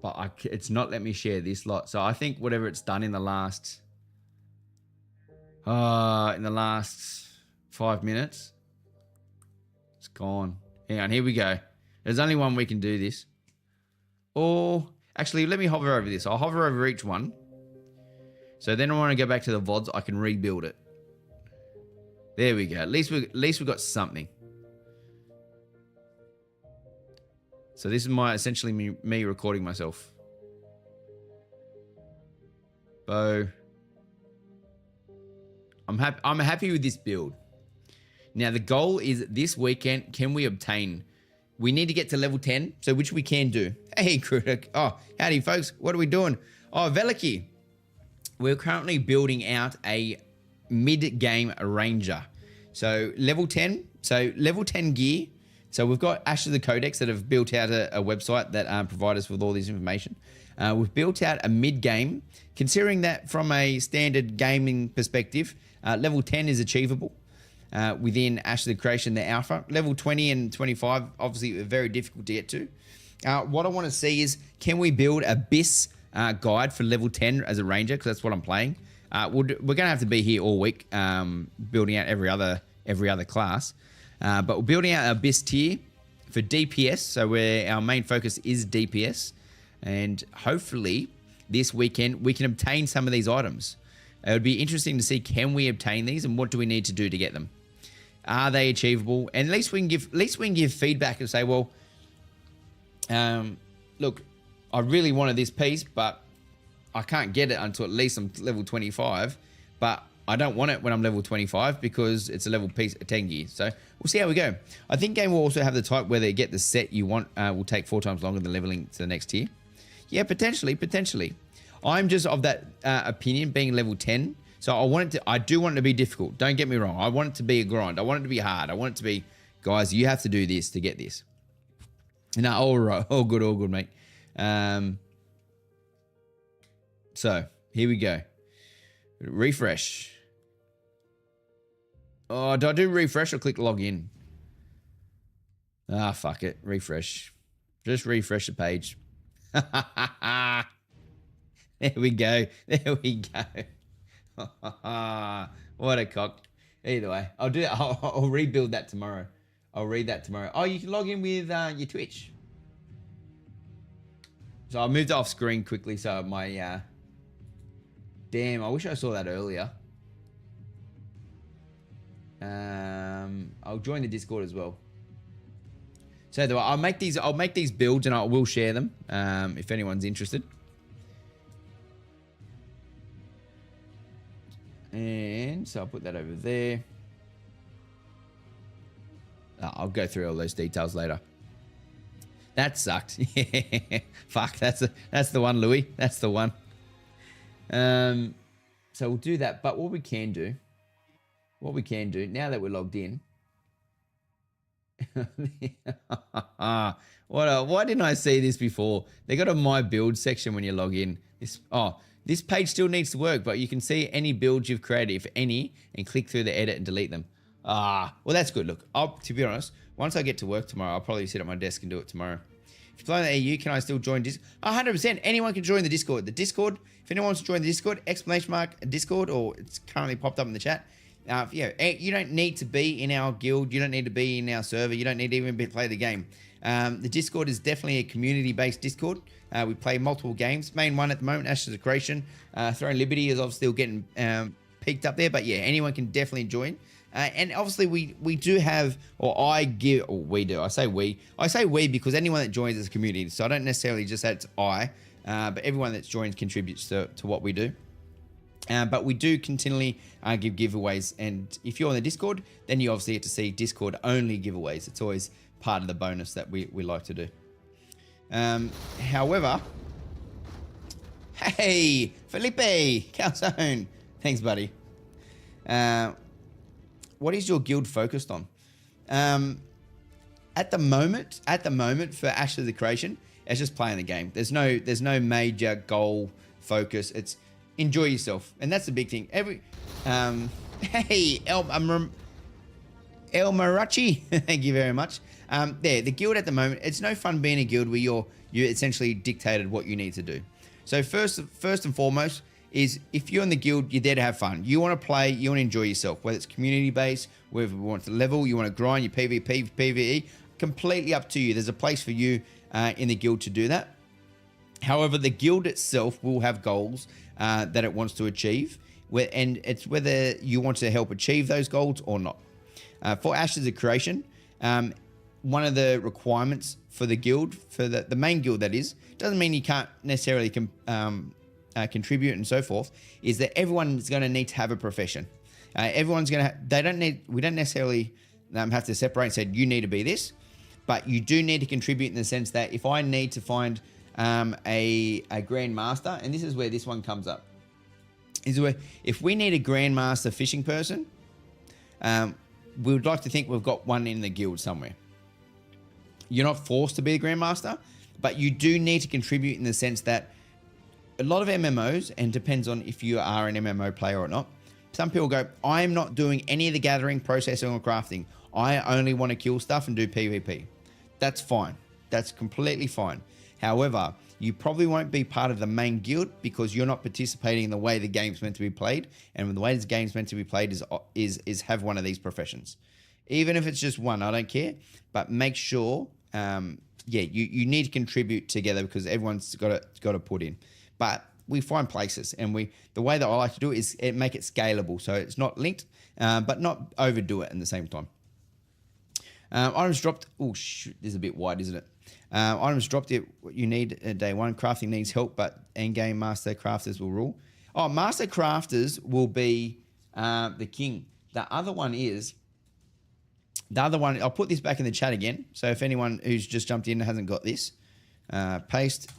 but it's not let me share this lot. So I think whatever it's done in the last 5 minutes, it's gone. Hang on, here we go. There's only one we can do this. Or actually, let me hover over this. I'll hover over each one. So then I want to go back to the VODs. I can rebuild it. There we go. At least we got something. So this is essentially me recording myself. So I'm happy with this build. Now the goal is this weekend, can we obtain? We need to get to level 10, so which we can do. Hey, Krudak. Oh, howdy, folks. What are we doing? Oh, Veliki. We're currently building out a mid-game ranger. So level 10. So level 10 gear. So we've got Ash of the Codex that have built out a website that provide us with all this information. We've built out a mid-game. Considering that from a standard gaming perspective, level 10 is achievable within Ash of the Creation, the alpha. Level 20 and 25, obviously, are very difficult to get to. What I want to see is, can we build a BIS guide for level 10 as a ranger? Because that's what I'm playing. We're going to have to be here all week, building out every other class. But we're building out a BIS tier for DPS, so where our main focus is DPS. And hopefully this weekend we can obtain some of these items. It would be interesting to see, can we obtain these and what do we need to do to get them? Are they achievable? And at least we can give feedback and say, well, look, I really wanted this piece, but I can't get it until at least I'm level 25. But I don't want it when I'm level 25 because it's a level piece, a 10 gear. So we'll see how we go. I think game will also have the type where they get the set you want will take 4 times longer than leveling to the next tier. Yeah, potentially. I'm just of that opinion, being level 10. So I do want it to be difficult. Don't get me wrong. I want it to be a grind. I want it to be hard. I want it to be, guys, you have to do this to get this. No, all right. All good, mate. So here we go. Refresh. Oh, do I do refresh or click log in? Ah, fuck it. Refresh. Just refresh the page. There we go. What a cock. Either way, I'll do it. I'll rebuild that tomorrow. I'll read that tomorrow. Oh, you can log in with your Twitch. So I moved off screen quickly. So my damn, I wish I saw that earlier. I'll join the Discord as well. So I'll make these builds and I will share them if anyone's interested. And so I'll put that over there. I'll go through all those details later. That sucked. Yeah. Fuck, that's the one, Louis. That's the one. So we'll do that. But what we can do now that we're logged in. Why didn't I see this before? They got a my build section when you log in. This page still needs to work, but you can see any builds you've created, if any, and click through the edit and delete them. Well, that's good. Look, to be honest, once I get to work tomorrow, I'll probably sit at my desk and do it tomorrow. If you're playing the EU, can I still join Discord? 100%. Anyone can join the Discord. The Discord, if anyone wants to join the Discord, _ Discord, or it's currently popped up in the chat. You don't need to be in our guild. You don't need to be in our server. You don't need to even play the game. The Discord is definitely a community-based Discord. We play multiple games. Main one at the moment, Ashes of Creation. Throne Liberty is obviously still getting peaked up there. But yeah, anyone can definitely join. And obviously we do have, we do. I say we because anyone that joins is a community. So I don't necessarily just say it's I, but everyone that's joined contributes to what we do. But we do continually give giveaways. And if you're on the Discord, then you obviously get to see Discord only giveaways. It's always part of the bonus that we like to do. However, hey, Felipe, Calzone. Thanks, buddy. What is your guild focused on? At the moment for Ash of the Creation, it's just playing the game. There's no major goal focus. It's enjoy yourself, and that's the big thing. Hey, El Marachi, thank you very much. The guild at the moment, it's no fun being a guild where you essentially dictated what you need to do. So first and foremost is if you're in the guild, you're there to have fun. You want to play, you want to enjoy yourself, whether it's community based, whether you want to level, you want to grind your PvP, PvE, completely up to you. There's a place for you in the guild to do that. However, the guild itself will have goals that it wants to achieve, and it's whether you want to help achieve those goals or not. For Ashes of Creation, one of the requirements for the guild, for the main guild that is, doesn't mean you can't necessarily contribute and so forth, is that everyone's going to need to have a profession. Everyone's going to, we don't necessarily have to separate and say, you need to be this, but you do need to contribute in the sense that if I need to find a grandmaster, and this is where this one comes up, is where if we need a grandmaster fishing person, we would like to think we've got one in the guild somewhere. You're not forced to be a grandmaster, but you do need to contribute in the sense that a lot of MMOs, and depends on if you are an MMO player or not, some people go, I'm not doing any of the gathering, processing, or crafting. I only want to kill stuff and do PvP. That's fine. That's completely fine. However, you probably won't be part of the main guild because you're not participating in the way the game's meant to be played. And the way this game's meant to be played is have one of these professions. Even if it's just one, I don't care. But make sure, you need to contribute together because everyone's got to put in. But we find places, and the way that I like to do it is make it scalable, so it's not linked, but not overdo it in the same time. Items dropped. Oh shoot, this is a bit wide, isn't it? Items dropped. What you need day one. Crafting needs help, but endgame master crafters will rule. Oh, master crafters will be the king. The other one. I'll put this back in the chat again. So if anyone who's just jumped in hasn't got this, paste,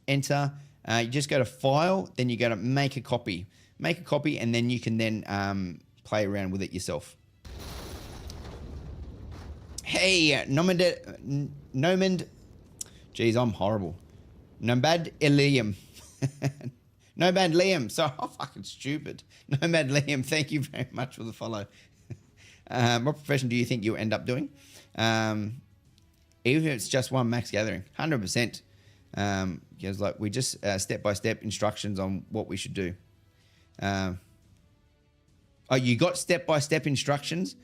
enter. You just go to file, then you go to make a copy, and then you can then play around with it yourself. Hey, Nomad, geez, I'm horrible. Nomad Liam. Nomad Liam, so I'm fucking stupid. Nomad Liam, thank you very much for the follow. What profession do you think you'll end up doing? Even if it's just one max gathering, 100%. Because like we just step-by-step instructions on what we should do. Oh, you got step-by-step instructions?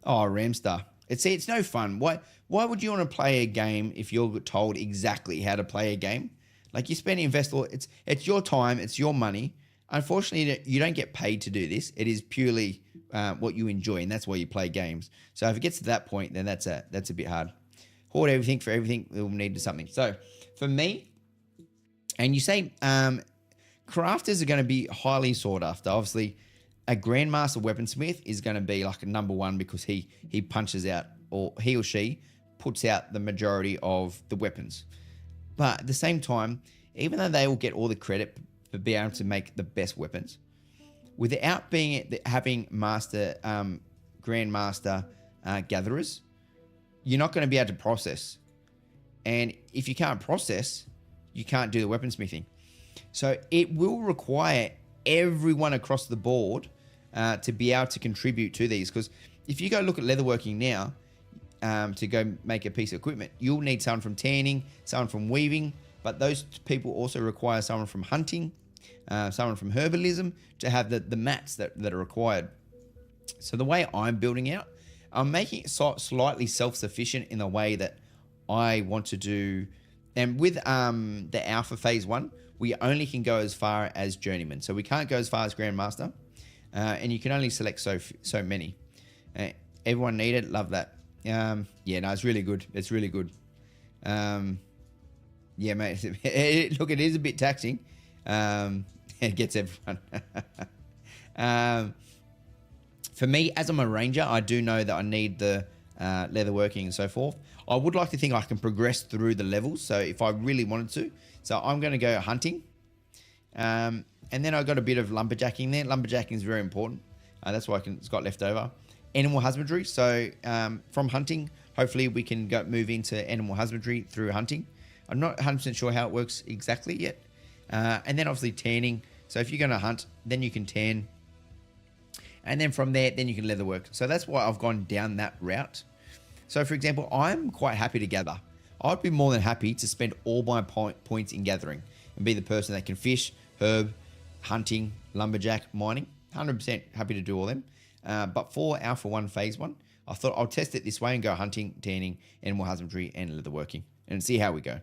Oh, Ramstar. It's no fun. Why would you want to play a game if you're told exactly how to play a game? Like you invest all, it's your time, it's your money. Unfortunately, you don't get paid to do this. It is purely what you enjoy, and that's why you play games. So if it gets to that point, then that's a bit hard. Hoard everything for everything. We'll need something. So for me, and you say crafters are going to be highly sought after. Obviously, a Grandmaster Weaponsmith is going to be like a number one because he punches out, or he or she puts out the majority of the weapons. But at the same time, even though they will get all the credit for being able to make the best weapons, without having Grandmaster gatherers, you're not going to be able to process. And if you can't process, you can't do the weaponsmithing. So it will require everyone across the board to be able to contribute to these. Because if you go look at leatherworking now, to go make a piece of equipment, you'll need someone from tanning, someone from weaving, but those people also require someone from hunting, someone from herbalism to have the mats that are required. So the way I'm building out, I'm making it slightly self-sufficient in the way that I want to do. And with the alpha phase 1, we only can go as far as journeyman. So we can't go as far as grandmaster, and you can only select so many. Everyone needed, love that. No, it's really good. It's really good. Yeah, mate. Look, it is a bit taxing. It gets everyone. For me, as I'm a ranger, I do know that I need the leatherworking and so forth. I would like to think I can progress through the levels. So if I really wanted to, so I'm going to go hunting. And then I got a bit of lumberjacking there. Lumberjacking is very important. That's why it's got left over. Animal husbandry. So from hunting, hopefully we can move into animal husbandry through hunting. I'm not 100% sure how it works exactly yet. And then obviously tanning. So if you're going to hunt, then you can tan. And then from there, then you can leatherwork. So that's why I've gone down that route. So, for example, I'm quite happy to gather. I'd be more than happy to spend all my points in gathering and be the person that can fish, herb, hunting, lumberjack, mining. 100% happy to do all them. But for Alpha 1 Phase 1, I thought I'll test it this way and go hunting, tanning, animal husbandry, and leatherworking and see how we go.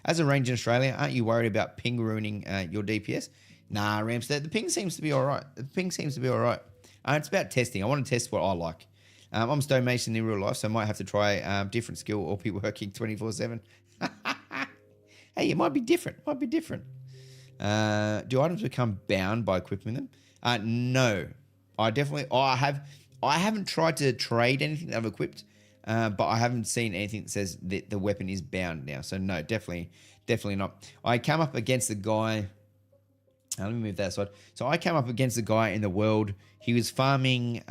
As a ranger in Australia, aren't you worried about ping ruining your DPS? Nah, Ramstead, the ping seems to be all right. It's about testing. I want to test what I like. I'm stonemason in real life, so I might have to try different skill or be working 24/7. Hey, it might be different. Do items become bound by equipping them? No. I haven't tried to trade anything that I've equipped, but I haven't seen anything that says that the weapon is bound now. So no, definitely not. I came up against the guy. Let me move that aside. So I came up against the guy in the world. He was farming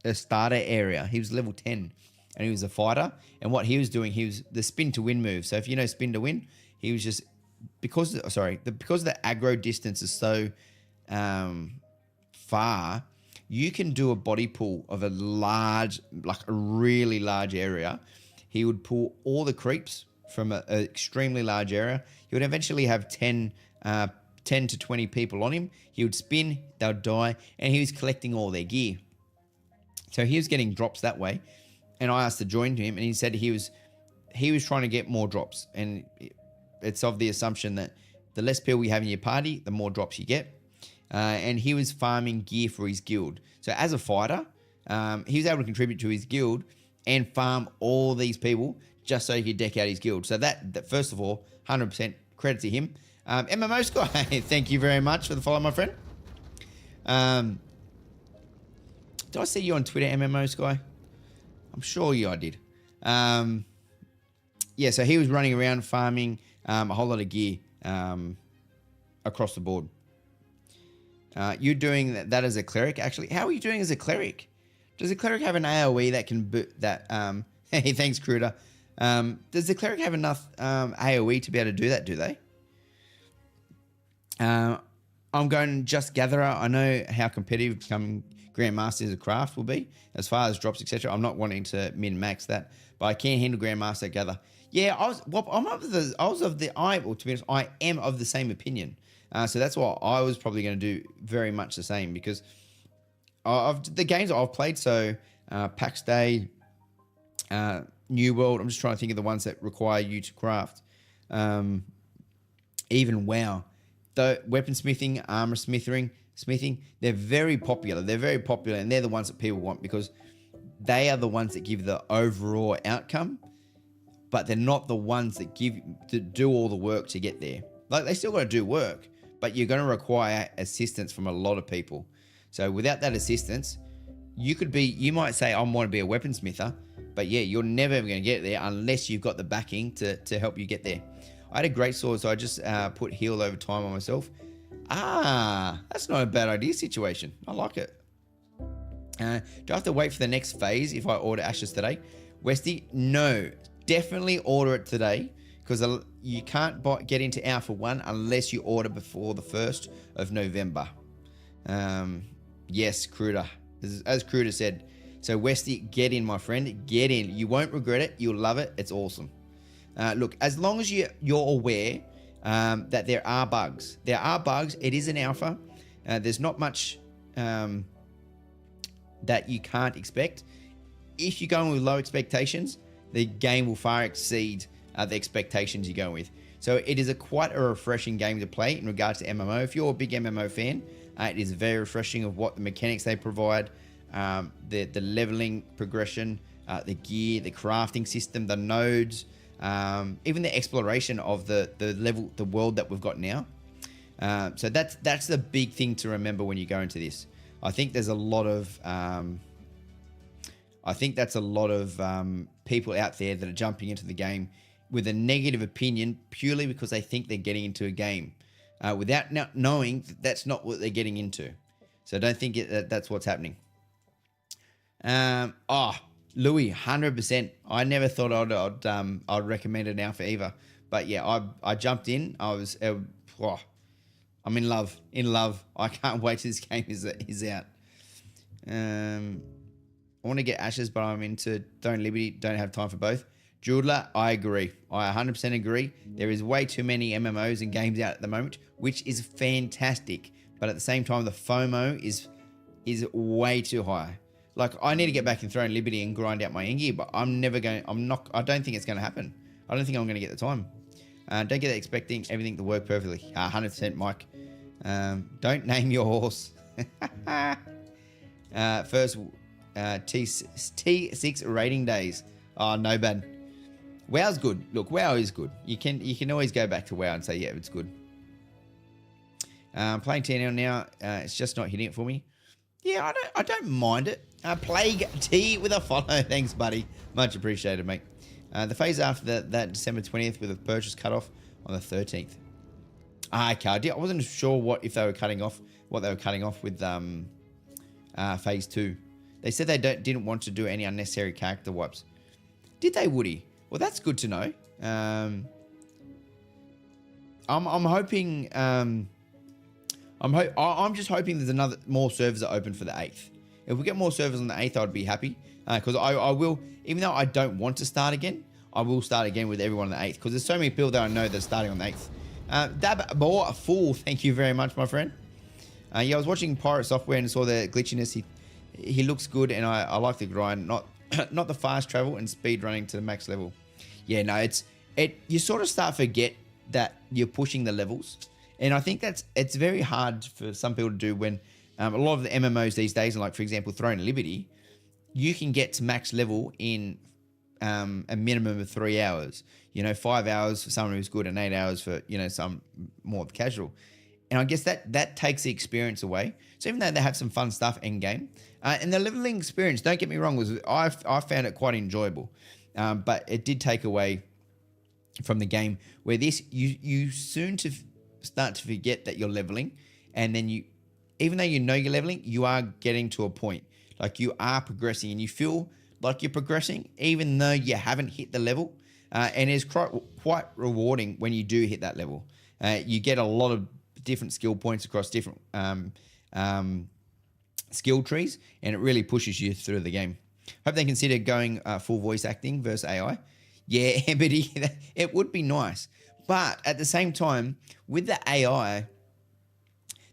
a starter area. He was level 10 and he was a fighter. And what he was doing, he was the spin to win move. So if you know spin to win, he was just because the aggro distance is so far, you can do a body pull of a really large area. He would pull all the creeps from an extremely large area. He would eventually have 10 to 20 people on him. He would spin, they would die, and he was collecting all their gear. So he was getting drops that way. And I asked to join him, and he said he was trying to get more drops. And it's of the assumption that the less people you have in your party, the more drops you get. And he was farming gear for his guild. So as a fighter, he was able to contribute to his guild and farm all these people just so he could deck out his guild. So that first of all, 100% credit to him. MMO Sky, thank you very much for the follow, my friend. Did I see you on Twitter, MMO Sky? I'm sure I did. Yeah, so he was running around farming a whole lot of gear across the board. You're doing that as a cleric, actually. How are you doing as a cleric? Does a cleric have an AoE that can hey, thanks, Cruder. Does the cleric have enough AoE to be able to do that, do they? I'm going just gatherer. I know how competitive becoming Grandmaster as a craft will be as far as drops, etc. I'm not wanting to min-max that, but I can handle Grandmaster gather. Yeah, I am of the same opinion. So that's why I was probably going to do very much the same, because of the games I've played. So PAX Day, New World. I'm just trying to think of the ones that require you to craft. Even WoW. The weaponsmithing, armor smithing, they're very popular. And they're the ones that people want because they are the ones that give the overall outcome, but they're not the ones that do all the work to get there. Like, they still got to do work, but you're going to require assistance from a lot of people. So without that assistance, you might say, I want to be a weaponsmither, but yeah, you're never ever going to get there unless you've got the backing to help you get there. I had a great sword, so I just put heal over time on myself. That's not a bad idea situation. I like it. Do I have to wait for the next phase if I order Ashes today? Westy, no. Definitely order it today, because you can't get into Alpha 1 unless you order before the 1st of November. Yes, Cruder. As Cruder said. So Westy, get in, my friend. Get in. You won't regret it. You'll love it. It's awesome. Look, as long as you're aware that there are bugs. It is an alpha. There's not much that you can't expect. If you're going with low expectations, the game will far exceed the expectations you're going with. So it is quite a refreshing game to play in regards to MMO. If you're a big MMO fan, it is very refreshing of what the mechanics they provide, the leveling progression, the gear, the crafting system, the nodes, even the exploration of the world that we've got now. So that's the big thing to remember when you go into this. I think there's a lot of people out there that are jumping into the game with a negative opinion purely because they think they're getting into a game without knowing that that's not what they're getting into. So don't think that's what's happening. Louis, 100%. I never thought I'd recommend an alpha either, but yeah, I jumped in. I'm in love. I can't wait till this game is out. I want to get Ashes, but I'm into Throne Liberty. Don't have time for both. Judler, I agree. I 100% agree. There is way too many MMOs and games out at the moment, which is fantastic. But at the same time, the FOMO is way too high. Like, I need to get back in Throne Liberty and grind out my Engie, but I don't think it's going to happen. I don't think I'm going to get the time. Don't get expecting everything to work perfectly. 100% Mike. Don't name your horse. First, T6 rating days. Oh, no bad. WoW's good. Look, WoW is good. You can always go back to WoW and say, yeah, it's good. Playing TNL now, it's just not hitting it for me. Yeah, I don't mind it. Plague T with a follow. Thanks, buddy. Much appreciated, mate. The phase after that December 20th with a purchase cutoff on the 13th. Okay, I wasn't sure what they were cutting off with phase 2. They said they didn't want to do any unnecessary character wipes. Did they, Woody? Well, that's good to know. I'm hoping. I'm just hoping there's more servers that open for the 8th. If we get more servers on the 8th, I'd be happy. Because I will, even though I don't want to start again, I will start again with everyone on the 8th. Because there's so many people that I know that are starting on the 8th. Dab Boar, a fool. Thank you very much, my friend. Yeah, I was watching Pirate Software and saw the glitchiness. He looks good, and I like the grind. Not the fast travel and speed running to the max level. Yeah, no, you sort of start to forget that you're pushing the levels. And I think it's very hard for some people to do when a lot of the MMOs these days, like for example, Throne Liberty, you can get to max level in a minimum of 3 hours. 5 hours for someone who's good and 8 hours for, some more casual. And I guess that takes the experience away. So even though they have some fun stuff in game, and the leveling experience, don't get me wrong, I found it quite enjoyable. But it did take away from the game where this, you soon to start to forget that you're leveling. And then even though you're leveling, you are getting to a point. Like you are progressing and you feel like you're progressing, even though you haven't hit the level. And it's quite rewarding when you do hit that level. You get a lot of different skill points across different skill trees, and it really pushes you through the game. Hope they consider going full voice acting versus AI. Yeah, Ebony, it would be nice. But at the same time, with the AI,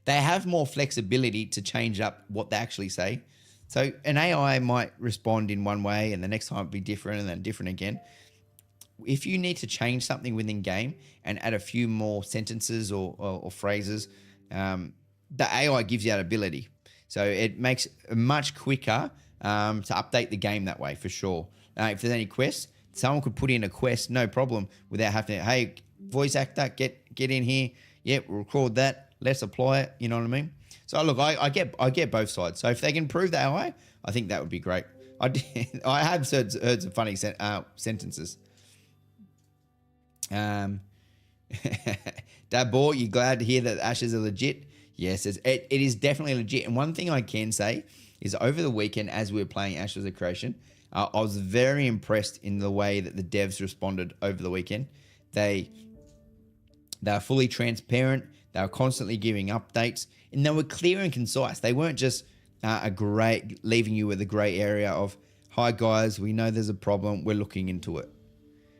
they have more flexibility to change up what they actually say. So an AI might respond in one way and the next time it'll be different and then different again. If you need to change something within game and add a few more sentences or phrases, the AI gives you that ability. So it makes it much quicker to update the game that way, for sure. If there's any quests, someone could put in a quest, no problem, without having to, hey, voice actor, get in here. Yep, record that. Let's apply it. You know what I mean? So look, I get both sides. So if they can improve the AI, I think that would be great. I have heard some funny sentences. Dabor, you glad to hear that Ashes are legit? Yes, it is definitely legit. And one thing I can say is over the weekend, as we were playing Ashes of Creation, I was very impressed in the way that the devs responded over the weekend. They are fully transparent. They were constantly giving updates, and they were clear and concise. They weren't just leaving you with a grey area of, hi guys, we know there's a problem, we're looking into it.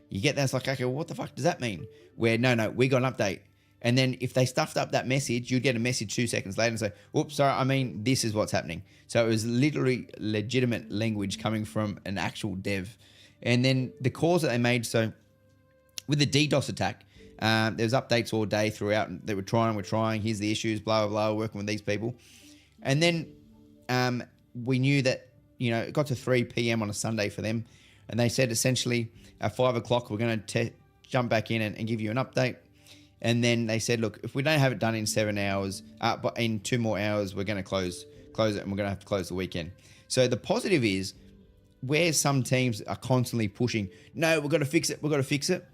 You get that, it's like, okay, what the fuck does that mean? Where, no, we got an update. And then if they stuffed up that message, you'd get a message 2 seconds later and say, oops, sorry, I mean, this is what's happening. So it was literally legitimate language coming from an actual dev. And then the calls that they made, so with the DDoS attack, there was updates all day throughout. They were trying, here's the issues, blah, blah, blah, working with these people. And then we knew that, it got to 3 p.m. on a Sunday for them. And they said essentially at 5 o'clock, we're going to jump back in and give you an update. And then they said, look, if we don't have it done in 7 hours, but in 2 more hours, we're going to close it and we're going to have to close the weekend. So the positive is where some teams are constantly pushing, no, we've got to fix it.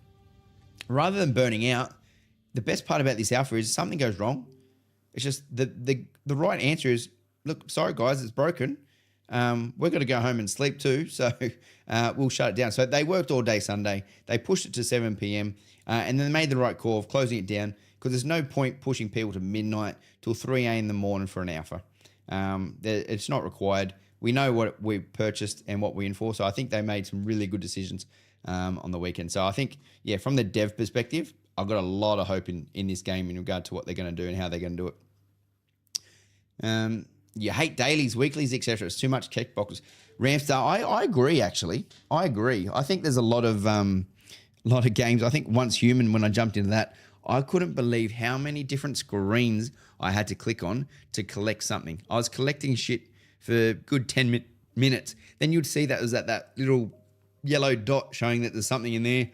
Rather than burning out, the best part about this alpha is if something goes wrong, it's just the right answer is, look, sorry guys, it's broken. We're going to go home and sleep too, so we'll shut it down. So they worked all day Sunday. They pushed it to 7 p.m. And then they made the right call of closing it down because there's no point pushing people to midnight till 3 a.m. in the morning for an alpha. It's not required. we know what we purchased and what we enforce. So I think they made some really good decisions on the weekend. So I think, yeah, from the dev perspective, I've got a lot of hope in this game in regard to what they're going to do and how they're going to do it. You hate dailies, weeklies, etc. It's too much check boxes. Ramstar, I agree, actually. I agree. I think there's a lot of games. I think Once Human, when I jumped into that, I couldn't believe how many different screens I had to click on to collect something. I was collecting shit for a good 10 minutes. Then you'd see that was that little yellow dot showing that there's something in there.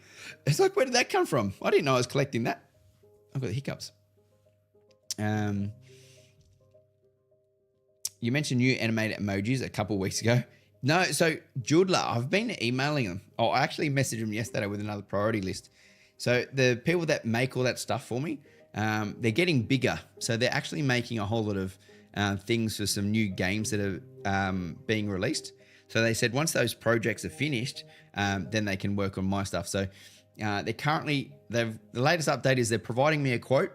It's like, where did that come from? I didn't know I was collecting that. I've got the hiccups. You mentioned new animated emojis a couple of weeks ago. No, so Judla, I've been emailing them. Oh, I actually messaged them yesterday with another priority list. So the people that make all that stuff for me, they're getting bigger. So they're actually making a whole lot of things for some new games that are being released. So they said once those projects are finished, then they can work on my stuff. So the latest update is they're providing me a quote.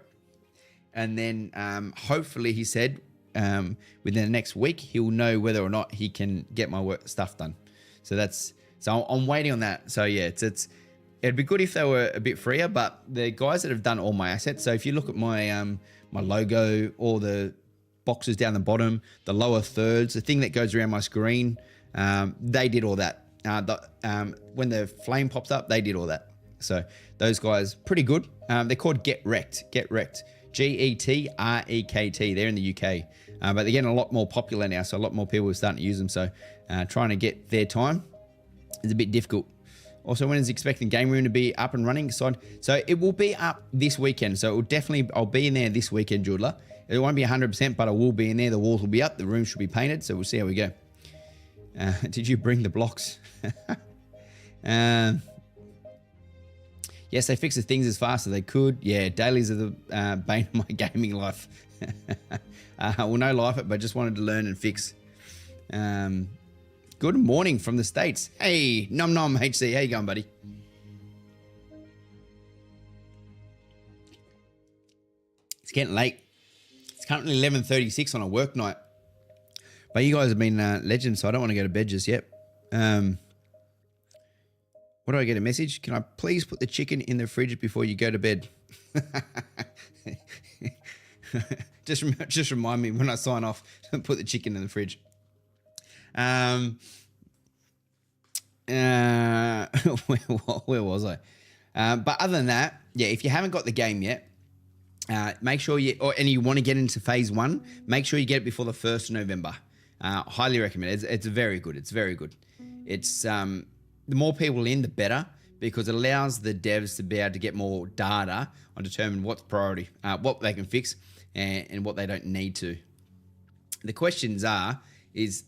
And then hopefully, he said, within the next week, he'll know whether or not he can get my stuff done. So I'm waiting on that. So yeah, it'd be good if they were a bit freer, but the guys that have done all my assets. So if you look at my my logo, all the boxes down the bottom, the lower thirds, the thing that goes around my screen, they did all that. When the flame pops up, they did all that. So those guys, pretty good. They're called Get Wrecked. GETREKT. They're in the UK, but they're getting a lot more popular now. So a lot more people are starting to use them. So trying to get their time is a bit difficult. Also, when is expecting Game Room to be up and running? So it will be up this weekend. So I'll be in there this weekend, Judla. It won't be 100%, but I will be in there. The walls will be up. The room should be painted. So we'll see how we go. Did you bring the blocks? Yes, they fix the things as fast as they could. Yeah, dailies are the bane of my gaming life. Well, no life it, but just wanted to learn and fix. Good morning from the States. Hey, Nom Nom HC. How you going, buddy? It's getting late. It's currently 11:36 on a work night. But you guys have been legends, so I don't want to go to bed just yet. What do I get a message? Can I please put the chicken in the fridge before you go to bed? just remind me when I sign off to put the chicken in the fridge. Where was I? But other than that, yeah, if you haven't got the game yet, make sure and you want to get into phase 1, make sure you get it before the 1st of November. Highly recommend it. It's very good. It's very good. It's the more people in, the better, because it allows the devs to be able to get more data on determine what's priority, what they can fix, and what they don't need to. The questions is,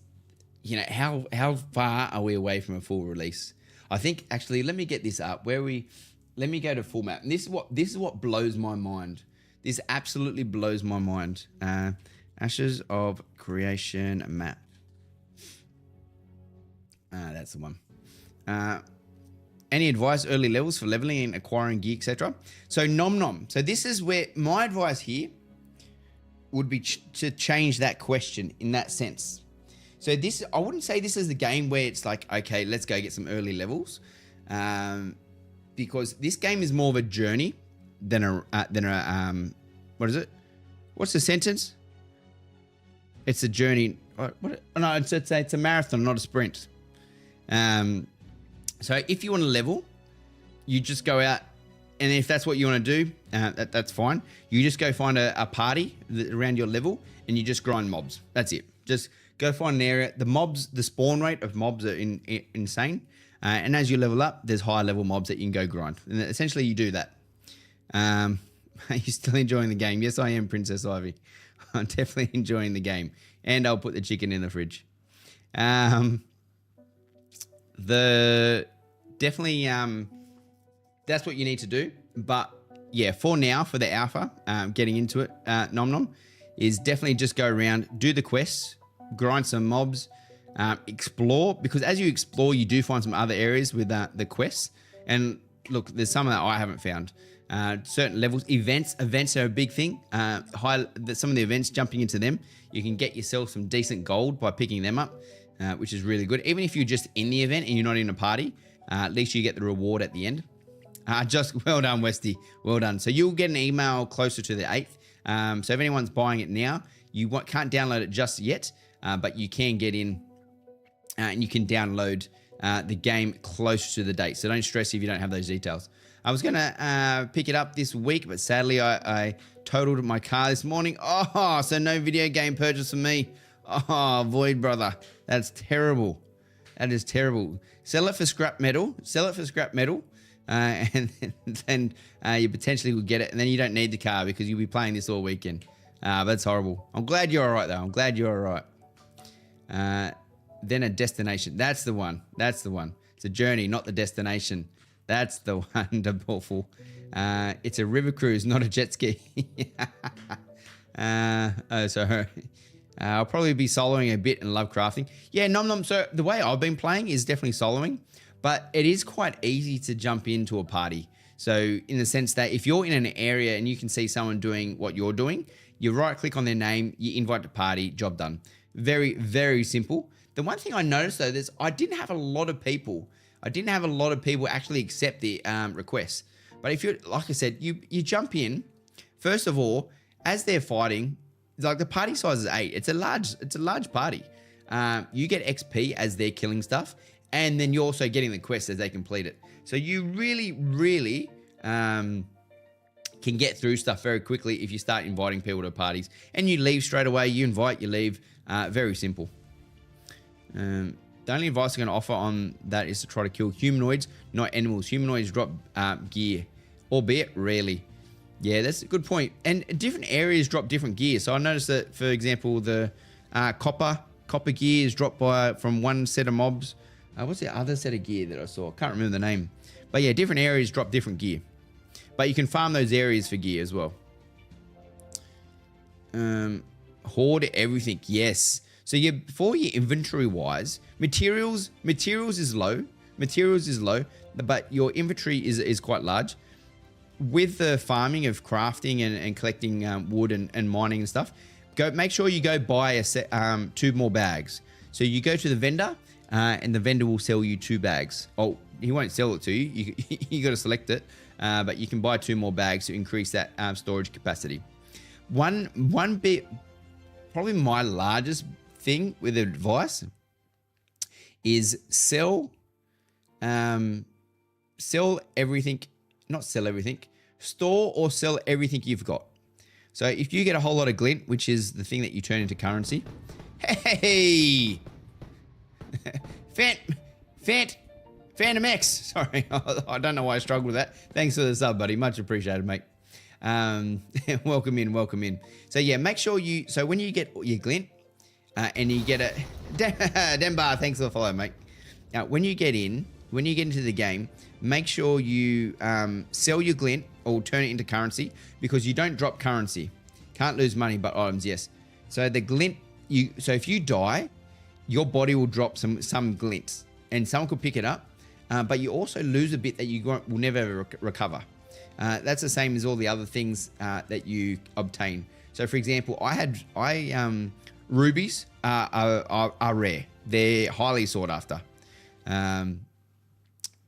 how far are we away from a full release? I think actually, let me get this up. Let me go to full map. And this is what blows my mind. This absolutely blows my mind. Ashes of Creation map. That's the one. Any advice, early levels for leveling and acquiring gear, etc.? So Nom Nom. So this is where my advice here would be to change that question in that sense. So I wouldn't say this is the game where it's like, okay, let's go get some early levels, because this game is more of a journey than a what is it? What's the sentence? It's a journey. No, it's a marathon, not a sprint. So if you want to level, you just go out, and if that's what you want to do, that's fine. You just go find a party around your level, and you just grind mobs. That's it. Just go find an area. The spawn rate of mobs are insane. And as you level up, there's higher level mobs that you can go grind. And essentially you do that. Are you still enjoying the game? Yes, I am, Princess Ivy. I'm definitely enjoying the game. And I'll put the chicken in the fridge. Definitely that's what you need to do. But yeah, for now, for the alpha, getting into it, Nom Nom, is definitely just go around, do the quests, grind some mobs, explore, because as you explore, you do find some other areas with the quests. And look, there's some that I haven't found. Certain levels, events are a big thing. Some of the events, jumping into them, you can get yourself some decent gold by picking them up. which is really good. Even if you're just in the event and you're not in a party, at least you get the reward at the end. Just well done, Westy. Well done. So you'll get an email closer to the 8th. So if anyone's buying it now, you can't download it just yet, but you can get in and you can download the game close to the date. So don't stress if you don't have those details. I was going to pick it up this week, but sadly I totaled my car this morning. Oh, so no video game purchase for me. Oh, Void brother. That's terrible. That is terrible. Sell it for scrap metal. Sell it for scrap metal. And then you potentially will get it. And then you don't need the car because you'll be playing this all weekend. That's horrible. I'm glad you're all right, though. I'm glad you're all right. Then a destination. That's the one. That's the one. It's a journey, not the destination. That's the one. Wonderful. It's a river cruise, not a jet ski. So I'll probably be soloing a bit and love crafting. Yeah, nom. So the way I've been playing is definitely soloing, but it is quite easy to jump into a party. So in the sense that if you're in an area and you can see someone doing what you're doing, you right click on their name, you invite to party, job done. Very, very simple. The one thing I noticed though, I didn't have a lot of people actually accept the requests. But if you're, like I said, you jump in, first of all, as they're fighting, like the party size is 8. It's a large party. You get XP as they're killing stuff, and then you're also getting the quest as they complete it. So you really can get through stuff very quickly if you start inviting people to parties. And you leave straight away. You invite, you leave. Very simple. The only advice I'm going to offer on that is to try to kill humanoids, not animals. Humanoids drop gear, albeit rarely. Yeah, that's a good point. And different areas drop different gear. So I noticed that, for example, the copper gear is dropped from one set of mobs. What's the other set of gear that I saw? I can't remember the name. But yeah, different areas drop different gear. But you can farm those areas for gear as well. Hoard everything. Yes. So for your inventory wise, materials is low. Materials is low, but your inventory is quite large. With the farming of crafting and collecting wood and mining and stuff, make sure you go buy a set, 2 more bags. So you go to the vendor, and the vendor will sell you 2 bags. Oh, he won't sell it to you. You got to select it, but you can buy 2 more bags to increase that storage capacity. One bit, probably my largest thing with advice is sell everything. Not sell everything, store or sell everything you've got. So if you get a whole lot of glint, which is the thing that you turn into currency. Hey! Phantom X. Sorry, I don't know why I struggled with that. Thanks for the sub, buddy. Much appreciated, mate. Welcome in. So yeah, make sure so when you get your glint, and you get a... Dembar, thanks for the follow, mate. When you get into the game, make sure you sell your glint or turn it into currency, because you don't drop currency. Can't lose money, but items, yes. So the glint, so if you die, your body will drop some glint, and someone could pick it up, but you also lose a bit that you will never ever recover. That's the same as all the other things that you obtain. So for example, rubies are rare. They're highly sought after.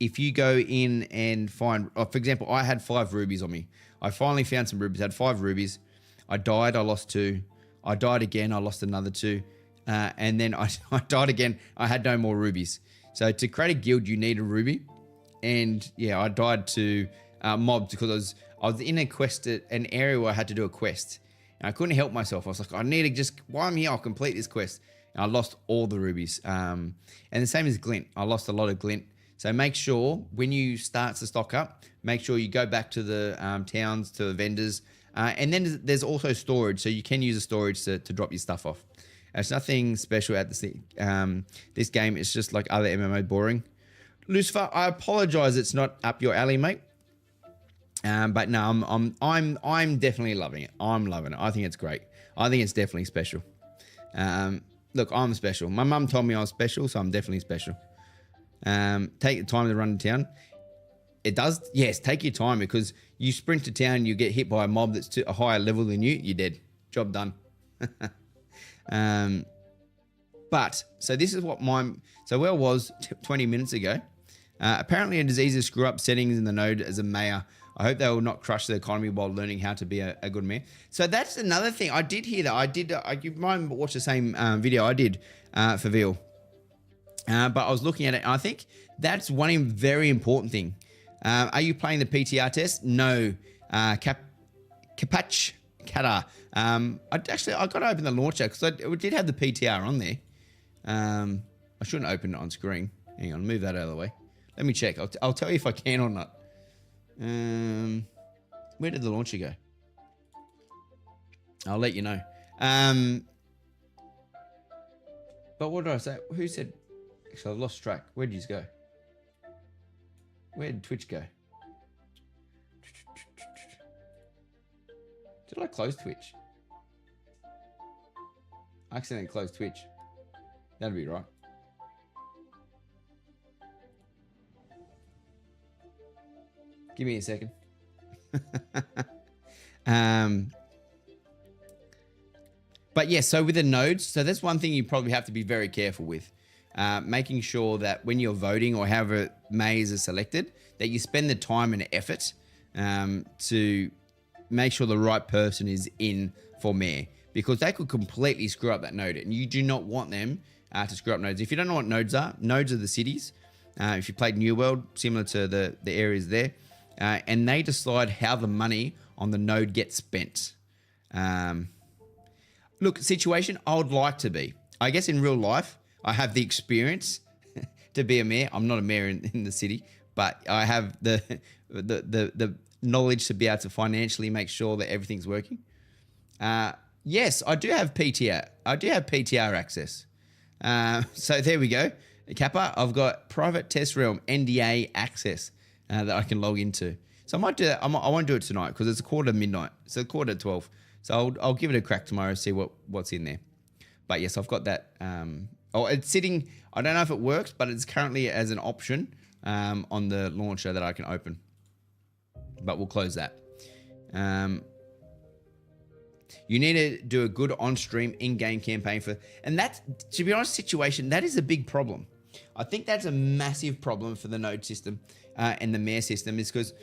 If you go in and find, for example, I had 5 rubies on me. I finally found some rubies. I had 5 rubies. I died. I lost 2. I died again. I lost another 2. And then I died again. I had no more rubies. So to create a guild, you need a ruby. And yeah, I died to mobs because I was in a quest, an area where I had to do a quest. And I couldn't help myself. I was like, I need to just, while I'm here, I'll complete this quest. And I lost all the rubies. And the same as glint. I lost a lot of glint. So make sure when you start to stock up, make sure you go back to the towns, to the vendors. And then there's also storage. So you can use a storage to drop your stuff off. There's nothing special at this game. It's just like other MMO boring. Lucifer, I apologize. It's not up your alley, mate. But no, I'm definitely loving it. I'm loving it. I think it's great. I think it's definitely special. Look, I'm special. My mum told me I was special, so I'm definitely special. Take the time to run to town. It does, yes, take your time, because you sprint to town, you get hit by a mob that's to a higher level than you, you're dead. Job done. But, so this is what where I was 20 minutes ago. Apparently a disease is screw up settings in the node as a mayor. I hope they will not crush the economy while learning how to be a good mayor. So that's another thing. I did hear that. You might watch the same video I did for Veal. But I was looking at it, and I think that's one very important thing. Are you playing the PTR test? No. Kapach Kata. I got to open the launcher because it did have the PTR on there. I shouldn't open it on screen. Hang on, move that out of the way. Let me check. I'll tell you if I can or not. Where did the launcher go? I'll let you know. But what did I say? Who said? Actually, I've lost track. Where did you go? Where did Twitch go? Did I close Twitch? I accidentally closed Twitch. That'd be right. Give me a second. But yeah, so with the nodes, so that's one thing you probably have to be very careful with. Making sure that when you're voting or however mayors are selected, that you spend the time and effort to make sure the right person is in for mayor, because they could completely screw up that node, and you do not want them to screw up nodes. If you don't know what nodes are the cities. If you played New World, similar to the areas there, and they decide how the money on the node gets spent. Look, situation I would like to be. I guess in real life, I have the experience to be a mayor. I'm not a mayor in the city, but I have the knowledge to be able to financially make sure that everything's working. Yes, I do have PTR. I do have PTR access. So there we go. Kappa, I've got private test realm NDA access that I can log into. So I might do that. I won't do it tonight because it's a quarter to midnight. So a quarter to 12. So I'll give it a crack tomorrow, see what's in there. But yes, I've got that. It's sitting. I don't know if it works, but it's currently as an option on the launcher that I can open. But we'll close that. You need to do a good on-stream in-game campaign and that's, to be honest, situation, that is a big problem. I think that's a massive problem for the node system and the mayor system, is because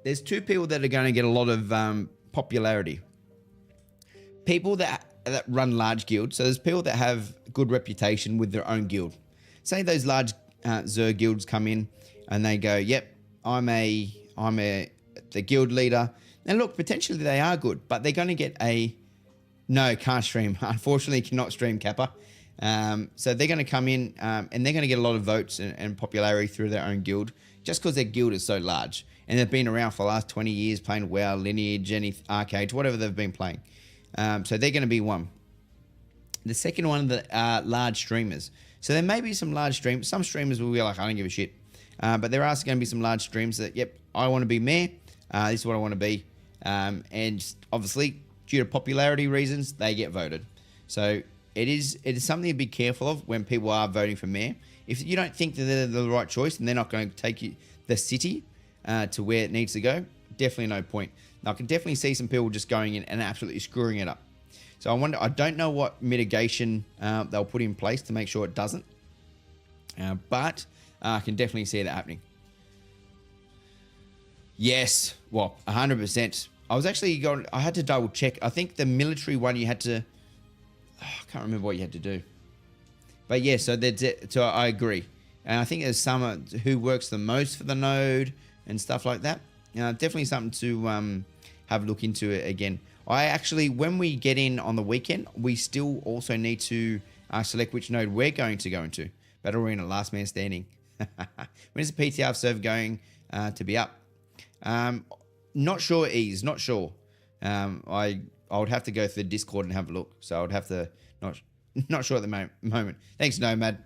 there's two people that are going to get a lot of popularity. People that run large guilds. So there's people that have good reputation with their own guild. Say those large Zer guilds come in and they go, yep, I'm the guild leader. And look, potentially they are good, but they're going to get no, can't stream. Unfortunately, cannot stream Kappa. So they're going to come in and they're going to get a lot of votes and popularity through their own guild just because their guild is so large. And they've been around for the last 20 years playing WoW, Lineage, any arcades, whatever they've been playing. So they're going to be one. The second one are large streamers. So there may be some large streamers. Some streamers will be like, I don't give a shit. But there are going to be some large streams that, yep, I want to be mayor. This is what I want to be. And obviously, due to popularity reasons, they get voted. So it is something to be careful of when people are voting for mayor. If you don't think that they're the right choice and they're not going to take the city to where it needs to go, definitely no point. Now, I can definitely see some people just going in and absolutely screwing it up. So I don't know what mitigation they'll put in place to make sure it doesn't. But I can definitely see that happening. Yes, well, 100%. I had to double check. I think the military one you had to, I can't remember what you had to do. But yeah, so I agree. And I think there's some who works the most for the node and stuff like that. Definitely something to have a look into it again. When we get in on the weekend, we still also need to select which node we're going to go into. Battle Arena, Last Man Standing. When is the PTR server going to be up? Not sure, Ease. Not sure. I would have to go through the Discord and have a look. So I would have to not sure at the moment. Thanks, Nomad.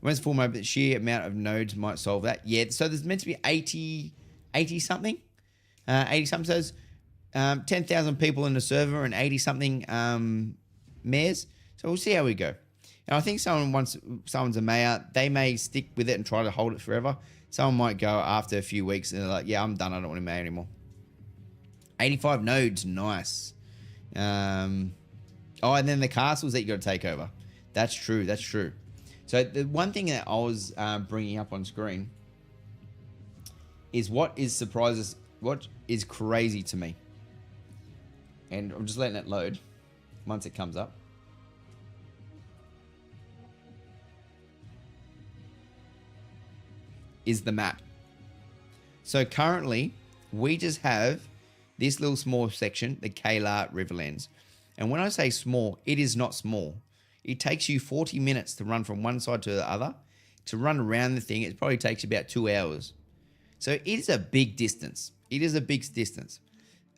When's full mode? The sheer amount of nodes might solve that. Yeah. So there's meant to be 80 something. 80 something. So there's 10,000 people in the server and 80 something mayors. So we'll see how we go. And I think someone's a mayor, they may stick with it and try to hold it forever. Someone might go after a few weeks and they're like, yeah, I'm done. I don't want to mayor anymore. 85 nodes. Nice. Oh, and then the castles that you got to take over. That's true. That's true. So the one thing that I was bringing up on screen is what is crazy to me. And I'm just letting it load once it comes up. Is the map. So currently, we just have this little small section, the Kayla Riverlands. And when I say small, it is not small. It takes you 40 minutes to run from one side to the other. To run around the thing, it probably takes you about 2 hours. So it is a big distance. It is a big distance.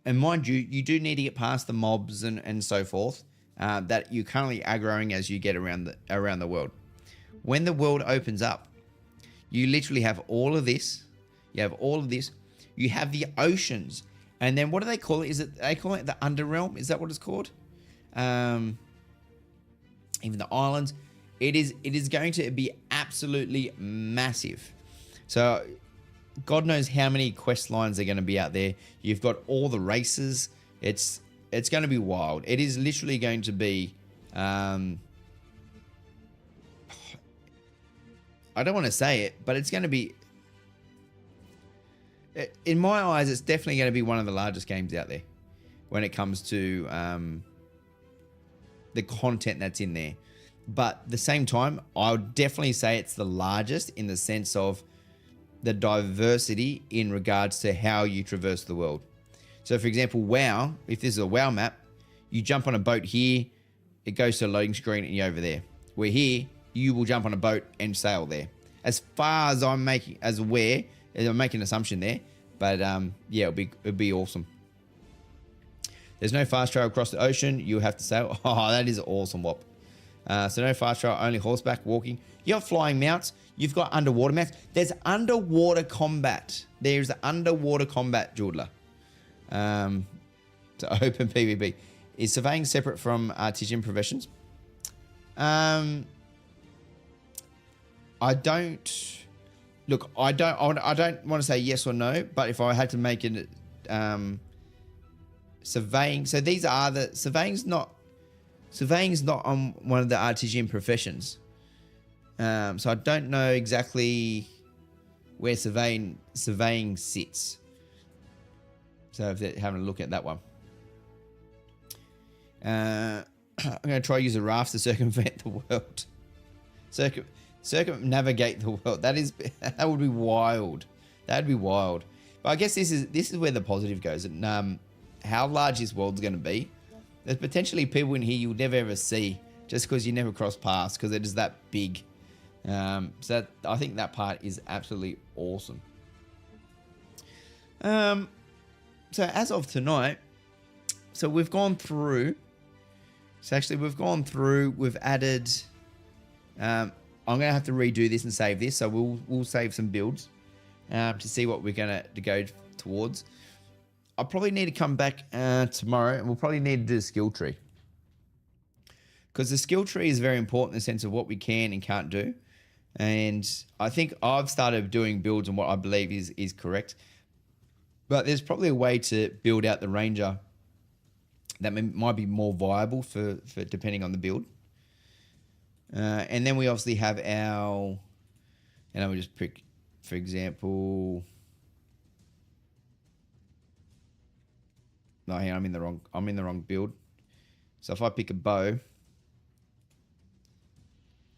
And mind you, you do need to get past the mobs and so forth that you're currently aggroing as you get around the world. When the world opens up, you literally have all of this. You have all of this. You have the oceans. And then what do they call it? They call it the Underrealm? Is that what it's called? Even the islands. It is going to be absolutely massive. So God knows how many quest lines are going to be out there. You've got all the races. It's going to be wild. It is literally going to be... I don't want to say it, but it's going to be... In my eyes, it's definitely going to be one of the largest games out there when it comes to the content that's in there. But at the same time, I would definitely say it's the largest in the sense of the diversity in regards to how you traverse the world. So, for example, WoW, if this is a WoW map, you jump on a boat here, it goes to a loading screen and you're over there. Where here, you will jump on a boat and sail there. As far as I'm making an assumption there, but yeah, it'll be awesome. There's no fast travel across the ocean. You have to sail. Oh, that is awesome, Wop. So no fast travel, only horseback, walking. You have flying mounts. You've got underwater mounts. There's underwater combat. There's underwater combat, Jordler. To open PvP. Is surveying separate from artisan professions? I don't want to say yes or no, but if I had to make it surveying, so these are the surveying's not on one of the artisan professions. So I don't know exactly where surveying sits. So if they're having a look at that one. I'm going to try to use a raft to circumvent the world. Circumnavigate the world. That would be wild. That'd be wild. But I guess this is where the positive goes. And how large this world's going to be. There's potentially people in here you'll never ever see just because you never cross paths because it is that big. So I think that part is absolutely awesome. So as of tonight, so we've gone through. We've added. I'm going to have to redo this and save this. So we'll save some builds to see what we're going to go towards. I probably need to come back tomorrow and we'll probably need to do a skill tree. Because the skill tree is very important in the sense of what we can and can't do. And I think I've started doing builds on what I believe is correct. But there's probably a way to build out the Ranger that might be more viable for depending on the build. And then we obviously have our, and I will just pick, for example, no, hang on, I'm in the wrong build. So if I pick a bow,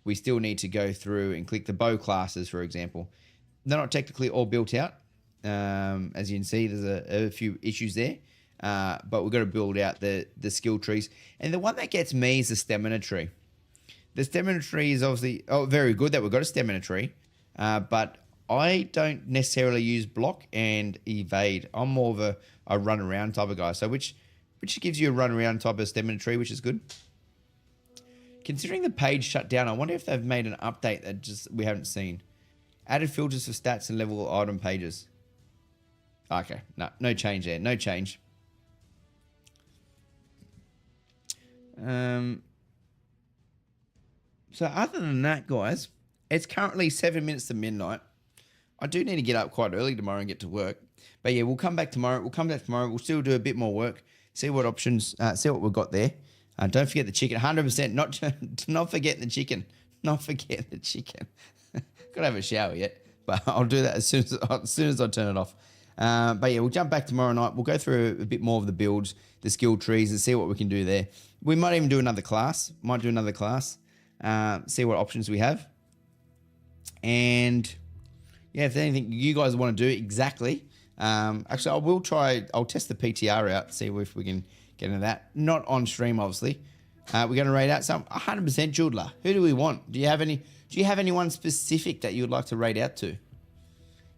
we still need to go through and click the bow classes, for example. They're not technically all built out. As you can see, there's a few issues there. But we've got to build out the skill trees. And the one that gets me is the stamina tree. The stamina tree is obviously very good that we've got a stamina tree. But I don't necessarily use block and evade. I'm more of a run around type of guy. So which gives you a run around type of stamina tree, which is good. Considering the page shut down, I wonder if they've made an update that we haven't seen. Added filters for stats and level item pages. Okay, no change there. No change. So other than that, guys, it's currently 7 minutes to midnight. I do need to get up quite early tomorrow and get to work. But yeah, we'll come back tomorrow. We'll still do a bit more work, see what options, see what we've got there. Don't forget the chicken. 100%. Not forgetting the chicken. Not forgetting the chicken. Gotta have a shower yet, but I'll do that as soon as I turn it off. But yeah, we'll jump back tomorrow night. We'll go through a bit more of the builds, the skill trees, and see what we can do there. We might even do another class. See what options we have. And yeah, if there's anything you guys want to do exactly, actually, I'll test the PTR out, see if we can get into that. Not on stream, obviously. We're going to rate out some 100% Judler. Who do we want? Do you have anyone specific that you would like to rate out to?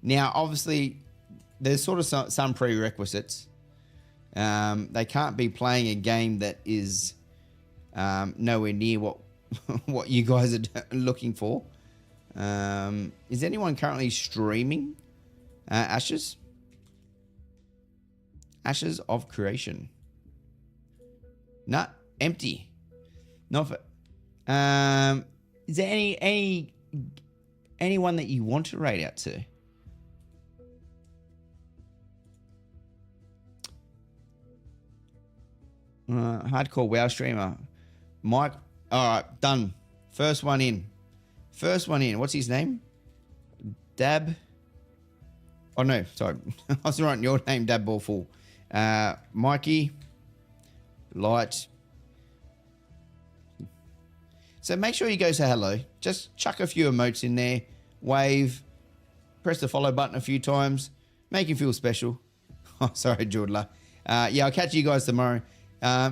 Now, obviously, there's sort of some prerequisites. They can't be playing a game that is nowhere near what you guys are looking for. Is anyone currently streaming Ashes? Ashes of Creation. Not empty. Not for. Is there anyone that you want to rate out to? Hardcore WoW streamer. Mike. All right, done. First one in. What's his name? Dab. Oh, no. Sorry. I was writing your name, Dab Ballful. Mikey. Light. So make sure you go say hello. Just chuck a few emotes in there. Wave. Press the follow button a few times. Make him feel special. Oh, sorry, Jordler. Yeah, I'll catch you guys tomorrow.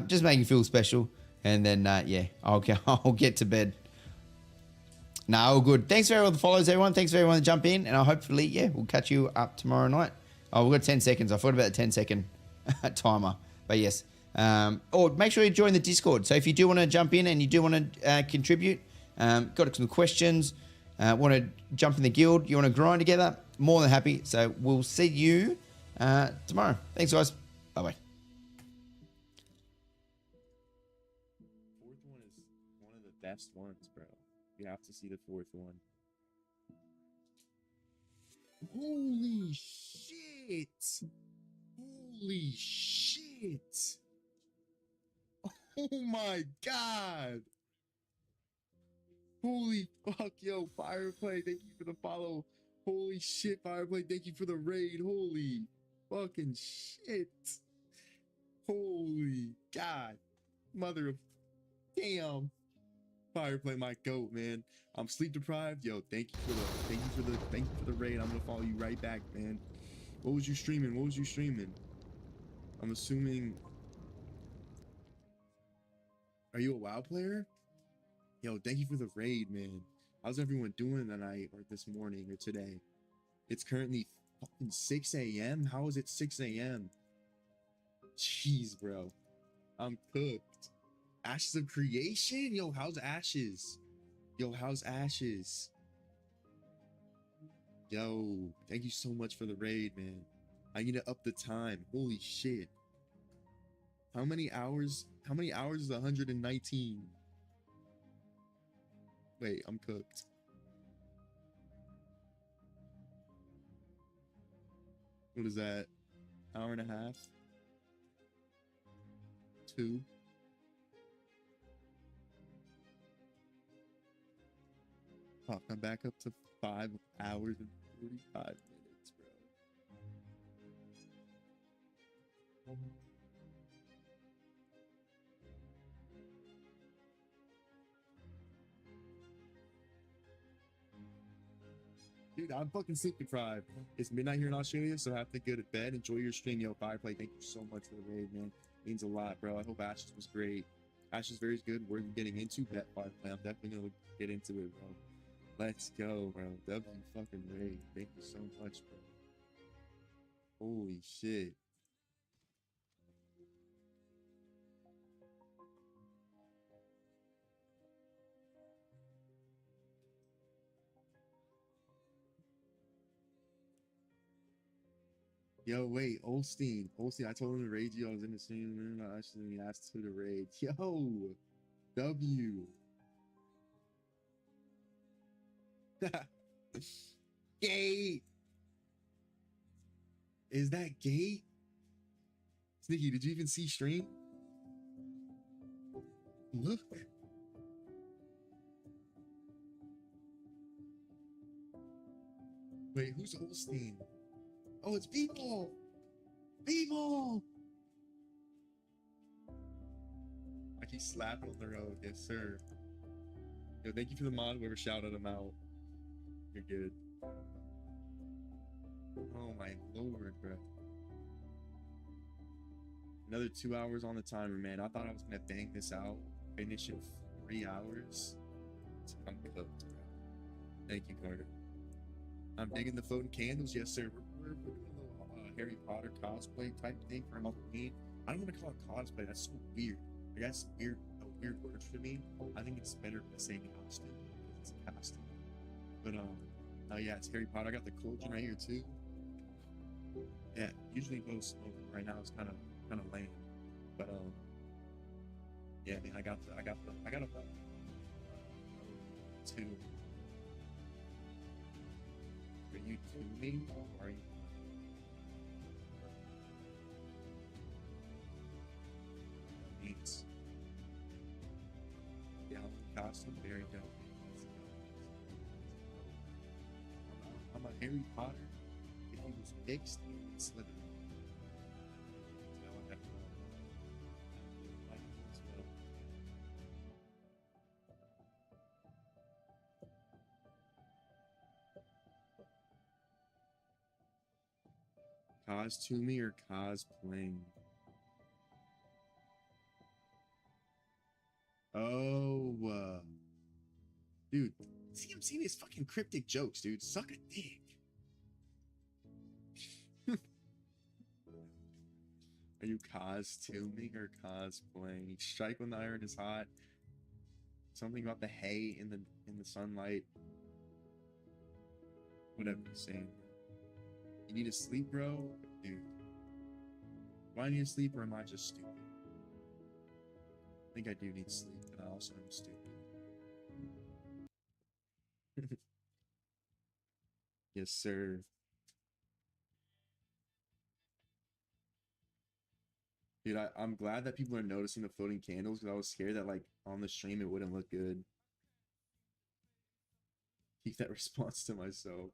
Just make him feel special. And then, yeah, I'll get to bed. No, all good. Thanks for all the follows, everyone. Thanks for everyone to jump in. And I'll hopefully, yeah, we'll catch you up tomorrow night. Oh, we've got 10 seconds. I forgot about the 10-second timer. But yes. Or make sure you join the Discord. So if you do want to jump in and you do want to contribute, got some questions, want to jump in the guild, you want to grind together, more than happy. So we'll see you tomorrow. Thanks, guys. Bye-bye. Fourth one is one of the best ones, bro. You have to see the fourth one. Holy shit! Holy shit! Oh my god! Holy fuck, yo, Fireplay, thank you for the follow. Holy shit, Fireplay, thank you for the raid. Holy fucking shit. Holy god. Mother of damn. Fireplay, my goat, man. I'm sleep deprived. Yo, thank you for the raid. I'm gonna follow you right back, man. What was you streaming? I'm assuming. Are you a WoW player? Yo, thank you for the raid, man. How's everyone doing tonight or this morning or today? It's currently fucking 6 a.m. How is it 6 a.m.? Jeez, bro. I'm cooked. Ashes of Creation? Yo, how's Ashes? Yo, thank you so much for the raid, man. I need to up the time. Holy shit. How many hours is 119? Wait, I'm cooked. What is that? Hour and a half? 2? Fuck, I'm back up to 5 hours and 45 minutes, bro. Dude, I'm fucking sleep deprived. It's midnight here in Australia, so I have to go to bed. Enjoy your stream, yo, Fireplay. Thank you so much for the raid, man. Means a lot, bro. I hope Ashes was great. Ashes very good. We're getting into Bet Fireplay. I'm definitely gonna get into it, bro. Let's go, bro. W fucking raid. Thank you so much, bro. Holy shit. Yo, wait, Olstein, I told him to raid you. I was in the stream, and I actually asked who to raid. Yo, W. Gate. Is that Gate? Sneaky, did you even see stream? Look. Wait, who's Holstein? Oh, it's people. People. I keep slapping on the road. Yes, sir. Yo, thank you for the mod. Whoever shouted him out. You're good. Oh my lord, bro. Another 2 hours on the timer, man. I thought I was gonna bang this out, finish in 3 hours. I'm cooked, bro. Thank you, Carter. I'm digging the floating candles. Yes, sir. We're doing a little Harry Potter cosplay type thing for Halloween. I don't want to call it cosplay. That's so weird. Like, that's weird. A weird word for me. I think it's better to say costume because it's a costume. But oh yeah, it's Harry Potter. I got the cauldron right here too. Yeah, usually both smoke. Right now it's kind of lame. But yeah, I mean, I got a two. Are you tuning or are you? Neat. Yeah, costume very dope. I'm a Harry Potter. If he was mixed, he would Slytherin. So I would have to like him as well. Costuming or cosplaying? Oh, dude, see, I'm seeing these fucking cryptic jokes, dude. Suck a dick. Are you costuming or cosplaying? Strike when the iron is hot. Something about the hay in the sunlight. Whatever you're saying. You need to sleep, bro? Dude. Do I need to sleep or am I just stupid? I think I do need sleep, and I also am stupid. Yes, sir. Dude, I'm glad that people are noticing the floating candles because I was scared that like on the stream it wouldn't look good. Keep that response to myself.